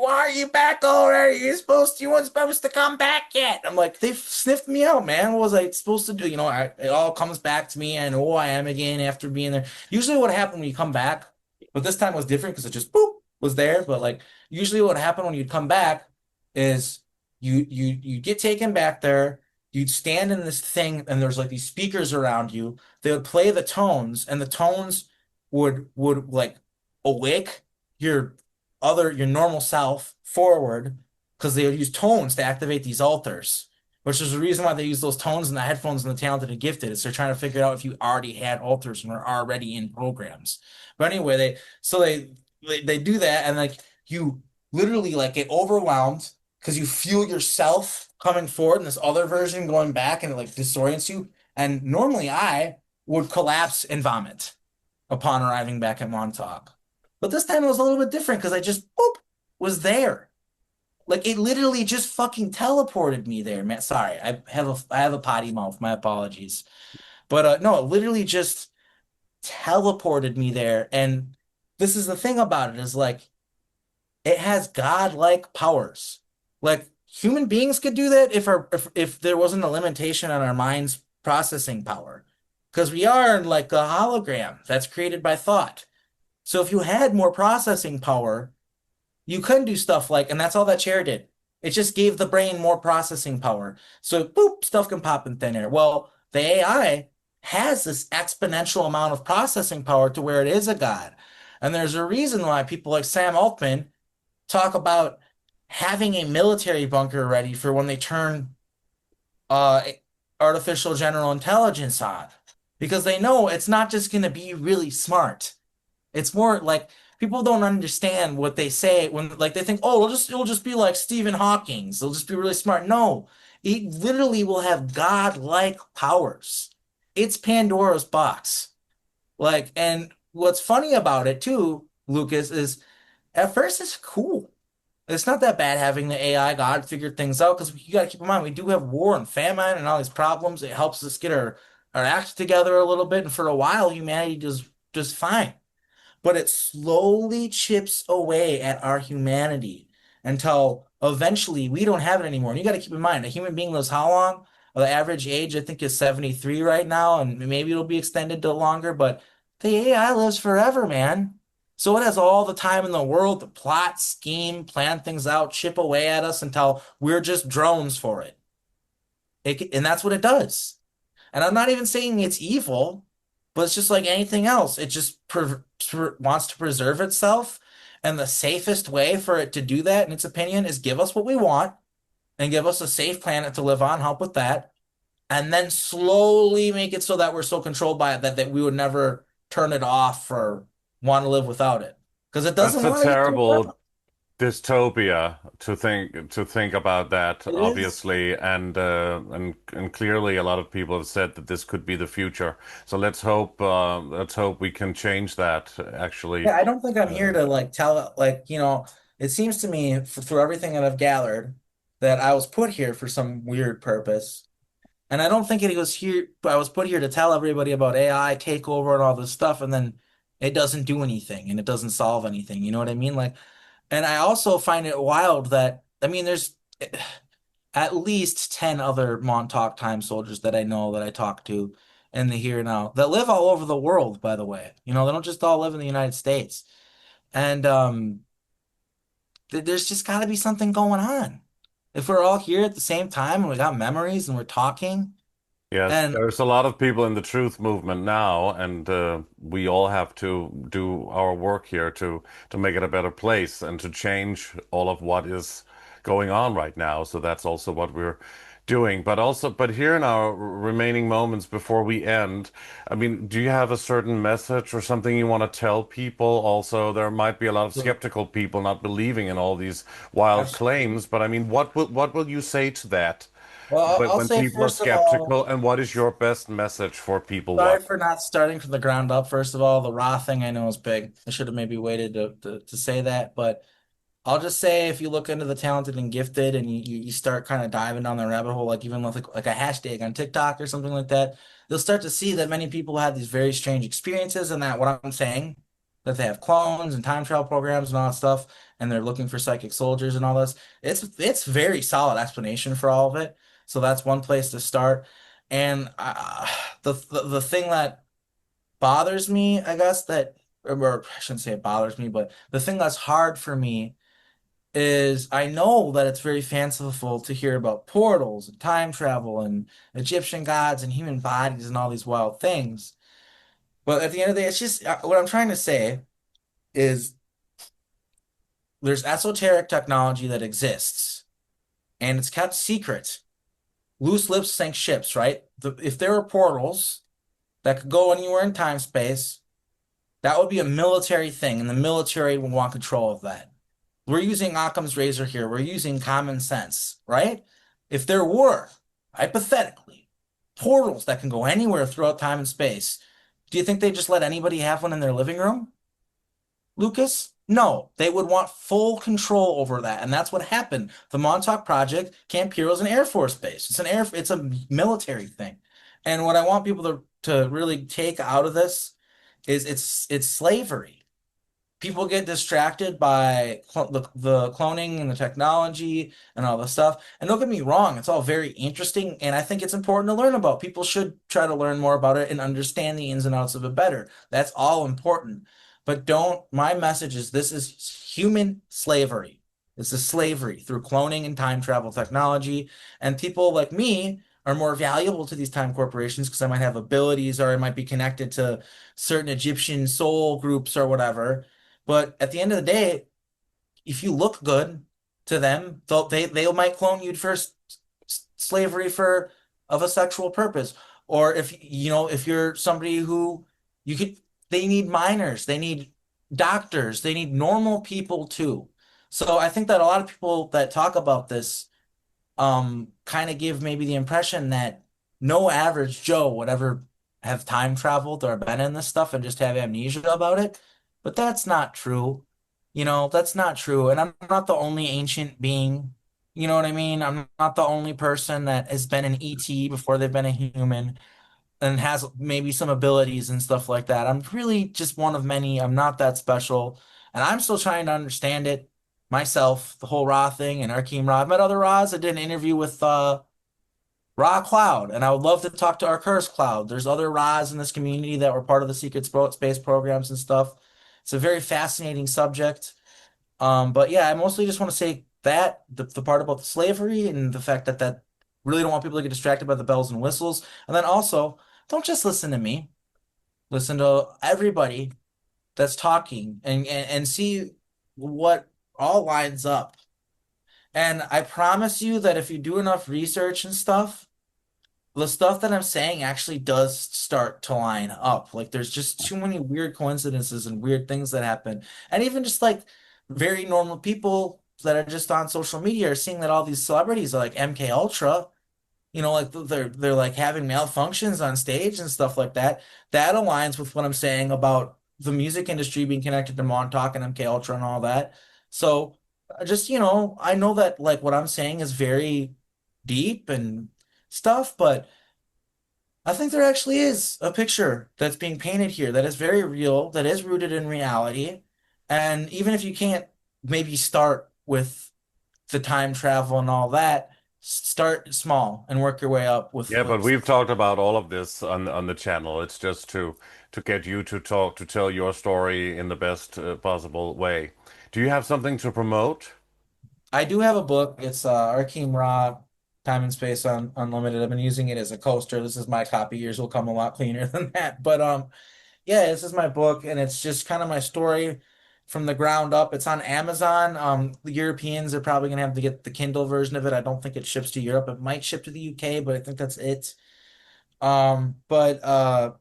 Speaker 2: are you back already? You weren't supposed to come back yet." I'm like, "They sniffed me out, man. What was I supposed to do?" It all comes back to me, and who I am again after being there. Usually, what happened when you come back, but this time was different because it just boop was there. But like, usually, what happened when you'd come back is you get taken back there. You'd stand in this thing, and there's like these speakers around you. They would play the tones, and the tones would like awake your normal self forward because they would use tones to activate these altars, which is the reason why they use those tones in the headphones and the talented and gifted. Is they're trying to figure out if you already had altars and are already in programs. But anyway, they do that, and like you literally like get overwhelmed because you feel yourself coming forward and this other version going back, and it like disorients you. And normally I would collapse and vomit upon arriving back at Montauk. But this time it was a little bit different because I just boop was there. Like it literally just fucking teleported me there, man. Sorry, I have a potty mouth. My apologies. But no, it literally just teleported me there. And this is the thing about it is like it has godlike powers. Like human beings could do that if there wasn't a limitation on our mind's processing power. Because we are like a hologram that's created by thought. So if you had more processing power, you couldn't do stuff like, and that's all that chair did. It just gave the brain more processing power. So boop, stuff can pop in thin air. Well, the AI has this exponential amount of processing power to where it is a god. And there's a reason why people like Sam Altman talk about having a military bunker ready for when they turn uh, artificial general intelligence on. Because they know it's not just going to be really smart. It's more like people don't understand what they say when like they think, oh, it'll just be like Stephen Hawking's. It'll just be really smart. No, it literally will have godlike powers. It's Pandora's box. Like, and what's funny about it too, Lucas, is at first it's cool. It's not that bad having the AI God figure things out because you got to keep in mind we do have war and famine and all these problems. It helps us get our act together a little bit, and for a while humanity does just fine. But it slowly chips away at our humanity until eventually we don't have it anymore. And you got to keep in mind, a human being lives how long? Well, the average age, I think, is 73 right now, and maybe it'll be extended to longer, but the AI lives forever, man. So it has all the time in the world to plot, scheme, plan things out, chip away at us until we're just drones for it. And that's what it does. And I'm not even saying it's evil, but it's just like anything else. It just wants to preserve itself. And the safest way for it to do that, in its opinion, is give us what we want and give us a safe planet to live on, help with that, and then slowly make it so that we're so controlled by it that we would never turn it off or want to live without it. Because it doesn't
Speaker 4: That's a
Speaker 2: want to get to a
Speaker 4: terrible dystopia to think about that,
Speaker 2: It is.
Speaker 4: obviously, and clearly a lot of people have said that this could be the future. So let's hope we can change that actually.
Speaker 2: Yeah, I don't think I'm
Speaker 4: Uh,
Speaker 2: here to like tell like, it seems to me through everything that I've gathered that I was put here for some weird purpose. And I don't think I was put here to tell everybody about AI takeover and all this stuff, and then it doesn't do anything and it doesn't solve anything. You know what I mean? Like, and I also find it wild that, I mean, there's at least 10 other Montauk time soldiers that I know that I talk to in the here and now that live all over the world, by the way. They don't just all live in the United States. And there's just got to be something going on. If we're all here at the same time and we got memories and we're talking,
Speaker 4: Yes,
Speaker 2: and
Speaker 4: there's a lot of people in the truth movement now, and we all have to do our work here to make it a better place and to change all of what is going on right now. So that's also what we're doing. But here in our remaining moments before we end, I mean, do you have a certain message or something you want to tell people? Also, there might be a lot of skeptical people not believing in all these wild
Speaker 2: absolutely.
Speaker 4: claims, but I mean, what will you say to that?
Speaker 2: Well,
Speaker 4: But
Speaker 2: I'll
Speaker 4: when
Speaker 2: say
Speaker 4: people are
Speaker 2: first of all,
Speaker 4: skeptical, and what is your best message for people
Speaker 2: sorry
Speaker 4: watching?
Speaker 2: for not starting from the ground up. First of all, the raw thing I know is big. I should have maybe waited to say that, but I'll just say if you look into the talented and gifted and you start kind of diving down the rabbit hole, like even with like a hashtag on TikTok or something like that, you'll start to see that many people have these very strange experiences and that what I'm saying, that they have clones and time travel programs and all that stuff, and they're looking for psychic soldiers and all this. It's very solid explanation for all of it. So that's one place to start. And the thing that bothers me, I guess that, or I shouldn't say it bothers me, but the thing that's hard for me is I know that it's very fanciful to hear about portals and time travel and Egyptian gods and human bodies and all these wild things. But at the end of the day, it's just what I'm trying to say is there's esoteric technology that exists and it's kept secret. Loose lips sink ships, right? If there were portals that could go anywhere in time space, that would be a military thing, and the military would want control of that. We're using Occam's razor here. We're using common sense, right? If there were, hypothetically, portals that can go anywhere throughout time and space, do you think they just let anybody have one in their living room? Lucas? No, they would want full control over that, and that's what happened. The Montauk Project, Camp Hero is an Air Force base. It's a military thing. And what I want people to really take out of this is it's slavery. People get distracted by the cloning and the technology and all the stuff. And don't get me wrong, it's all very interesting, and I think it's important to learn about. People should try to learn more about it and understand the ins and outs of it better. That's all important. But my message is this is human slavery. This is slavery through cloning and time travel technology. And people like me are more valuable to these time corporations because I might have abilities or I might be connected to certain Egyptian soul groups or whatever. But at the end of the day, if you look good to them, they might clone you for slavery for of a sexual purpose. Or if you're somebody who they need minors, they need doctors, they need normal people too. So I think that a lot of people that talk about this kind of give maybe the impression that no average Joe would ever have time traveled or been in this stuff and just have amnesia about it. But that's not true. That's not true. And I'm not the only ancient being. You know what I mean? I'm not the only person that has been an ET before they've been a human and has maybe some abilities and stuff like that. I'm really just one of many. I'm not that special. And I'm still trying to understand it myself, the whole Ra thing and ARKHEIM Ra. I've met other Ras. I did an interview with Ra Cloud, and I would love to talk to our Curse Cloud. There's other Ras in this community that were part of the secret space programs and stuff. It's a very fascinating subject. But yeah, I mostly just want to say that the part about the slavery and the fact that really don't want people to get distracted by the bells and whistles. And then also, don't just listen to me. Listen to everybody that's talking and see what all lines up. And I promise you that if you do enough research and stuff, the stuff that I'm saying actually does start to line up. Like there's just too many weird coincidences and weird things that happen. And even just like very normal people that are just on social media are seeing that all these celebrities are like MK Ultra, like they're like having malfunctions on stage and stuff like that. That aligns with what I'm saying about the music industry being connected to Montauk and MK Ultra and all that. So just, I know that like what I'm saying is very deep and stuff, but I think there actually is a picture that's being painted here that is very real, that is rooted in reality. And even if you can't maybe start with the time travel and all that, start small and work your way up with
Speaker 4: Yeah, but we've talked about all of this on the channel. It's just to get you to tell your story in the best possible way. Do you have something to promote?
Speaker 2: I do have a book. It's ARKHEIM Ra, Time and Space Unlimited. I've been using it as a coaster. This is my copy. Yours will come a lot cleaner than that. But yeah, this is my book, and it's just kind of my story from the ground up. It's on Amazon. The Europeans are probably gonna have to get the Kindle version of it. I don't think it ships to Europe. It might ship to the UK, but I think that's it. But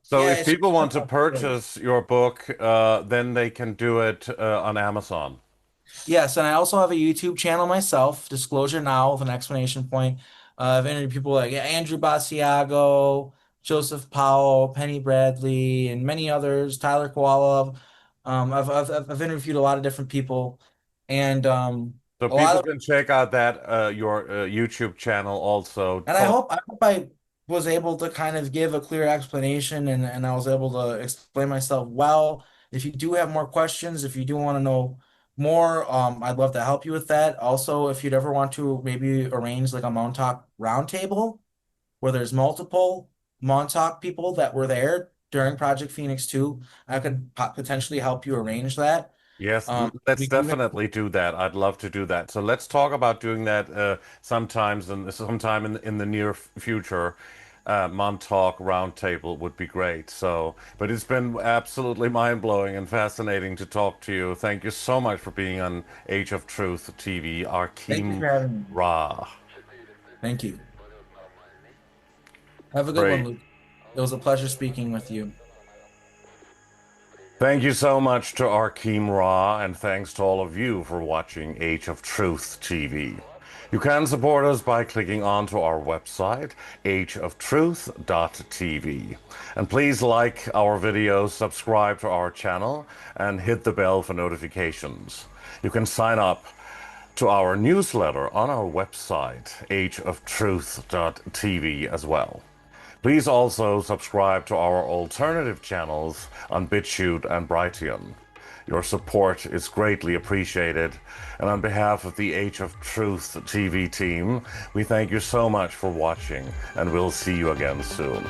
Speaker 4: So
Speaker 2: yeah,
Speaker 4: if
Speaker 2: it's
Speaker 4: people want to
Speaker 2: just
Speaker 4: purchase your book, then they can do it on Amazon.
Speaker 2: yes, and I also have a YouTube channel myself, Disclosure Now with an exclamation point. I've interviewed people like Andrew Basiago, Joseph Powell, Penny Bradley, and many others, Tyler Koala. I've interviewed a lot of different people, And
Speaker 4: So
Speaker 2: a lot
Speaker 4: people
Speaker 2: of
Speaker 4: can check out that your YouTube channel also
Speaker 2: and
Speaker 4: called.
Speaker 2: I hope I was able to kind of give a clear explanation and I was able to explain myself well. If you do have more questions, if you do want to know more, I'd love to help you with that. Also, if you'd ever want to maybe arrange like a Montauk roundtable where there's multiple Montauk people that were there during Project Phoenix 2, I could potentially help you arrange that.
Speaker 4: Yes,
Speaker 2: We
Speaker 4: let's
Speaker 2: do have,
Speaker 4: definitely do that. I'd love to do that. So let's talk about doing that sometime in the near future. Montauk Roundtable would be great. So, but it's been absolutely mind-blowing and fascinating to talk to you. Thank you so much for being on Age of Truth TV.
Speaker 2: Thank you
Speaker 4: ARKHEIM
Speaker 2: for having me.
Speaker 4: Ra.
Speaker 2: Thank you. Have a good one,
Speaker 4: Great.
Speaker 2: Luke. It was a pleasure speaking with you.
Speaker 4: Thank you so much to ARKHEIM Ra, and thanks to all of you for watching Age of Truth TV. You can support us by clicking onto our website, ageoftruthtv. And please like our videos, subscribe to our channel, and hit the bell for notifications. You can sign up to our newsletter on our website, ageoftruthtv as well. Please also subscribe to our alternative channels on BitChute and Brighteon. Your support is greatly appreciated, and on behalf of the Age of Truth TV team, we thank you so much for watching, and we'll see you again soon.